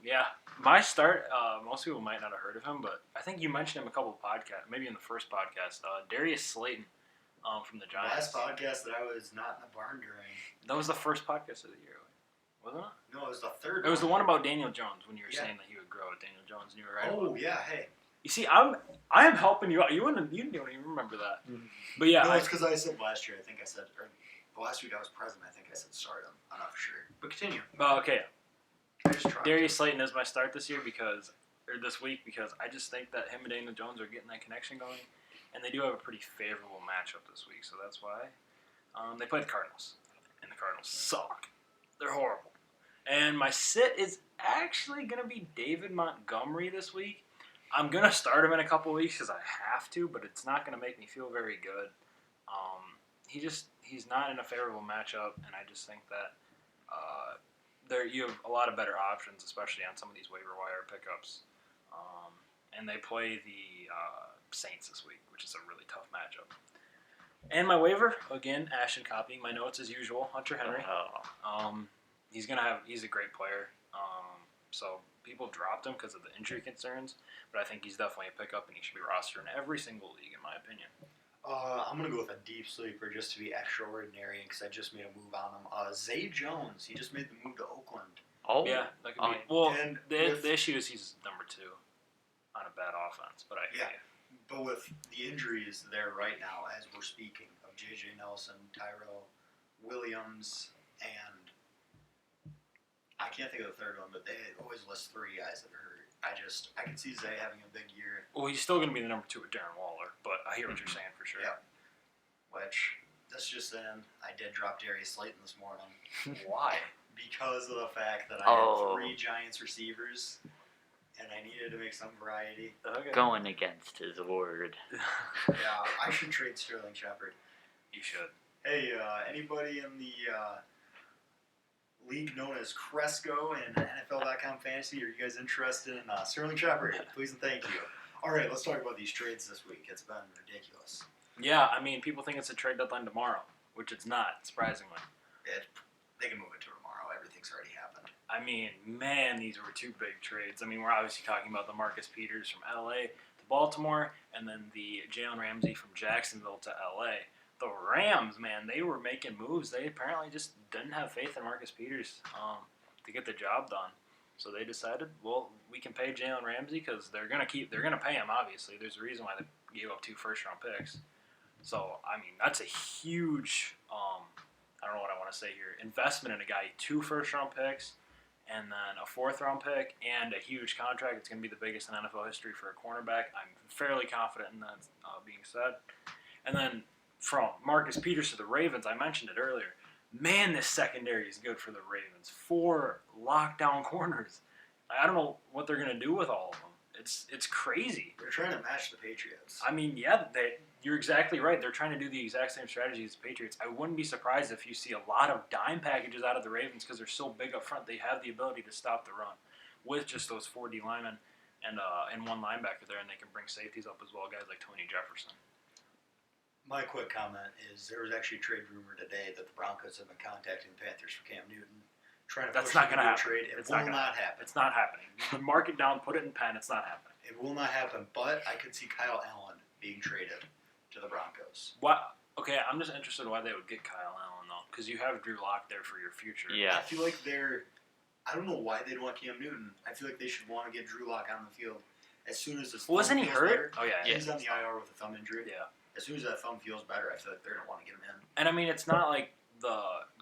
Yeah. My start, most people might not have heard of him, but I think you mentioned him a couple of podcasts, maybe in the first podcast. Darius Slayton from the Giants. Last podcast that I was not in the barn during. That was the first podcast of the year, wasn't it? No, it was the third. It was the one about Daniel Jones when you were Yeah. saying that he would grow with Daniel Jones, and you were right. Oh yeah, hey. You see, I am helping you out. You don't even remember that. But yeah, No, it's because I said last year. I think I said, or last week I was present. I think I said start him. I'm not for sure, but continue. Okay. I just tried. Darius Slayton is my start this week because I just think that him and Daniel Jones are getting that connection going, and they do have a pretty favorable matchup this week, so that's why. They play the Cardinals, and the Cardinals suck. They're horrible. And my sit is actually going to be David Montgomery this week. I'm going to start him in a couple weeks because I have to, but it's not going to make me feel very good. He's not in a favorable matchup, and I just think that you have a lot of better options, especially on some of these waiver wire pickups. And they play the Saints this week, which is a really tough matchup. And my waiver, again, Ashton copying my notes as usual, Hunter Henry. He's a great player. So people dropped him because of the injury concerns, but I think he's definitely a pickup, and he should be rostered in every single league, in my opinion. I'm going to go with a deep sleeper just to be extraordinary because I just made a move on him. Zay Jones, he just made the move to Oakland. Oh. Yeah, that could be. Well, the issue is he's number 2 on a bad offense, but But with the injuries there right now, as we're speaking, of J.J. Nelson, Tyrell Williams, and I can't think of the third one, but they always list 3 guys that are hurt. I can see Zay having a big year. Well, he's still going to be the number 2 with Darren Waller, but I hear what you're saying for sure. Yeah. Which, this just in, I did drop Darius Slayton this morning. Why? Because of the fact that I had 3 Giants receivers, and I needed to make some variety. Okay. Going against his word. Yeah, I should trade Sterling Shepard. You should. Hey, anybody in the league known as Cresco and NFL.com Fantasy, are you guys interested in Sterling Shepard? Please and thank you. All right, let's talk about these trades this week. It's been ridiculous. Yeah, I mean, people think it's a trade deadline tomorrow, which it's not, surprisingly. They can move it to tomorrow. Everything's already happened. I mean, man, these were 2 big trades. I mean, we're obviously talking about the Marcus Peters from L.A. to Baltimore, and then the Jalen Ramsey from Jacksonville to L.A. The Rams, man, they were making moves. They apparently just didn't have faith in Marcus Peters to get the job done. So they decided, well, we can pay Jalen Ramsey because they're gonna pay him. Obviously, there's a reason why they gave up 2 first-round picks. So I mean, that's a huge, I don't know what I want to say here, investment in a guy. 2 first-round picks, and then a 4th-round pick, and a huge contract. It's gonna be the biggest in NFL history for a cornerback. I'm fairly confident in that being said. And then from Marcus Peters to the Ravens, I mentioned it earlier. Man, this secondary is good for the Ravens. 4 lockdown corners. I don't know what they're going to do with all of them. It's crazy. They're trying to match the Patriots. I mean, yeah, you're exactly right. They're trying to do the exact same strategy as the Patriots. I wouldn't be surprised if you see a lot of dime packages out of the Ravens because they're so big up front. They have the ability to stop the run with just those 4D linemen and one linebacker there, and they can bring safeties up as well, guys like Tony Jefferson. My quick comment is there was actually a trade rumor today that the Broncos have been contacting the Panthers for Cam Newton, trying to That's push not them going to to a happen. trade. It It's will not not happen. It's not happening. Mark it down, put it in pen. It's not happening. It will not happen. But I could see Kyle Allen being traded to the Broncos. What? Okay, I'm just interested in why they would get Kyle Allen though, because you have Drew Lock there for your future. Yeah. I feel like I don't know why they'd want Cam Newton. I feel like they should want to get Drew Lock on the field as soon as his thumb Wasn't he feels hurt? better. Oh yeah. He's on the IR with a thumb injury. Yeah. As soon as that thumb feels better, I feel like they're going to want to get him in. And I mean, it's not like the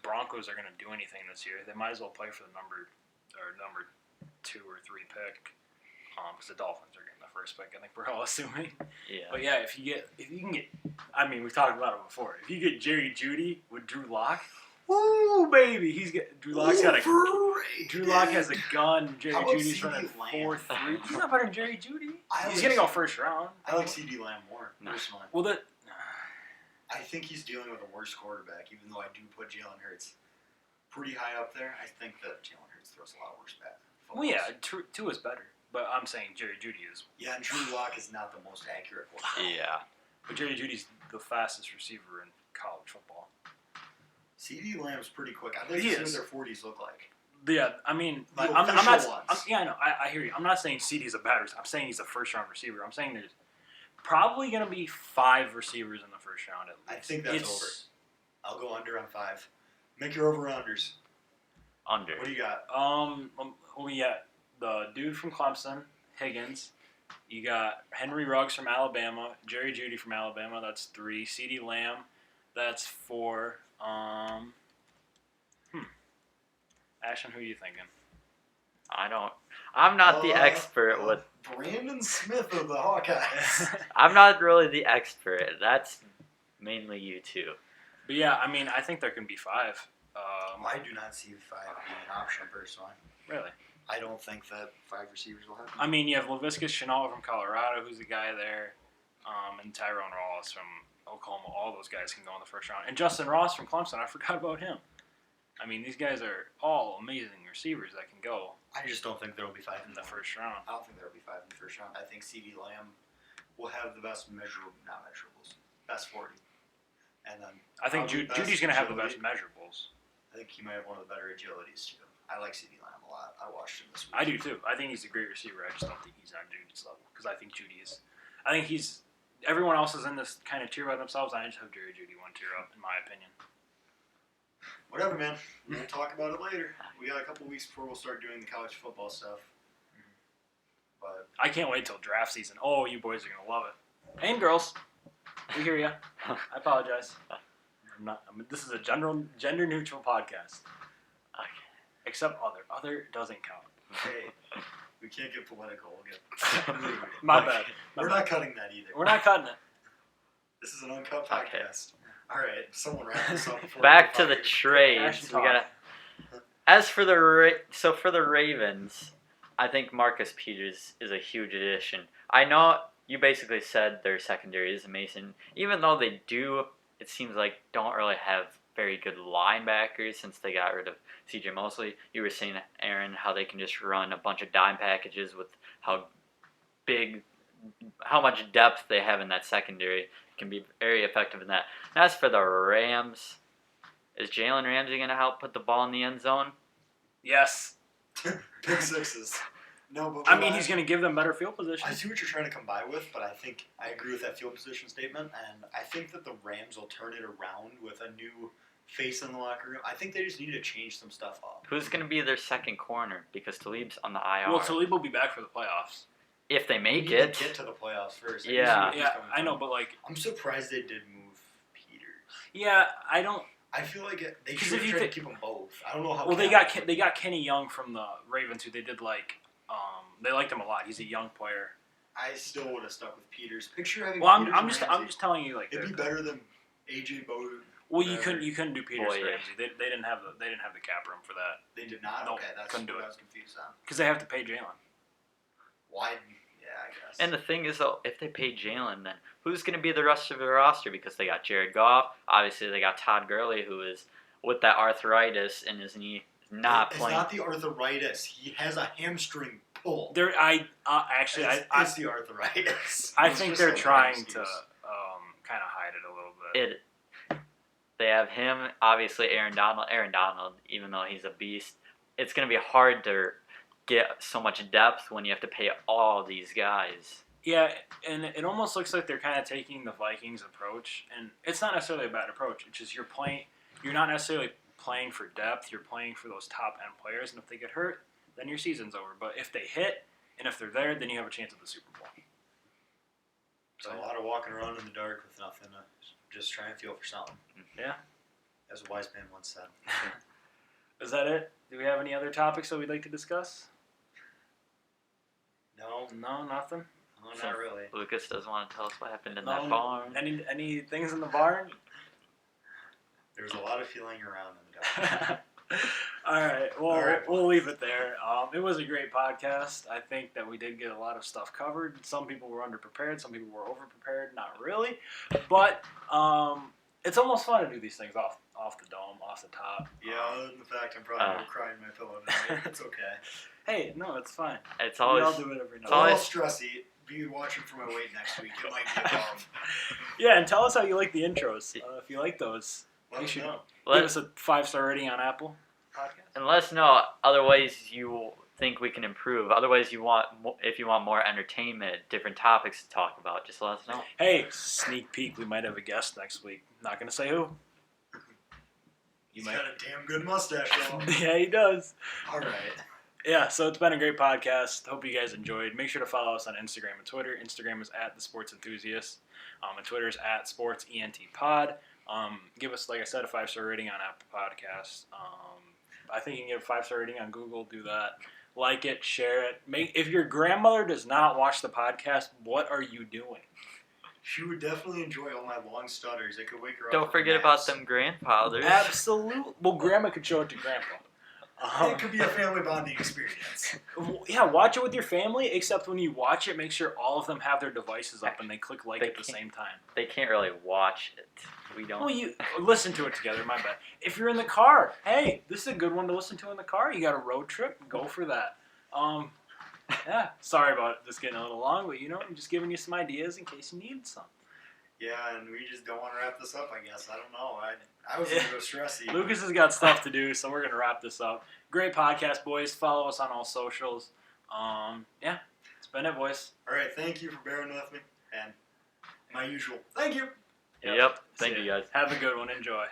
Broncos are going to do anything this year. They might as well play for the number 2 or 3 pick, because the Dolphins are getting the first pick. I think we're all assuming. Yeah. But yeah, if you can get, I mean, we've talked about it before. If you get Jerry Jeudy with Drew Lock, woo baby, Drew Lock has a gun. Jerry How about Judy's CD running Lamb? 4-3. He's not better than Jerry Jeudy. I He's like gonna go C- first round. I like CD Lamb more, personally. Well, I think he's dealing with a worse quarterback, even though I do put Jalen Hurts pretty high up there. I think that Jalen Hurts throws a lot worse back. well, yeah, two is better. But I'm saying Jerry Jeudy is. Yeah, and Drew Lock is not the most accurate one. Yeah. But Jerry Judy's the fastest receiver in college football. CD Lamb's pretty quick. I'd like He to is. see what their 40s look like. Yeah, I mean, The like, I'm not. official ones. Yeah, I know. I hear you. I'm not saying CD's a bad receiver. I'm saying he's a first round receiver. I'm saying there's probably going to be 5 receivers in the first round at least. I think that's over. I'll go under on 5. Make your over-unders. Under. What do you got? We got the dude from Clemson, Higgins. You got Henry Ruggs from Alabama, Jerry Jeudy from Alabama. That's 3. CeeDee Lamb, that's 4. Ashton, who are you thinking? I'm not the expert with. Brandon Smith of the Hawkeyes. I'm not really the expert. That's mainly you two. But yeah, I mean, I think there can be 5. I do not see 5 being an option personally. Really? I don't think that 5 receivers will happen. I mean, you have Laviska Shenault from Colorado, who's the guy there, and Tyrone Wallace from Oklahoma. All those guys can go in the first round. And Justin Ross from Clemson, I forgot about him. I mean, these guys are all amazing receivers that can go I just don't think there will be 5 in the first round. I don't think there will be 5 in the first round. I think CeeDee Lamb will have the best best 40. And then I think probably best Judy's going to have the agility. best measurables. I think he might have one of the better agilities too. I like CeeDee Lamb a lot. I watched him this week. I do too. I think he's a great receiver. I just don't think he's on Judy's level because I think Judy is. I think he's. Everyone else is in this kind of tier by themselves. I just have Jerry Judy one tier up, in my opinion. Whatever, man. We'll talk about it later. We got a couple weeks before we'll start doing the college football stuff. But I can't wait till draft season. Oh, you boys are gonna love it. And girls, we hear ya. I apologize. This is a gender neutral podcast. Okay. Except other. Other doesn't count. hey, we can't get political. We'll get. My bad. We're not cutting that either. We're not cutting it. This is an uncut podcast. All right, someone wrap this up. Before Back we to the fire. trades. We talk. gotta. As for the Ravens, I think Marcus Peters is a huge addition. I know you basically said their secondary is amazing, even though they do. It seems like don't really have very good linebackers since they got rid of C.J. Mosley. You were saying, Aaron, how they can just run a bunch of dime packages with how much depth they have in that secondary. It can be very effective in that. And as for the Rams, is Jalen Ramsey going to help put the ball in the end zone? Yes. Pick sixes. No, but I mean, he's going to give them better field I position. see what you're trying to come by with, but I think I agree with that field position statement, and I think that the Rams will turn it around with a new face in the locker room. I think they just need to change some stuff up. Who's going to be their second corner? Because Talib's on the IR. Well, Talib will be back for the playoffs. If they We make need to it. get to the playoffs first. I Yeah. see where he's Yeah, coming I know, from. but like, I'm surprised they did move Peters. yeah, I don't. I feel like they 'Cause should if have you tried think- to keep them both. I don't know how. Well, they Cal- got Kenny Young from the Ravens, who they did like. They liked him a lot. He's a young player. I still would have stuck with Peters. Picture having. Well, Peters I'm and just Ramsey. I'm just telling you like. It'd be better than AJ Bowden. Well, you couldn't do Peters Boy, yeah. Ramsey. They didn't have the cap room for that They did not. Nope, Okay, that's couldn't do what it. I was confused on. because they have to pay Jalen. Why? Yeah, And the thing is, though, if they pay Jalen, then who's going to be the rest of the roster? Because they got Jared Goff. Obviously, they got Todd Gurley, who is with that arthritis in his knee, not It's playing. not the arthritis. He has a hamstring pull. It's the arthritis. I It's think just they're a trying excuse. to kind of hide it a little bit. They have him, obviously Aaron Donald. Aaron Donald, even though he's a beast, it's going to be hard to get so much depth when you have to pay all these guys. Yeah, and it almost looks like they're kind of taking the Vikings approach, and it's not necessarily a bad approach. It's just you're not necessarily playing for depth. You're playing for those top end players, and if they get hurt, then your season's over. But if they hit and if they're there, then you have a chance at the Super Bowl. So a lot of walking around in the dark with nothing. Just try and feel for something. Yeah. As a wise man once said. Is that it? Do we have any other topics that we'd like to discuss? No, Nothing. not really. Lucas doesn't want to tell us what happened in that barn. Any things in the barn? There's a lot of feeling around in the dark. All right. Well, All right, we'll leave it there. It was a great podcast. I think that we did get a lot of stuff covered. Some people were underprepared. Some people were overprepared. Not really, but it's almost fun to do these things off the dome, off the top. Yeah, other than the fact I'm probably going to cry in my pillow tonight. It's okay. Hey, no, it's fine. It's We always all do it every I'm now. a and little stressy. Be watching for my weight next week. It might be above. Yeah, and tell us how you like the intros. If you like those, Let you us should know. give us a 5-star rating on Apple Podcast. and let us know other ways you think we can improve. Otherwise, if you want more entertainment, different topics to talk about, just let us know. Hey, sneak peek. We might have a guest next week. Not gonna say who. He's got a damn good mustache, though. Yeah, he does. All right. Yeah, so it's been a great podcast. Hope you guys enjoyed. Make sure to follow us on Instagram and Twitter. Instagram is at the Sports Enthusiast, and Twitter is at SportsENTPod. Give us, like I said, a 5-star rating on Apple Podcasts. I think you can give a 5-star rating on Google. Do that. Like it, share it. If your grandmother does not watch the podcast, what are you doing? She would definitely enjoy all my long stutters. It could wake her up. Don't forget about them grandfathers. Absolutely. Well, Grandma could show it to Grandpa. It could be a family bonding experience. Yeah, watch it with your family, except when you watch it, make sure all of them have their devices up and they click like They at the can't- same time. They can't really watch it. We don't. Well, you listen to it together, my bad. If you're in the car, hey, this is a good one to listen to in the car. You got a road trip, go for that. Yeah, sorry about this getting a little long, but I'm just giving you some ideas in case you need some. Yeah, and we just don't want to wrap this up, I guess. I don't know. I was a little stressy. Lucas has got stuff to do, so we're going to wrap this up. Great podcast, boys. Follow us on all socials. Yeah, it's been it, boys. All right, thank you for bearing with me. And my usual, thank you. Yep. See Thank you, ya. guys. Have a good one. Enjoy.